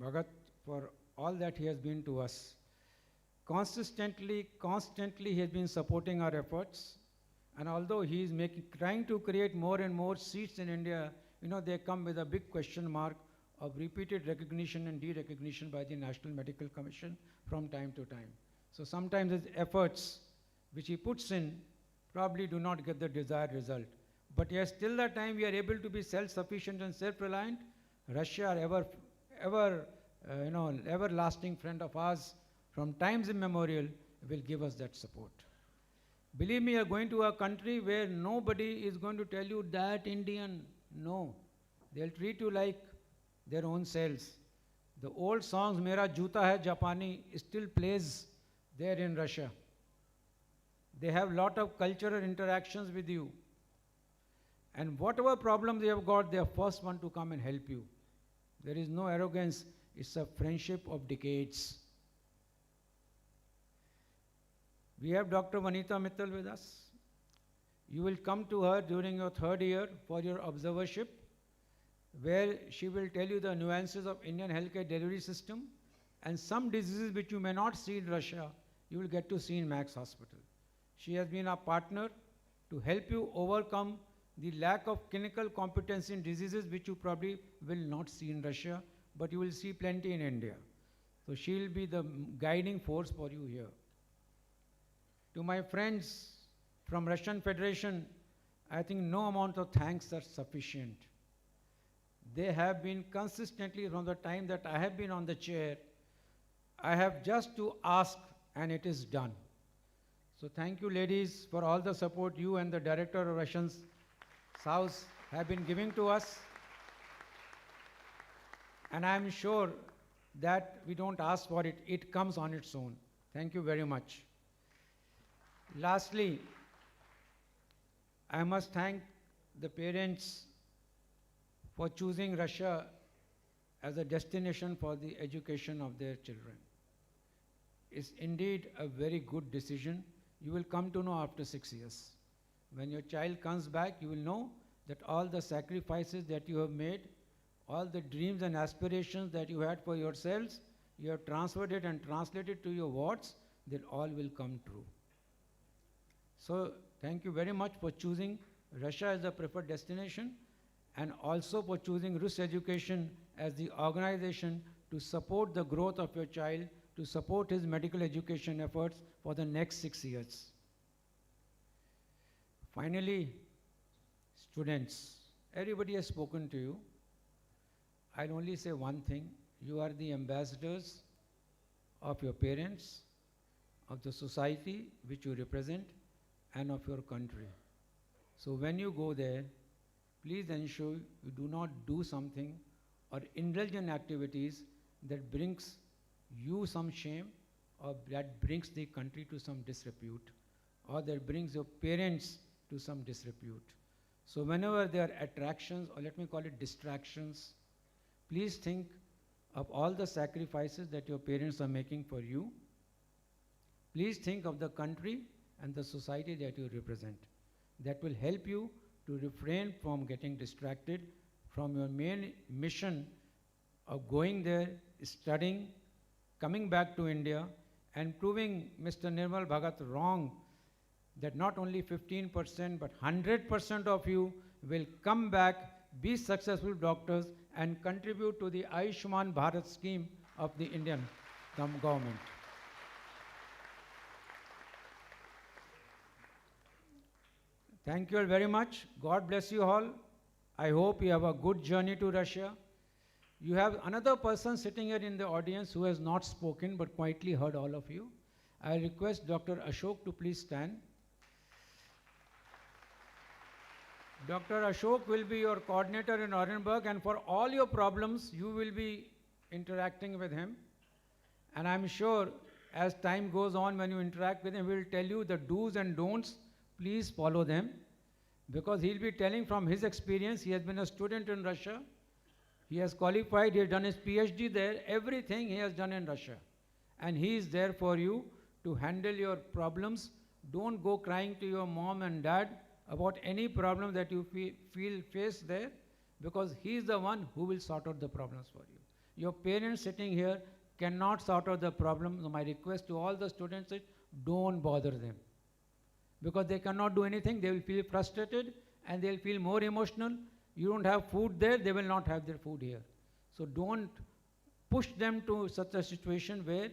[SPEAKER 7] Bhagat for all that he has been to us. Constantly he has been supporting our efforts. And although he is trying to create more and more seats in India, they come with a big question mark of repeated recognition and de-recognition by the National Medical Commission from time to time. So sometimes his efforts, which he puts in, probably do not get the desired result. But yes, till that time we are able to be self-sufficient and self-reliant. Russia, everlasting friend of ours, from times immemorial, will give us that support. Believe me, you are going to a country where nobody is going to tell you that Indian. No, they'll treat you like their own selves. The old songs, Mera Juta Hai Japani, still plays there in Russia. They have lot of cultural interactions with you. And whatever problems they have got, they are first one to come and help you. There is no arrogance. It's a friendship of decades. We have Dr. Vanita Mittal with us. You will come to her during your third year for your observership, where she will tell you the nuances of Indian healthcare delivery system, and some diseases which you may not see in Russia, you will get to see in Max Hospital. She has been our partner to help you overcome the lack of clinical competence in diseases which you probably will not see in Russia, but you will see plenty in India. So she will be the guiding force for you here. To my friends from Russian Federation, I think no amount of thanks are sufficient. They have been consistently from the time that I have been on the chair. I have just to ask and it is done. So thank you ladies for all the support you and the Director of Russian South have been giving to us. And I am sure that we don't ask for it, it comes on its own. Thank you very much. Lastly, I must thank the parents for choosing Russia as a destination for the education of their children. It's indeed a very good decision. You will come to know after 6 years. When your child comes back, you will know that all the sacrifices that you have made, all the dreams and aspirations that you had for yourselves, you have transferred it and translated to your wards, that all will come true. So thank you very much for choosing Russia as the preferred destination, and also for choosing Rus Education as the organization to support the growth of your child, to support his medical education efforts for the next 6 years. Finally, students, Everybody has spoken to you. I'll only say one thing. You are the ambassadors of your parents, of the society which you represent, and of your country. So when you go there, please ensure you do not do something or indulge in activities that brings you some shame or that brings the country to some disrepute or that brings your parents to some disrepute. So whenever there are attractions, or let me call it distractions, please think of all the sacrifices that your parents are making for you. Please think of the country and the society that you represent. That will help you to refrain from getting distracted from your main mission of going there, studying, coming back to India, and proving Mr. Nirmal Bhagat wrong, that not only 15% but 100% of you will come back, be successful doctors, and contribute to the Ayushman Bharat scheme of the Indian government. Thank you all very much. God bless you all. I hope you have a good journey to Russia. You have another person sitting here in the audience who has not spoken but quietly heard all of you. I request Dr. Ashok to please stand. Dr. Ashok will be your coordinator in Orenburg, and for all your problems, you will be interacting with him. And I'm sure as time goes on, when you interact with him, he will tell you the do's and don'ts. Please follow them, because he'll be telling from his experience. He has been a student in Russia. He has qualified, he has done his PhD there, everything he has done in Russia. And he is there for you to handle your problems. Don't go crying to your mom and dad about any problem that you feel face there, because he is the one who will sort out the problems for you. Your parents sitting here cannot sort out the problem. So my request to all the students is, don't bother them. Because they cannot do anything, they will feel frustrated and they will feel more emotional. You don't have food there, they will not have their food here. So don't push them to such a situation where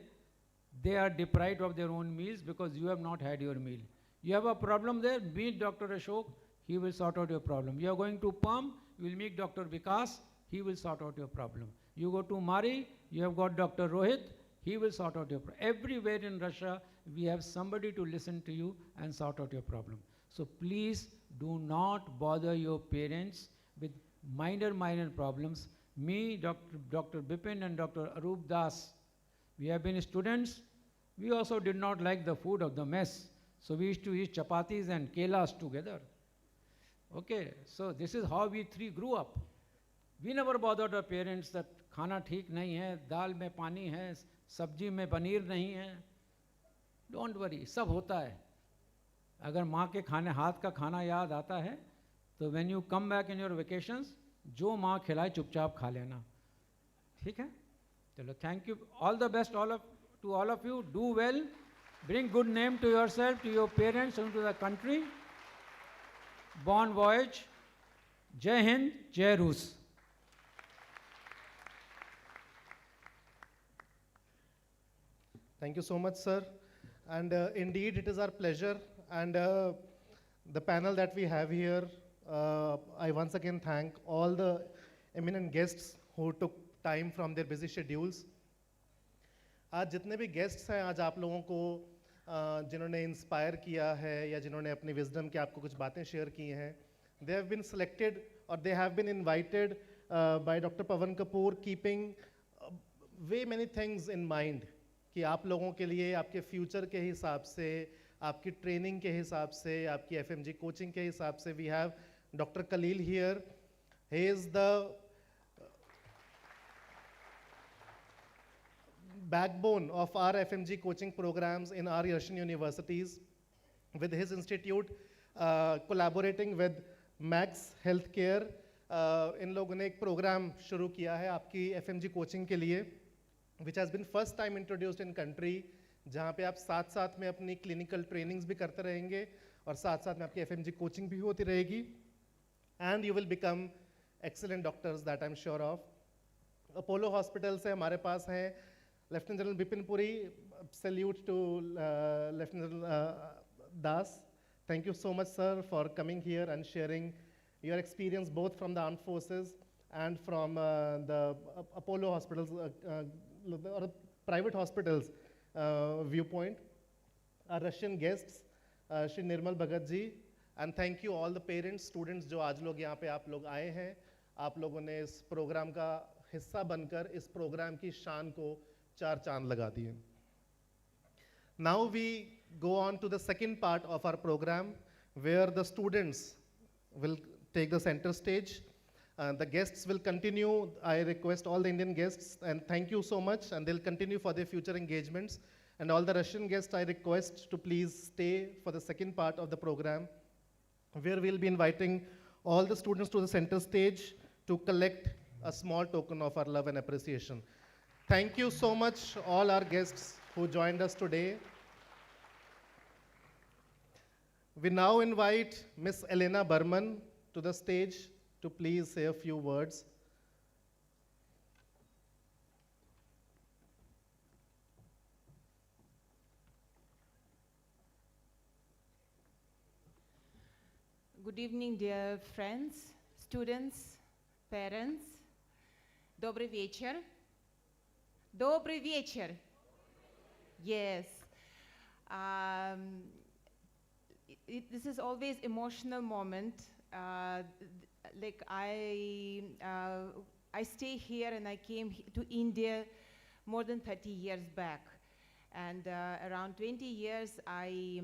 [SPEAKER 7] they are deprived of their own meals because you have not had your meal. You have a problem there, meet Dr. Ashok, he will sort out your problem. You are going to Palm, you will meet Dr. Vikas, he will sort out your problem. You go to Mari, you have got Dr. Rohit, he will sort out your problem. Everywhere in Russia, we have somebody to listen to you and sort out your problem. So please do not bother your parents with minor problems. Me, Dr. Bipin and Dr. Arup Das, we have been students. We also did not like the food of the mess. So we used to eat chapatis and kelas together. Okay, so this is how we three grew up. We never bothered our parents that खाना ठीक नहीं है, दाल में पानी है, सब्जी में पनीर नहीं है. Don't worry, सब होता है. अगर माँ के खाने हाथ का खाना याद आता है, तो when you come back in your vacations, जो माँ खिलाए चुपचाप खा लेना. ठीक है? चलो, thank you. All the best to all of you. Do well. Bring good name to yourself, to your parents, and to the country. Bon voyage. Jai Hind, Jai Rus.
[SPEAKER 3] Thank you so much, sir. And indeed, it is our pleasure. And the panel that we have here, I once again thank all the eminent guests who took time from their busy schedules. आज जितने भी guests हैं, आज आप लोगों को जिन्होंने inspire किया है या जिन्होंने अपनी wisdom के आपको कुछ बातें share की हैं, they have been selected or they have been invited by Dr. Pavan Kapoor, keeping way many things in mind. कि आप लोगों के लिए आपके फ्यूचर के हिसाब से, आपकी ट्रेनिंग के हिसाब से, आपकी एफएमजी कोचिंग के हिसाब से, we have doctor Khalil here. He is the backbone of our FMG coaching programs in our Russian universities, with his institute collaborating with Max Healthcare. इन लोगों ने एक प्रोग्राम शुरू किया है आपकी FMG कोचिंग के लिए, which has been first time introduced in country, जहाँ पे आप साथ साथ में अपनी clinical trainings भी करते रहेंगे और साथ साथ में आपकी FMG coaching भी होती रहेगी, and you will become excellent doctors, that I'm sure of. Apollo Hospital से हमारे पास हैं Lieutenant General Bipin Puri. Salute to Lieutenant General Das. Thank you so much, sir, for coming here and sharing your experience both from the armed forces and from the Apollo hospitals or private hospitals viewpoint. Our Russian guests, Shri Nirmal Bhagat ji, and thank you all the parents, students जो आज लोग यहाँ पे आप लोग आए हैं, आप लोगों ने इस प्रोग्राम का हिस्सा बनकर इस प्रोग्राम की शान को चार चांद लगा दिए. Now we go on to the second part of our program where the students will take the center stage. The guests will continue. I request all the Indian guests, and thank you so much, and they'll continue for their future engagements. And all the Russian guests, I request to please stay for the second part of the program, where we'll be inviting all the students to the center stage to collect a small token of our love and appreciation. Thank you so much, all our guests who joined us today. We now invite Miss Elena Burman to the stage to please say a few words.
[SPEAKER 14] Good evening, dear friends, students, parents. Добрый вечер. Добрый вечер. Yes. This is always emotional moment. Like I stay here and I came to India more than 30 years back. And around 20 years, I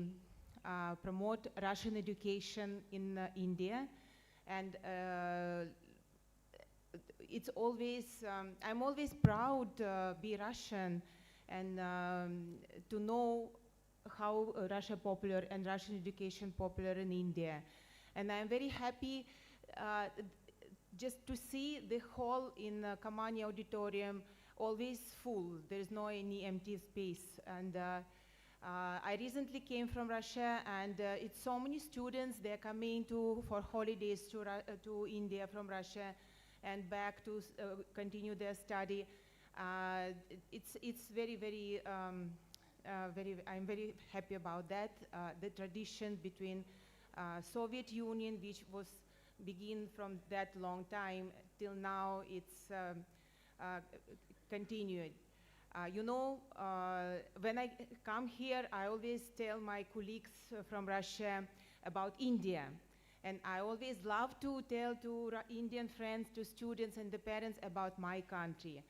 [SPEAKER 14] promote Russian education in India. And it's always, I'm always proud to be Russian and to know how Russia popular and Russian education popular in India. And I'm very happy just to see the hall in Kamani Auditorium always full. There's no any empty space. And I recently came from Russia, and it's so many students, they're coming for holidays to India from Russia and back to continue their study. It's very, very, I'm very happy about that. The tradition between Soviet Union, which was begin from that long time till now, it's continued. You know, when I come here, I always tell my colleagues from Russia about India. And I always love to tell to Indian friends, to students and the parents about my country.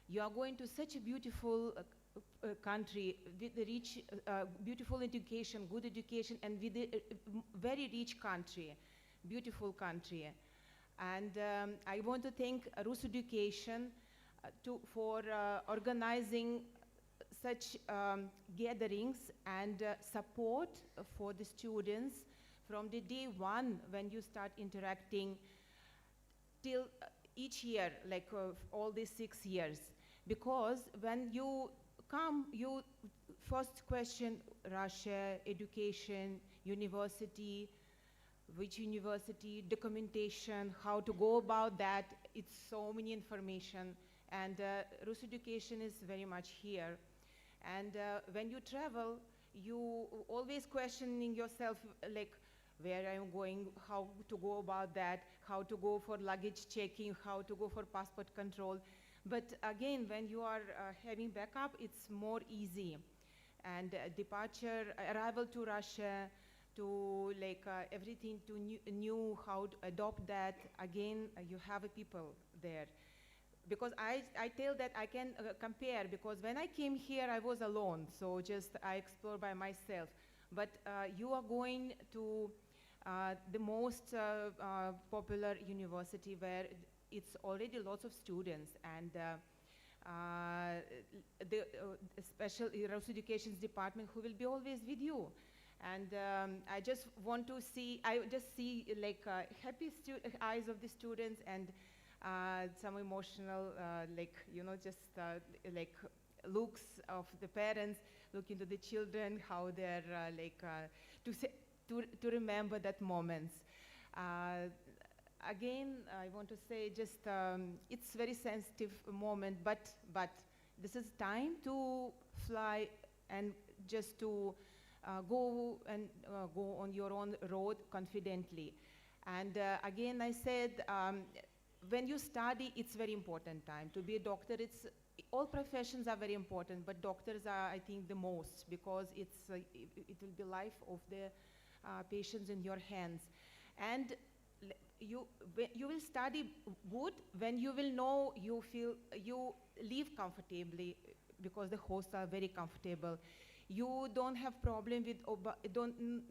[SPEAKER 14] You are going to such a beautiful country with the rich, beautiful education, good education, and with a very rich country, beautiful country. And I want to thank Rus Education for organizing such gatherings and support for the students from the day one when you start interacting till each year, like all these 6 years. Because when you come, you first question Russia, education, university, which university, documentation, how to go about that. It's so many information. And Rus Education is very much here. And when you travel, you always questioning yourself, like, where I'm going, how to go about that, how to go for luggage checking, how to go for passport control. But again, when you are having backup, it's more easy. And departure, arrival to Russia, to like everything to new how to adopt that, again, you have people there. Because I tell that I can compare, because when I came here, I was alone, so just I explore by myself. But you are going to the most popular university where it's already lots of students, and the special Rus Education's department who will be always with you. And I just want to see, I just see like happy eyes of the students and some emotional, like, you know, just like looks of the parents looking to the children, how they're like to remember that moments. Again, I want to say just it's very sensitive moment, but this is time to fly and just to go on your own road confidently. And again, I said, when you study, it's very important time. To be a doctor, all professions are very important, but doctors are, I think, the most, because it will be life of the patients in your hands. And you will study good when you will know you live comfortably, because the hosts are very comfortable. You don't have problem with,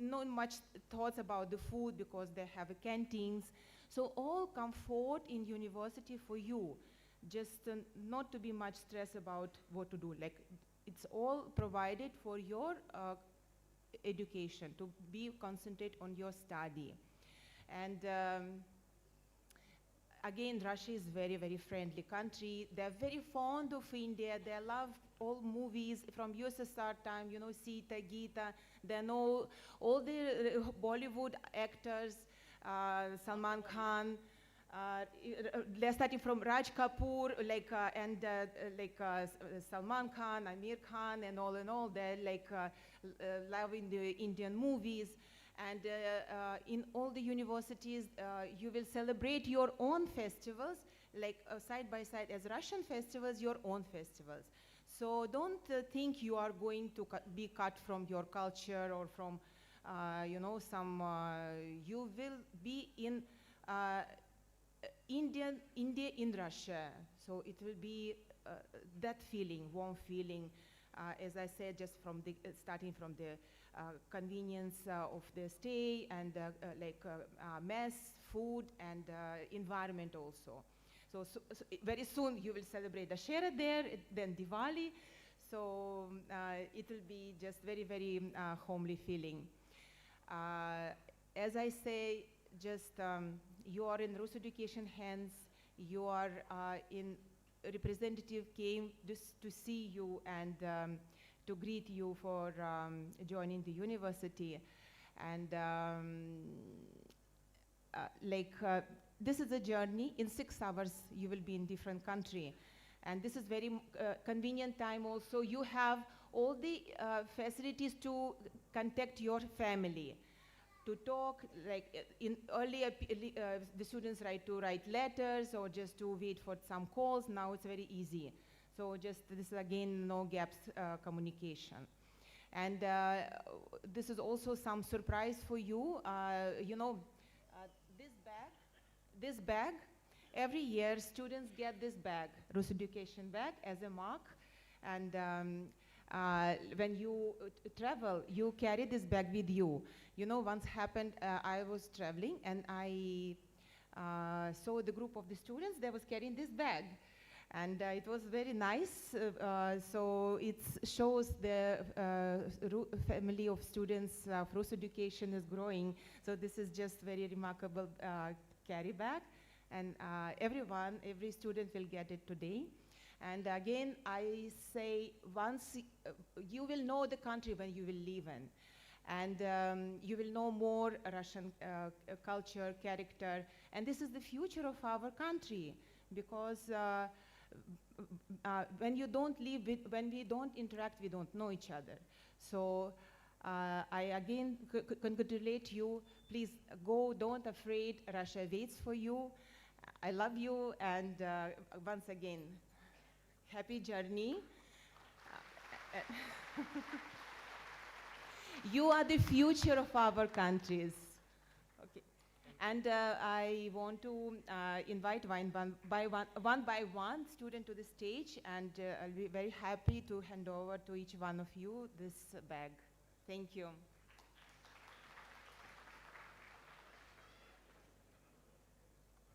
[SPEAKER 14] not much thoughts about the food, because they have canteens. So all comfort in university for you, just not to be much stress about what to do. Like, it's all provided for your education, to be concentrate on your study. And again, Russia is very, very friendly country. They're very fond of India. They love all movies from USSR time, you know, Sita, Geeta. They know all the Bollywood actors, Salman Khan, starting from Raj Kapoor, Salman Khan, Amir Khan, and all. They're loving the Indian movies. And in all the universities, you will celebrate your own festivals, side by side as Russian festivals, your own festivals. So don't think you are going to be cut from your culture or from, you will be in India in Russia. So it will be that feeling, warm feeling, as I said, just from starting from the convenience of the stay, and mess, food, and environment also. So very soon you will celebrate Dashera there, then Diwali. So it will be just very, very homely feeling. As I say, just you are in Rus Education hands. You are in representative came just to see you and to greet you for joining the university. And this is a journey. In 6 hours, you will be in different country. And this is very convenient time also. You have all the facilities to contact your family, to talk, in earlier, the students write letters or just to wait for some calls. Now it's very easy. So just this is again, no gaps communication. And this is also some surprise for you. This bag, every year students get this bag, Rus Education bag, as a mark. And when you travel, you carry this bag with you. You know, once happened, I was traveling and I saw the group of the students, they was carrying this bag. And it was very nice. So it shows the family of students of Rus Education is growing. So this is just very remarkable carry bag. And every student will get it today. And again, I say, once you will know the country when you will live in. And you will know more Russian culture, character. And this is the future of our country. Because when you don't live with, when we don't interact, we don't know each other. So I again congratulate you. Please go, don't afraid. Russia waits for you. I love you, and once again, happy journey. You are the future of our countries. Okay. And I want to invite one by one student to the stage, and I'll be very happy to hand over to each one of you this bag. Thank you.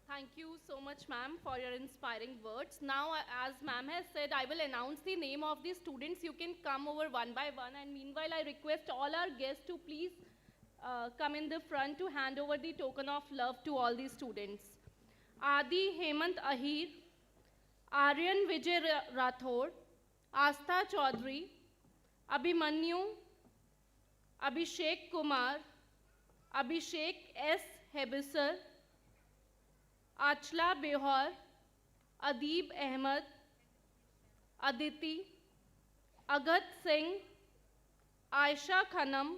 [SPEAKER 2] Thank you so much, ma'am, for your inspiring words. Now, as ma'am has said, I will announce the name of the students. You can come over one by one. And meanwhile, I request all our guests to please come in the front to hand over the token of love to all the students. Adi Hemant Ahir, Aryan Vijay Rathod, Astha Chaudhary, Abhimanyu, Abhishek Kumar, Abhishek S. Hebisar, Achla Behar, Adib Ahmed, Aditi, Agat Singh, Aisha Khanam,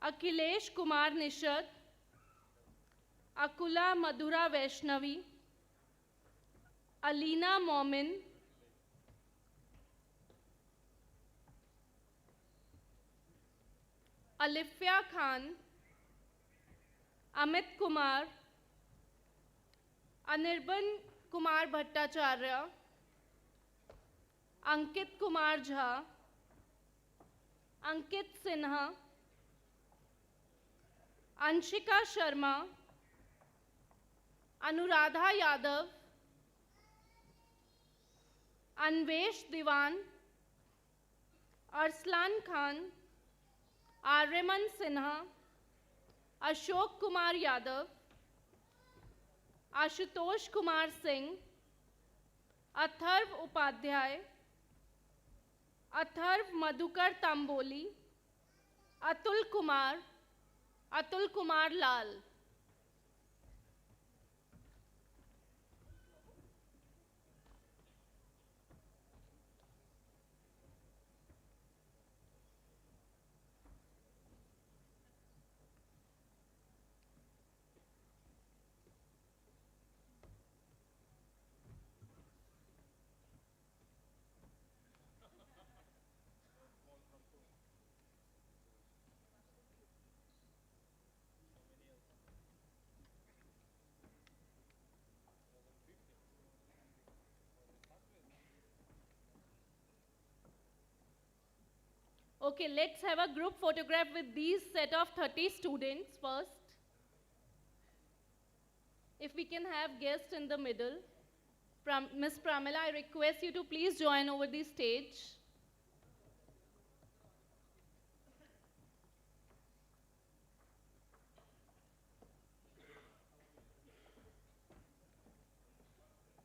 [SPEAKER 2] Akhilesh Kumar Nishad, Akula Madhura Vaishnavi, Alina Momin, Alifia Khan, Amit Kumar, Anirban Kumar Bhattacharya, Ankit Kumar Jha, Ankit Sinha, Anshika Sharma, Anuradha Yadav, Anvesh Diwan, Arslan Khan, Aryaman Sinha, Ashok Kumar Yadav, Ashutosh Kumar Singh, Atharv Upadhyay, Atharv Madhukar Tamboli, Atul Kumar Lal. Okay, let's have a group photograph with these set of 30 students first. If we can have guests in the middle. Ms. Pramila, I request you to please join over the stage.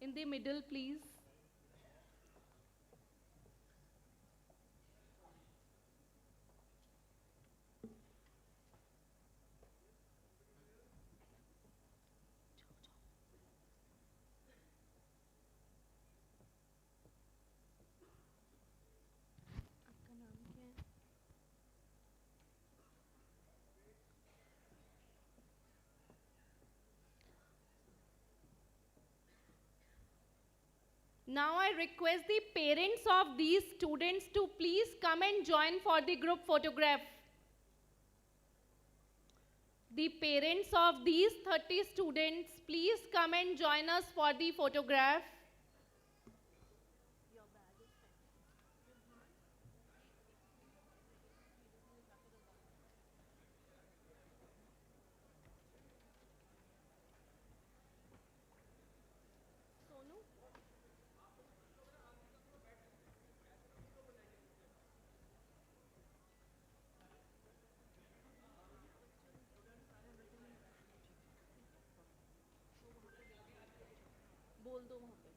[SPEAKER 2] In the middle, please. Now I request the parents of these students to please come and join for the group photograph. The parents of these 30 students, please come and join us for the photograph. बोल दो वहाँ पे।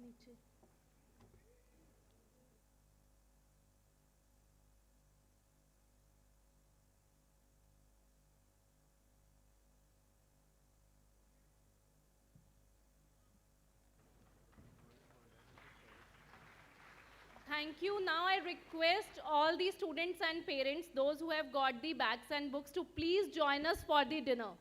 [SPEAKER 2] नीचे Thank you. Now I request all the students and parents, those who have got the bags and books, to please join us for the dinner.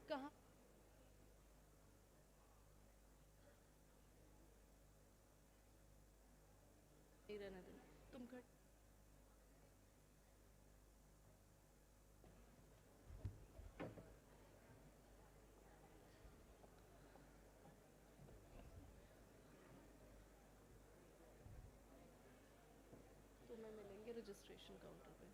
[SPEAKER 2] कहाँ? नहीं रहने देना, तुम कर। तुम्हें मिलेंगे रजिस्ट्रेशन काउंटर पे।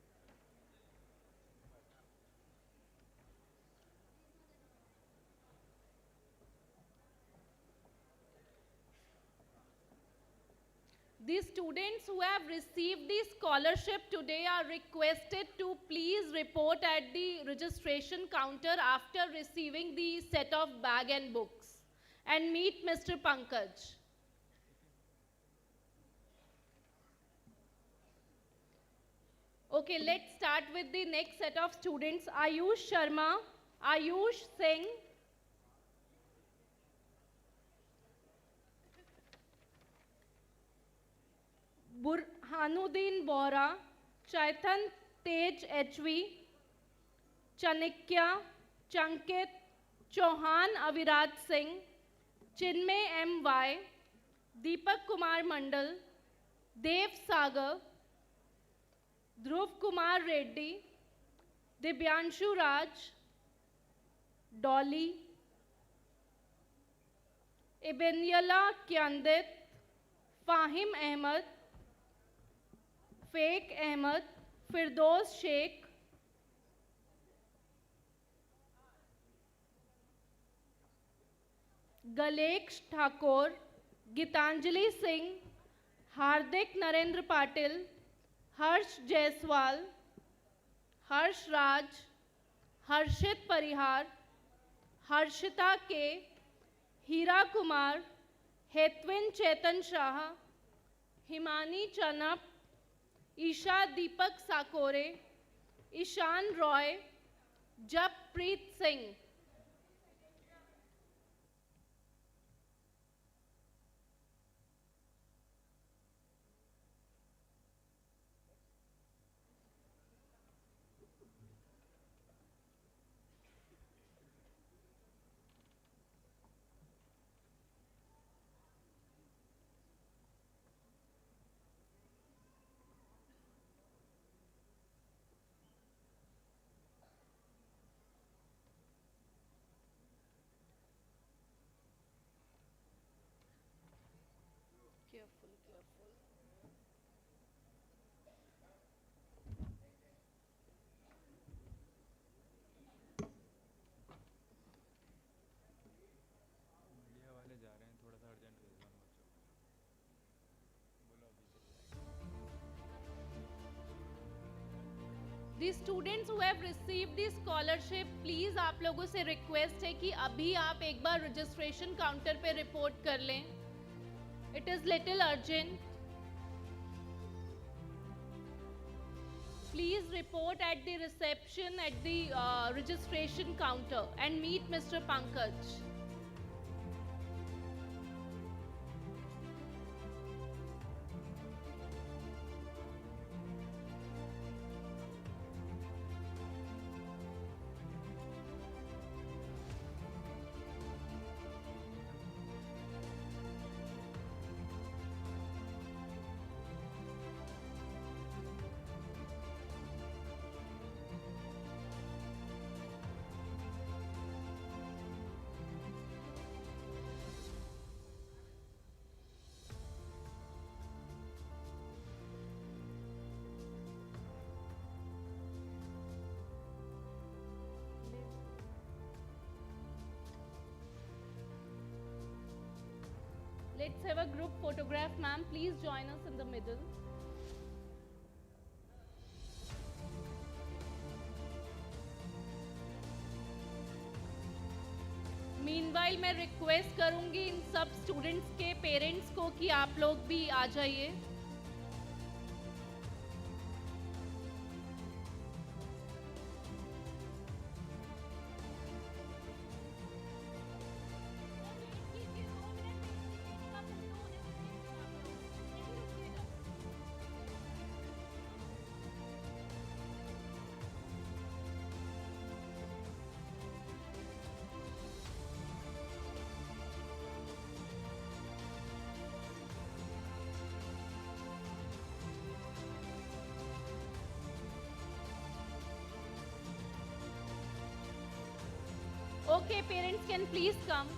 [SPEAKER 2] The students who have received the scholarship today are requested to please report at the registration counter after receiving the set of bag and books and meet Mr. Pankaj. Okay, let's start with the next set of students. Ayush Sharma, Ayush Singh, Burhanuddin Bora, Chaitan Tej HV, Chanakya, Chankit, Chauhan Aviraj Singh, Chinmay M.Y., Deepak Kumar Mandal, Dev Sagar, Dhruv Kumar Reddy, Dibyanshu Raj, Dolly, Ibinyala Kyandit, Fahim Ahmed, Fake Ahmed, Firdoz Sheikh, Galeksh Thakur, Gitanjali Singh, Hardik Narendra Patil, Harsh Jaiswal, Harsh Raj, Harshit Parihar, Harshita K, Hira Kumar, Hetwin Chetan Shah, Himani Chanap, Isha Deepak Sakore, Ishan Roy, Jappreet Singh. Careful, careful.
[SPEAKER 15] Media वाले जा रहे हैं, थोड़ा सा urgent भेजना बच्चों को। बोलो अभी से।
[SPEAKER 2] The students who have received the scholarship, please आप लोगों से request है कि अभी आप एक बार registration counter पे report कर लें. It is little urgent. Please report at the reception at the registration counter and meet Mr. Pankaj. Let's have a group photograph, ma'am. Please join us in the middle. Meanwhile मैं request करूंगी इन सब students के parents को कि आप लोग भी आ जाइए. Okay, parents can please come.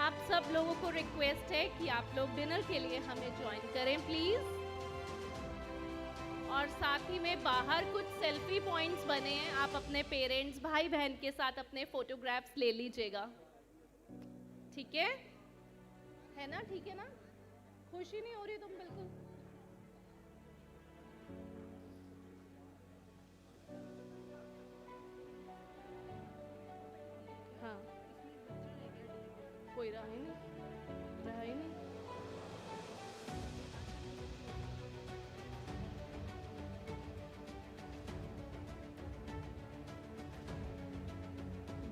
[SPEAKER 2] आप सब लोगों को रिक्वेस्ट है कि आप लोग डिनर के लिए हमें ज्वाइन करें प्लीज. और साथ ही में बाहर कुछ सेल्फी पॉइंट्स बने हैं, आप अपने पेरेंट्स भाई बहन के साथ अपने फोटोग्राफ्स ले लीजिएगा. ठीक है ना? ठीक है ना? खुशी नहीं हो रही तुम बिल्कुल? हाँ, कोई रहा ही नहीं.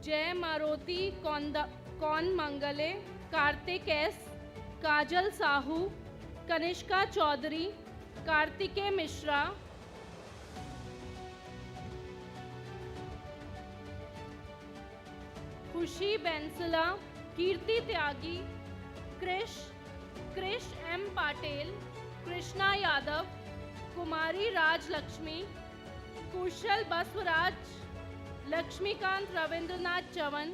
[SPEAKER 2] जय मारुति कौन मंगले, कार्तिक एस, काजल साहू, कनिष्का चौधरी, कार्तिकेय मिश्रा, खुशी बेंसला, कीर्ति त्यागी, क्रिश एम पाटिल, कृष्णा यादव, कुमारी राजलक्ष्मी, कुशल बसवराज, लक्ष्मीकांत रविंद्रनाथ चवन,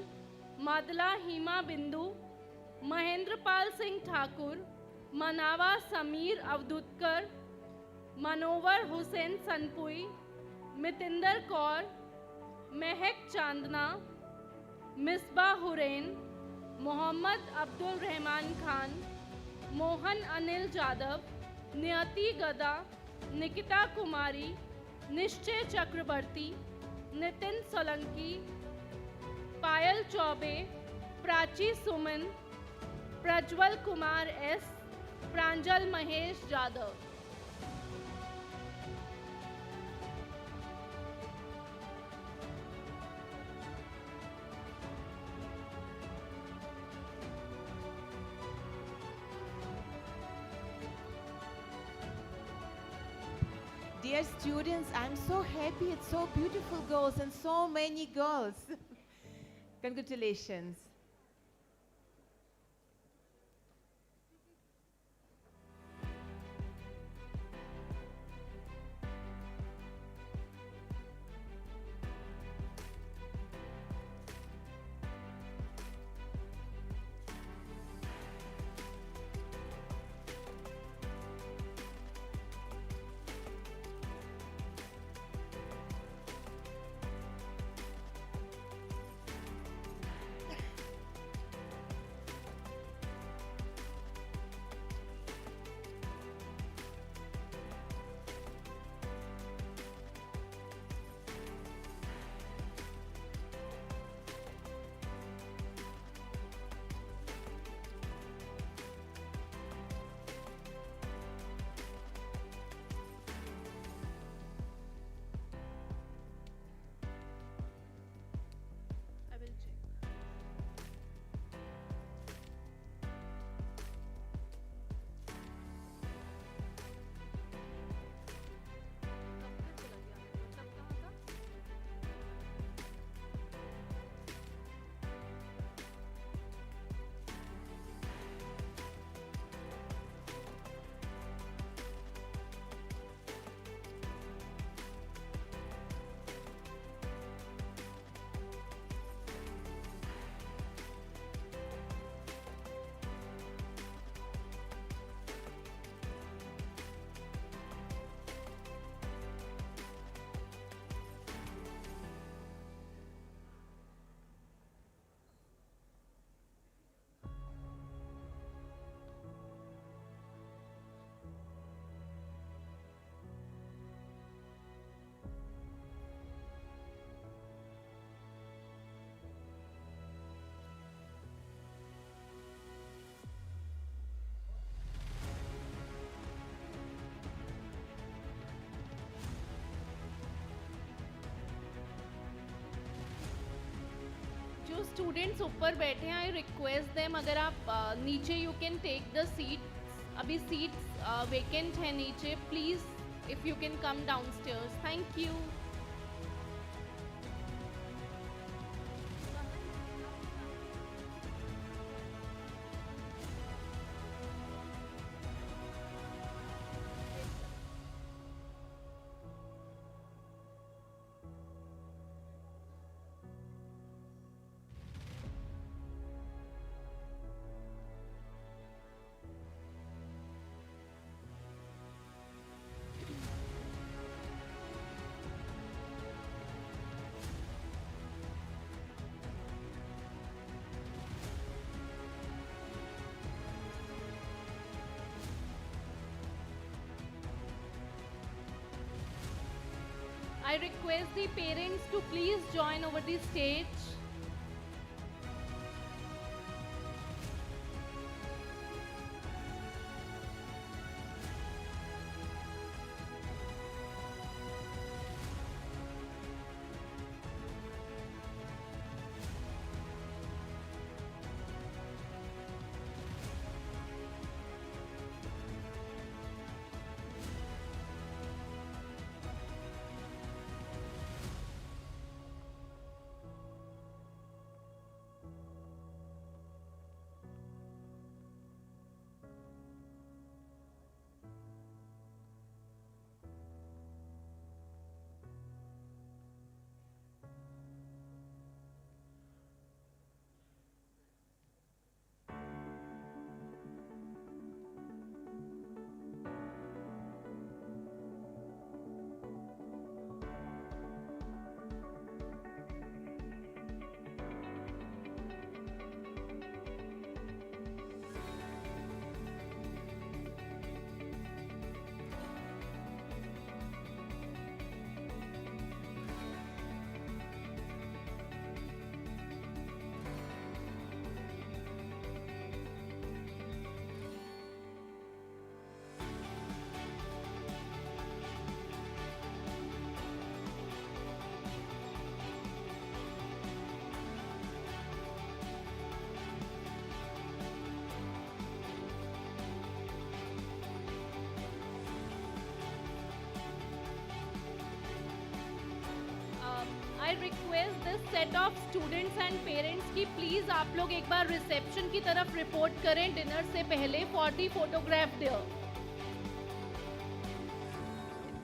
[SPEAKER 2] मादला हिमा बिंदु, महेंद्रपाल सिंह ठाकुर, मनावा समीर अवधुतकर, मनोवर हुसैन सनपुई, मितिंदर कौर, महक चांदना, मिसबा हुरैन, मोहम्मद अब्दुल रहमान खान, मोहन अनिल जादव, नियति गदा, Nikita Kumari, Nishchay Chakraborty, Nitin Solanki, Payal Choubey, Prachi Suman, Prajwal Kumar S, Pranjal Mahesh Jadhav.
[SPEAKER 14] Dear students, I'm so happy. It's so beautiful girls and so many girls. Congratulations.
[SPEAKER 2] जो स्टूडेंट्स ऊपर बैठे हैं, आई रिक्वेस्ट देम, अगर आप नीचे you can take the seat. अभी सीट्स वेकेंट है नीचे, please if you can come downstairs, thank you. I request the parents to please join over the stage. I request this set of students and parents कि please आप लोग एक बार reception की तरफ report करें dinner से पहले for the photograph there.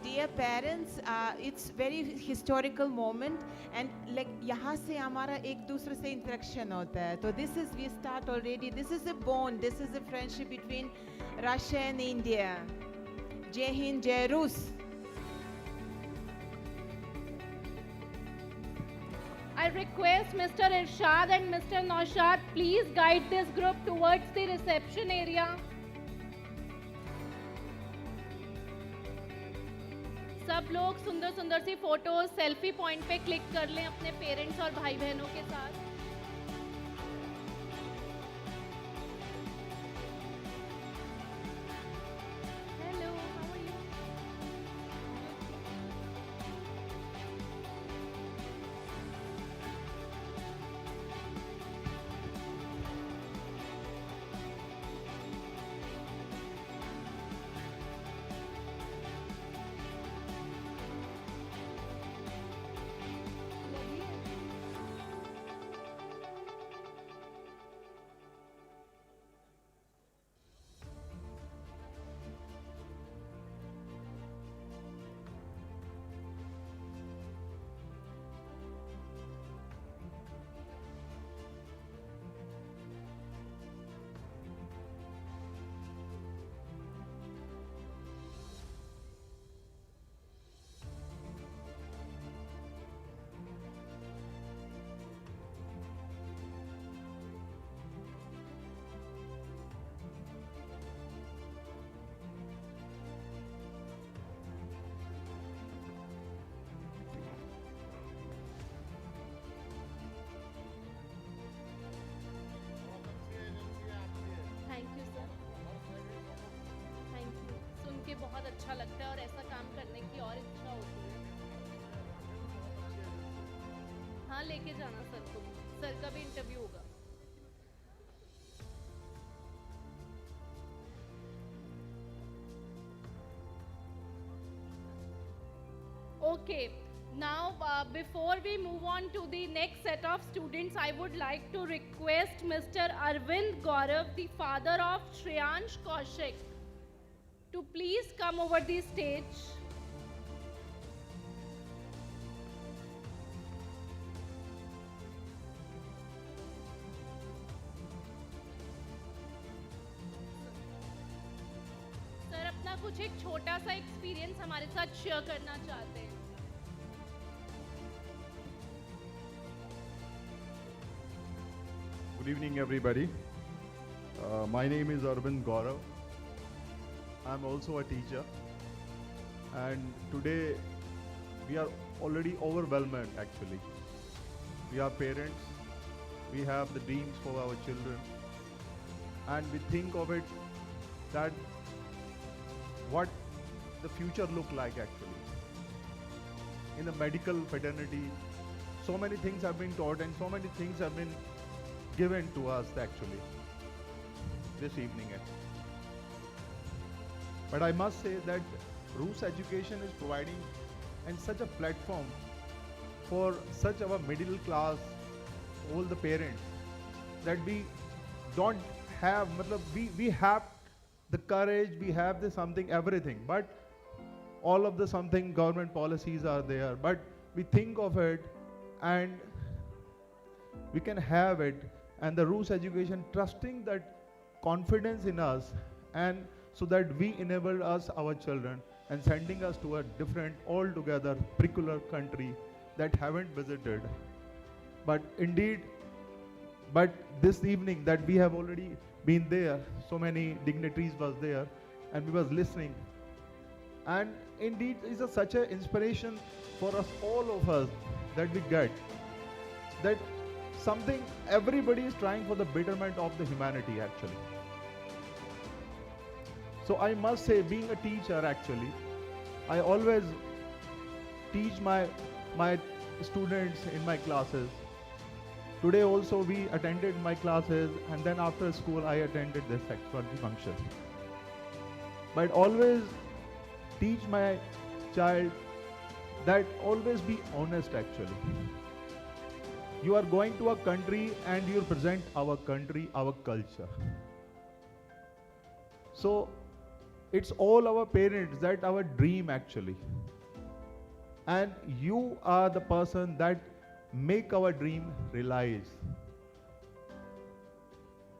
[SPEAKER 14] Dear parents, it's very historical moment and like यहाँ से हमारा एक दूसरे से interaction होता है. So this is, we start already, this is a bond, this is a friendship between Russia and India. Jai Hind, Jai Rus.
[SPEAKER 2] I request Mr. Irshad and Mr. Naushad please guide this group towards the reception area. सब लोग सुंदर सुंदर सी photos selfie point पे click कर लें अपने parents और भाई बहनों के साथ. Hello, how are you? Thank you sir, thank you. सुन के बहुत अच्छा लगता है और ऐसा काम करने की और इच्छा होती है. हाँ, लेके जाना सर को, सर का भी इंटरव्यू होगा. Okay. Now, before we move on to the next set of students, I would like to request Mr. Arvind Gaurav, the father of Shreyansh Kaushik, to please come over the stage. Sir अपना कुछ एक छोटा सा experience हमारे साथ share करना चाहते हैं.
[SPEAKER 16] Good evening, everybody. My name is Arvind Gaurav. I'm also a teacher. And today, we are already overwhelmed, actually. We are parents. We have the dreams for our children. And we think of it that what the future look like, actually. In the medical fraternity, so many things have been taught and so many things have been given to us actually this evening. But I must say that Rus Education is providing and such a platform for such our middle class, all the parents, that we don't have, we have the courage, we have the something, everything, but all of the something government policies are there, but we think of it and we can have it. And the Rus Education trusting that confidence in us, and so that we enable us, our children, and sending us to a different, altogether peculiar country that haven't visited. But indeed, but this evening that we have already been there, so many dignitaries was there, and we was listening. And indeed, it's such an inspiration for us, all of us, that we get that something everybody is trying for the betterment of the humanity actually. So I must say, being a teacher actually, I always teach my students in my classes. Today also we attended my classes, and then after school I attended this function. But always teach my child that always be honest actually. You are going to a country and you present our country, our culture. So it's all our parents, that our dream actually. And you are the person that make our dream realize.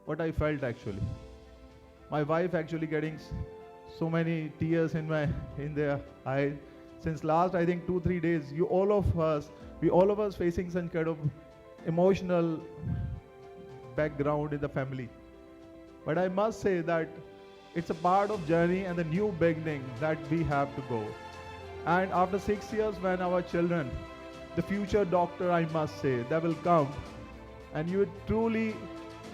[SPEAKER 16] What I felt actually. My wife actually getting so many tears in their eyes. Since last I think 2-3 days, we all of us facing some kind of emotional background in the family. But I must say that it's a part of journey and the new beginning that we have to go. And after 6 years, when our children, the future doctor, I must say, they will come, and you would truly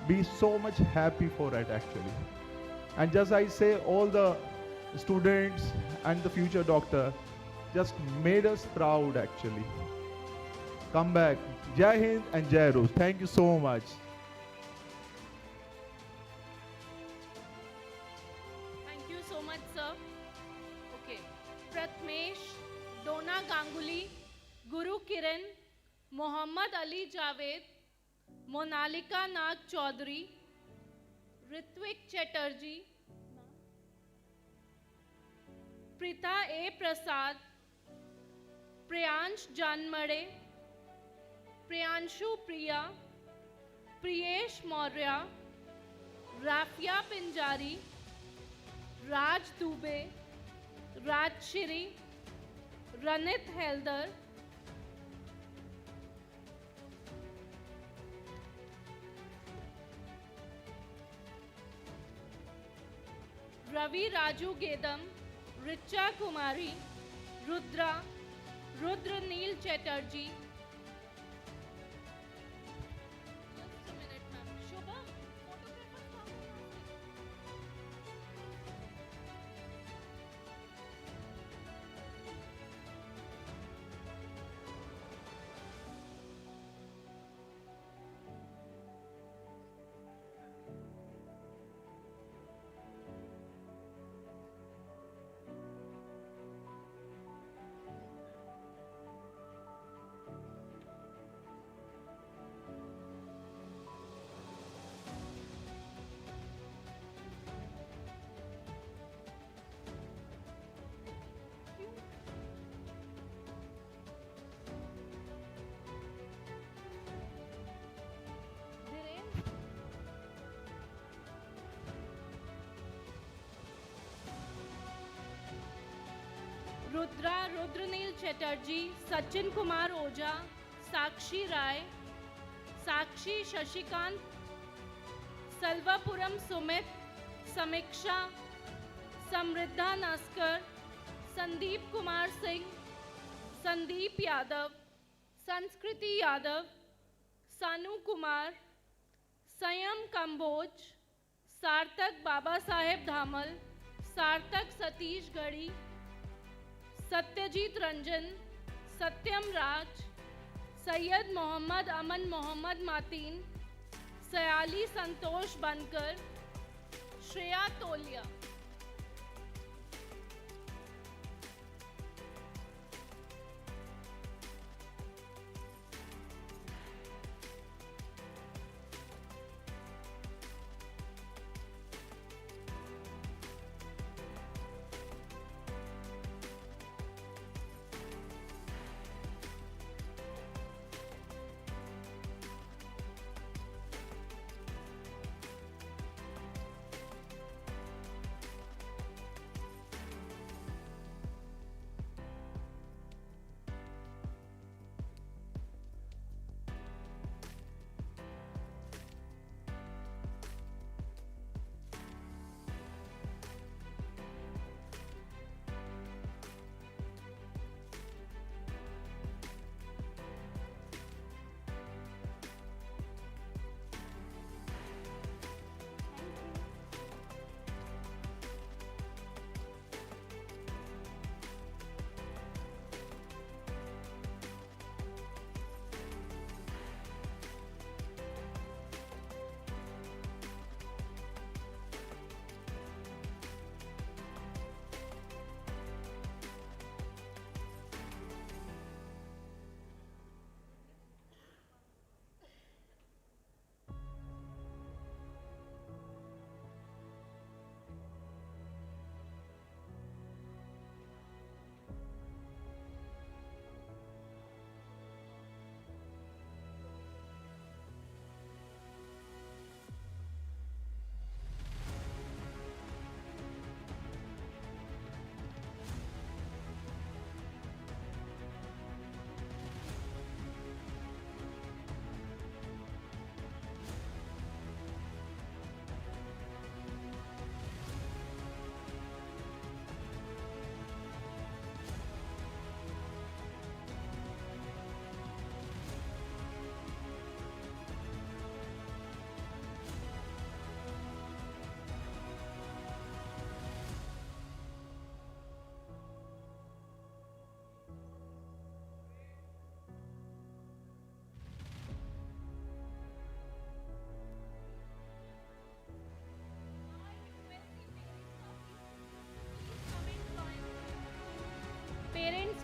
[SPEAKER 16] be so much happy for it actually. And just I say, all the students and the future doctor just made us proud actually. Come back. Jai Hind and Jai Rus. Thank you so much.
[SPEAKER 2] Thank you so much, sir. Okay. Pratmesh, Dona Ganguly, Guru Kiran, Mohammad Ali Javed, Monalika Nag Chaudhary, Ritvik Chatterjee, Prita A. Prasad, Priyansh Janmade, Priyanshu Priya, Priyesh Maurya, Rafia Pinjari, Raj Dubey, Raj Shiri, Ranit Heldar, Ravi Raju Gedam, Richa Kumari, Rudra, Rudra Neil Chatterjee. Just a minute, ma'am. Shobha, photographer come. Rudra, Rudranil Chatterjee, Sachin Kumar Oja, Sakshi Rai, Sakshi Shashikant, Salvapuram Sumit, Samiksha, Samriddha Naskar, Sandeep Kumar Singh, Sandeep Yadav, Sanskriti Yadav, Sanu Kumar, Sayam Kamboj, Sarthak Baba Saheb Dhamal, Sarthak Satish Gadi, Satyajit Ranjan, Satyam Raj, Sayyid Mohammad Aman Mohammad Mateen, Sayali Santosh Bankar, Shreya Tolia.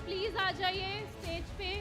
[SPEAKER 2] Please आ जाइए stage पे।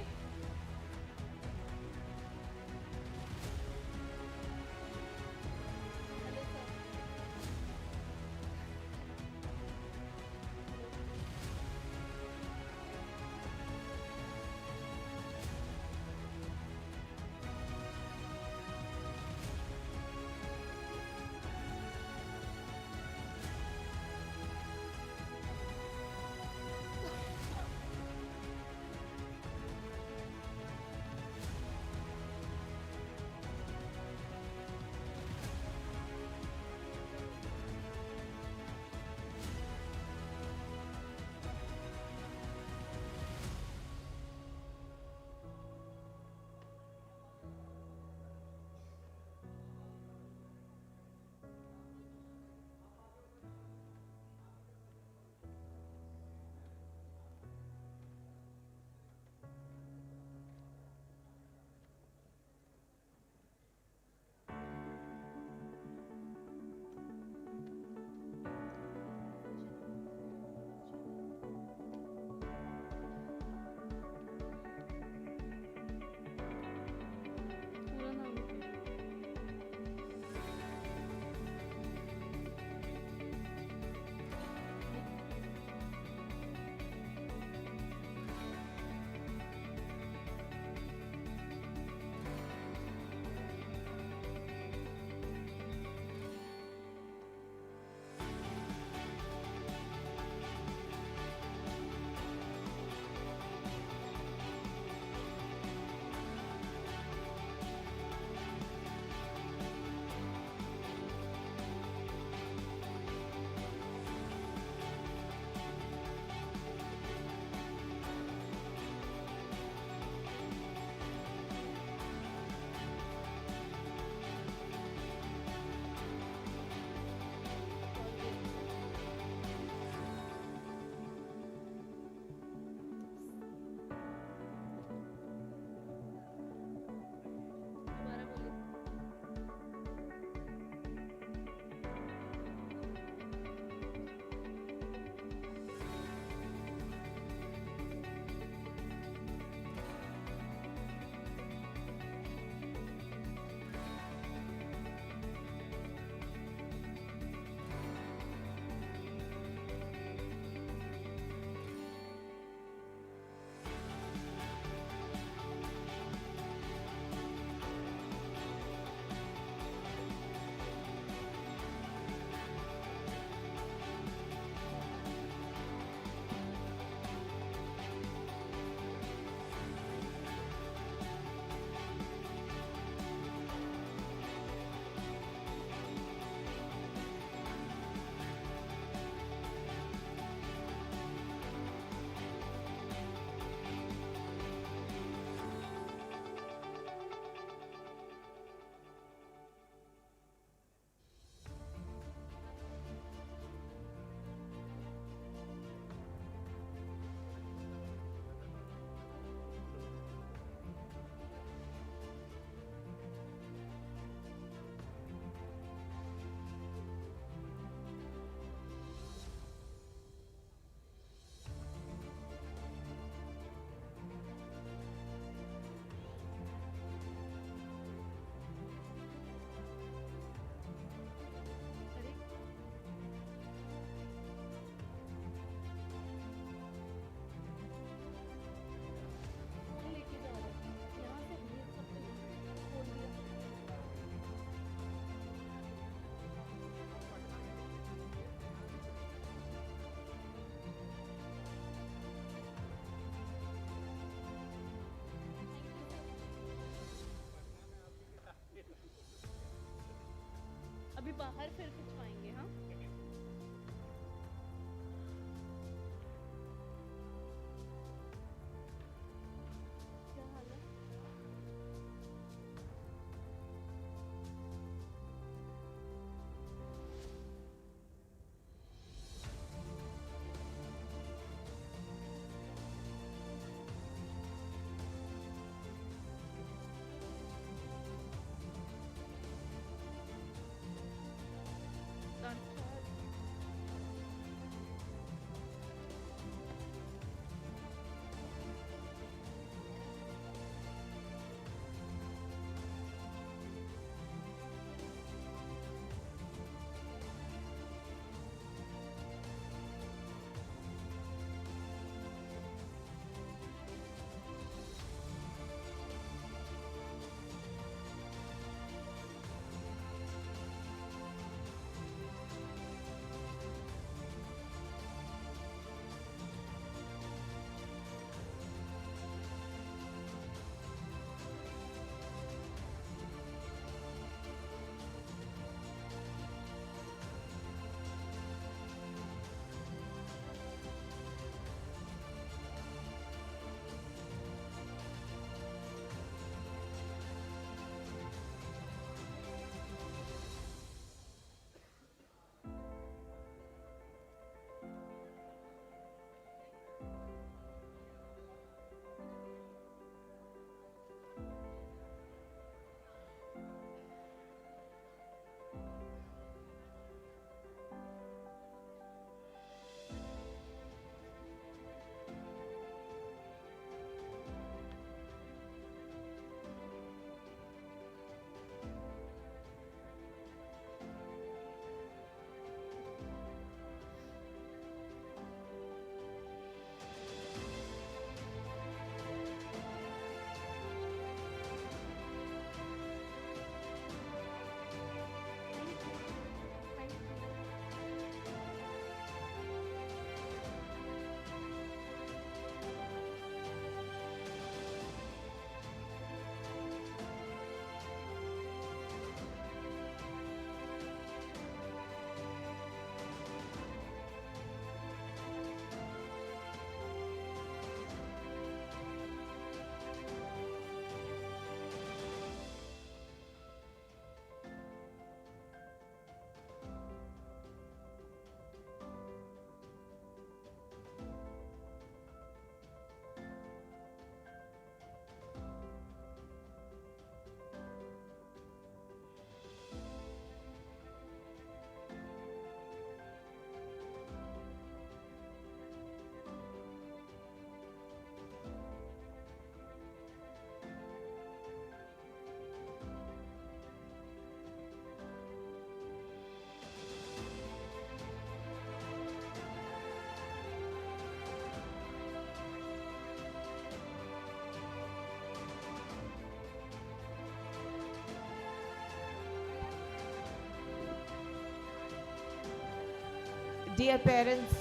[SPEAKER 14] dear parents,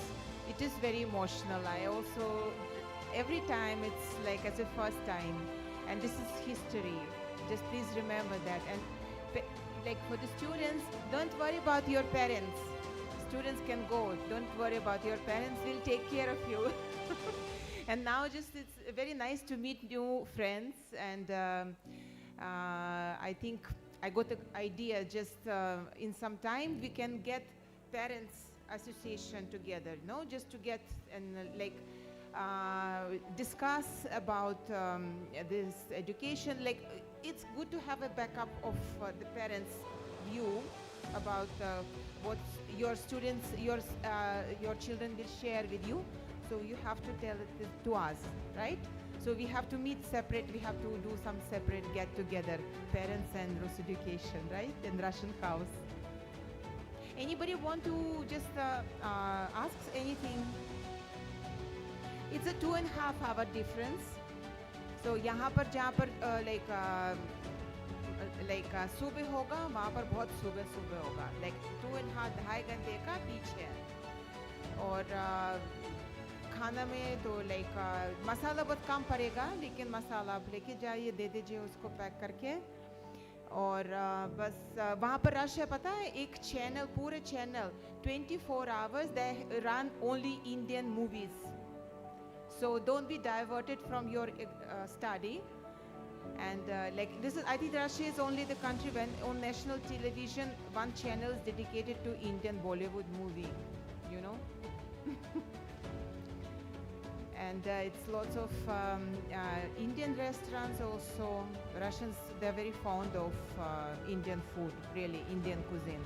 [SPEAKER 14] it is very emotional. I also, every time it's like as a first time, and this is history. Just please remember that. And like for the students, don't worry about your parents. Students can go. Don't worry about your parents. We'll take care of you. And now just it's very nice to meet new friends. And I think I got the idea just in some time we can get parents association together, no? Just to get and discuss about this education. Like it's good to have a backup of the parents' view about what your students, your children will share with you. So you have to tell it to us, right? So we have to meet separate. We have to do some separate get together, parents and Rus Education, right? In Russian house. Anybody want to just ask anything? It's a 2.5 hour difference. So यहाँ पर जहाँ पर सुबह होगा, वहाँ पर बहुत सुबह होगा. Like 2.5 घंटे का पीछे है. और खाना में तो मसाला बहुत कम पड़ेगा, लेकिन मसाला आप लेके जाइए, दे दीजिए उसको पैक करके. और बस वहाँ पर रश है, पता है, एक चैनल, पूरे channel 24 hours they run only Indian movies. So don't be diverted from your study. And this is, I think Russia is only the country when on national television one channel is dedicated to Indian Bollywood movie, you know. And it's lots of Indian restaurants also. Russians, they're very fond of Indian food, really, Indian cuisine.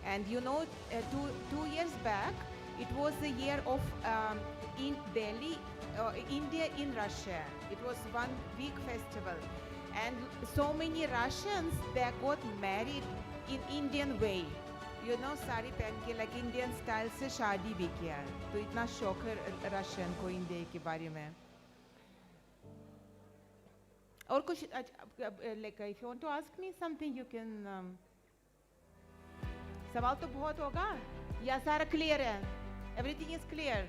[SPEAKER 14] And you know, 2 years back, it was the year of in Delhi, India in Russia. It was 1 week festival. And so many Russians, they got married in Indian way. You know, sari पहन के like Indian style से शादी भी किया है. तो इतना शौक है रशियन को इंडिया के बारे में. और कुछ like if you want to ask me something, you can. सवाल तो बहुत होगा. या सारा clear है? Everything is clear.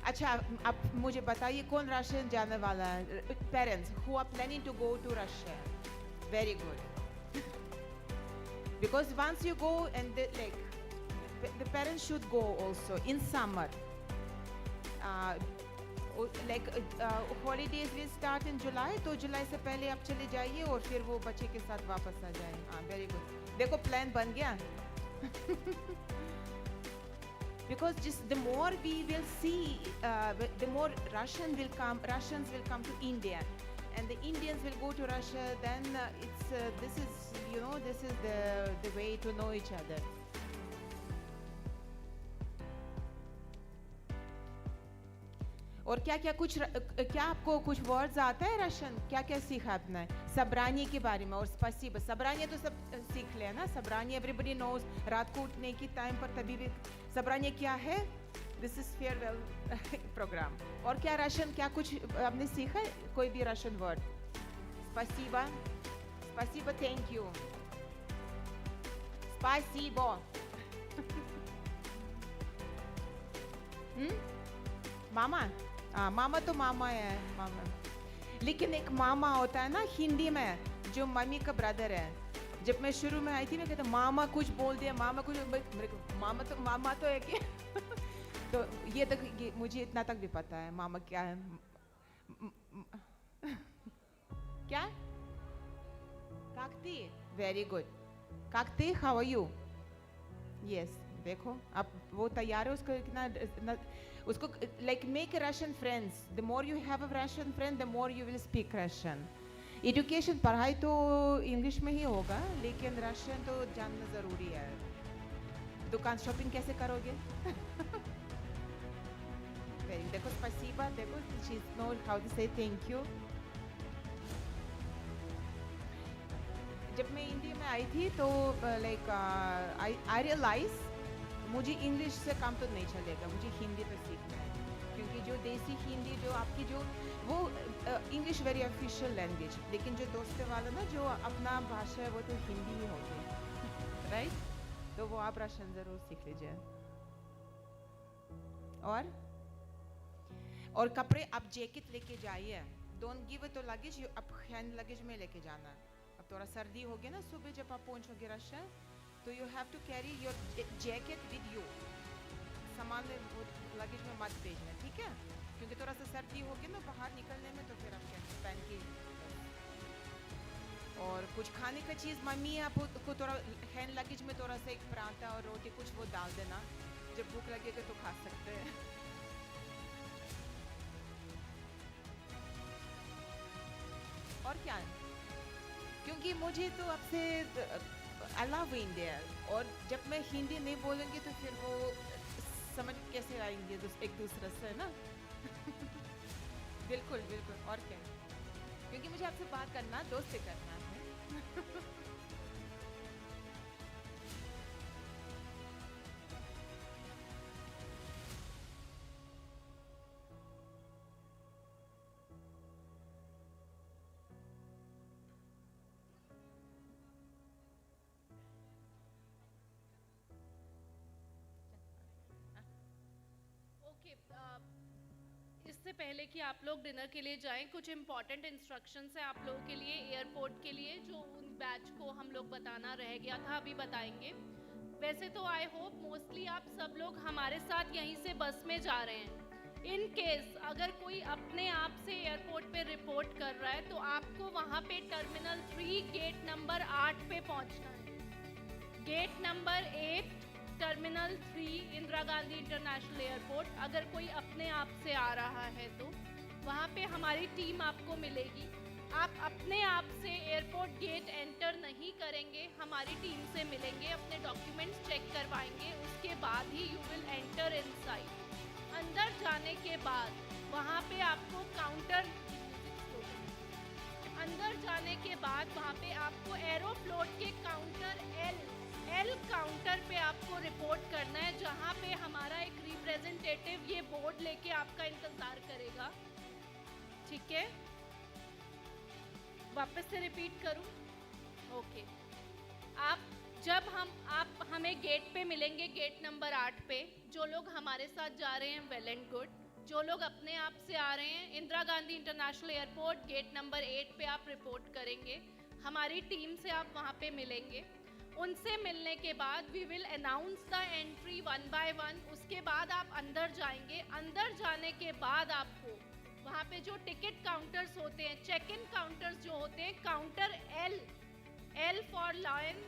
[SPEAKER 14] अच्छा, आप मुझे बताइए कौन रशियन जाने वाला है? Parents who are planning to go to Russia. Very good. Because once you go and the parents should go also in summer. Holidays will start in July, तो July से पहले आप चले जाइए और फिर वो बच्चे के साथ वापस आ जाएं. Very good. देखो plan बन गया. Because just the more we will see, the more Russians will come to India. And the Indians will go to Russia, then this is the way to know each other. और क्या आपको कुछ words आता है Russian? क्या सीखा आपने? Sobraniye के बारे में और spasibo. Sobraniye तो सब सीख लिया ना? Sobraniye everybody knows. रात को उठने की टाइम पर तभी भी Sobraniye क्या है? This is farewell program. और क्या रशियन, क्या कुछ आपने सीखा है? कोई भी Russian word? Spasibo. Spasibo, thank you. Spasibo. मामा? मामा तो मामा है, मामा. लेकिन एक मामा होता है ना हिंदी में, जो मम्मी का ब्रदर है. जब मैं शुरू में आई थी, मैं कहता मामा कुछ बोल दिया, मामा कुछ, मामा तो है कि तो ये मुझे इतना तक भी पता है मामा क्या है. क्या? Kakati. Very good. Kakati, how are you? Yes. देखो आप वो तैयार है उसको इतना उसको like make a Russian friends. The more you have a Russian friend, the more you will speak Russian. Education पढ़ाई तो इंग्लिश में ही होगा, लेकिन रशियन तो जानना ज़रूरी है. दुकान शॉपिंग कैसे करोगे? देखो spasibo, देखो she knows how to say thank you. जब मैं इंडिया में आई थी तो like I realize मुझे इंग्लिश से काम तो नहीं चलेगा, मुझे हिंदी पे सीखना है. क्योंकि जो देसी हिंदी, जो आपकी जो वो इंग्लिश वेरी ऑफिशियल लैंग्वेज, लेकिन जो दोस्ती वाला ना जो अपना भाषा है वो तो हिंदी ही होगी, राइट? तो वो आप रशियन ज़रूर सीख लीजिए। और कपड़े आप जैकेट लेके जाइए, don't give it to luggage, आप हैंड लगेज में लेके जाना। अब थोड़ा सर्दी हो गया ना, सुबह जब आप पहुंचोगे रशिया, तो you have to carry your jacket with you, सामान लगेज में मत भेजना, ठीक है? क्योंकि थोड़ा सा सर्दी हो गया ना बाहर निकलने में, तो फिर आप पहन के। और कुछ खाने का चीज़ मम्मी आपको थोड़ा हैंड लगेज में थोड़ा सा एक पराठा और रोटी कुछ वो डाल देना, जब भूख लगेगा तो खा सकते हैं। और क्या है, क्योंकि मुझे तो आपसे आई लव इंडिया, और जब मैं हिंदी नहीं बोलूँगी तो फिर वो समझ कैसे आएंगे एक दूसरे से ना। बिल्कुल बिल्कुल, और क्या, क्योंकि मुझे आपसे बात करना, दोस्ती करना है।
[SPEAKER 2] इससे पहले कि आप लोग डिनर के लिए जाएं, कुछ इंपॉर्टेंट इंस्ट्रक्शंस हैं आप लोगों के लिए एयरपोर्ट के लिए, जो उन बैच को हम लोग बताना रह गया था, अभी बताएंगे। वैसे तो आई होप मोस्टली आप सब लोग हमारे साथ यहीं से बस में जा रहे हैं। इन केस अगर कोई अपने आप से एयरपोर्ट पे रिपोर्ट कर रहा है, तो आपको वहाँ पे टर्मिनल 3 गेट नंबर 8 पे पहुँचना है। Gate number 8 terminal 3 Indira Gandhi international airport. अगर कोई अपने आप से आ रहा है तो वहाँ पे हमारी टीम आपको मिलेगी। आप अपने आप से एयरपोर्ट गेट एंटर नहीं करेंगे, हमारी टीम से मिलेंगे, अपने डॉक्यूमेंट्स चेक करवाएंगे, उसके बाद ही यू विल एंटर इनसाइड। अंदर जाने के बाद वहाँ पे आपको काउंटर, अंदर जाने के बाद वहाँ पे आपको एरोफ्लोट के काउंटर एल काउंटर पे आपको रिपोर्ट करना है, जहाँ पे हमारा एक रिप्रेजेंटेटिव ये बोर्ड लेके आपका इंतजार करेगा, ठीक है? वापस से रिपीट करूँ? ओके। आप हमें गेट पे मिलेंगे, गेट नंबर 8 पे। जो लोग हमारे साथ जा रहे हैं वेल एंड गुड, जो लोग अपने आप से आ रहे हैं Indira Gandhi international airport gate number 8 पे आप रिपोर्ट करेंगे, हमारी टीम से आप वहाँ पे मिलेंगे। उनसे मिलने के बाद we will announce the entry 1 by 1। उसके बाद आप अंदर जाएंगे। अंदर जाने के बाद आपको वहाँ पे जो टिकट काउंटर्स होते हैं, चेक इन काउंटर्स जो होते हैं, counter L for lion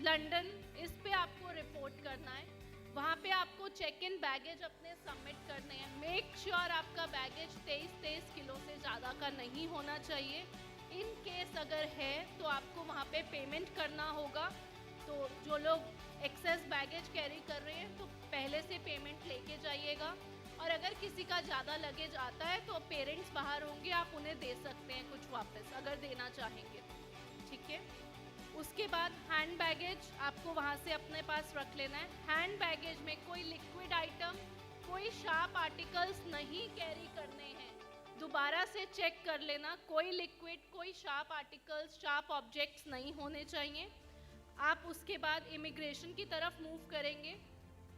[SPEAKER 2] London, इस पे आपको रिपोर्ट करना है। वहाँ पे आपको चेक इन बैगेज अपने सबमिट करने हैं। मेक श्योर आपका बैगेज 23 किलो से ज़्यादा का नहीं होना चाहिए। इन केस अगर है तो आपको वहाँ पे पेमेंट करना होगा। तो जो लोग एक्सेस बैगेज कैरी कर रहे हैं तो पहले से पेमेंट लेके जाइएगा, और अगर किसी का ज़्यादा लगेज आता है तो पेरेंट्स बाहर होंगे, आप उन्हें दे सकते हैं कुछ वापस अगर देना चाहेंगे, ठीक है? उसके बाद हैंड बैगेज आपको वहाँ से अपने पास रख लेना है। हैंड बैगेज में कोई लिक्विड आइटम, कोई शार्प आर्टिकल्स नहीं कैरी करने हैं। दोबारा से चेक कर लेना, कोई लिक्विड, कोई शार्प आर्टिकल्स, शार्प ऑब्जेक्ट्स नहीं होने चाहिए। आप उसके बाद इमिग्रेशन की तरफ मूव करेंगे,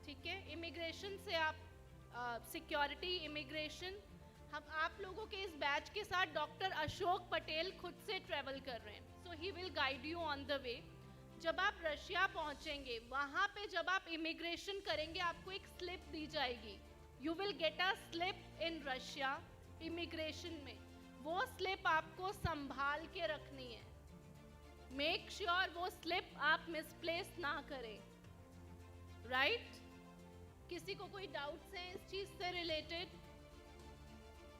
[SPEAKER 2] ठीक है? इमिग्रेशन से आप सिक्योरिटी इमिग्रेशन, हम आप लोगों के इस बैच के साथ डॉक्टर अशोक पटेल खुद से ट्रैवल कर रहे हैं, so he will guide you on the way. जब आप रशिया पहुंचेंगे, वहाँ पे जब आप इमिग्रेशन करेंगे, आपको एक स्लिप दी जाएगी। You will get a slip in Russia immigration में। वो स्लिप आपको संभाल के रखनी है। मेक श्योर वो स्लिप आप मिसप्लेस ना करें, राइट? किसी को कोई डाउट्स हैं इस चीज़ से रिलेटेड,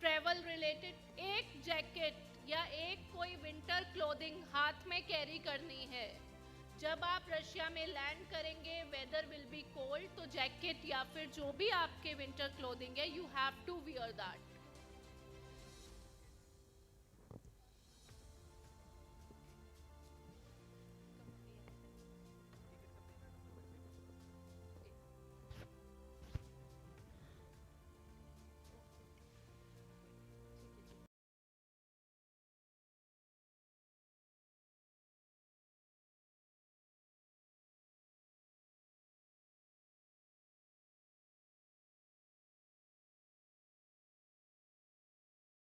[SPEAKER 2] ट्रैवल रिलेटेड? एक जैकेट या एक कोई विंटर क्लोथिंग हाथ में कैरी करनी है। जब आप रशिया में लैंड करेंगे, वेदर विल बी कोल्ड, तो जैकेट या फिर जो भी आपके विंटर क्लोथिंग है, you have to wear that.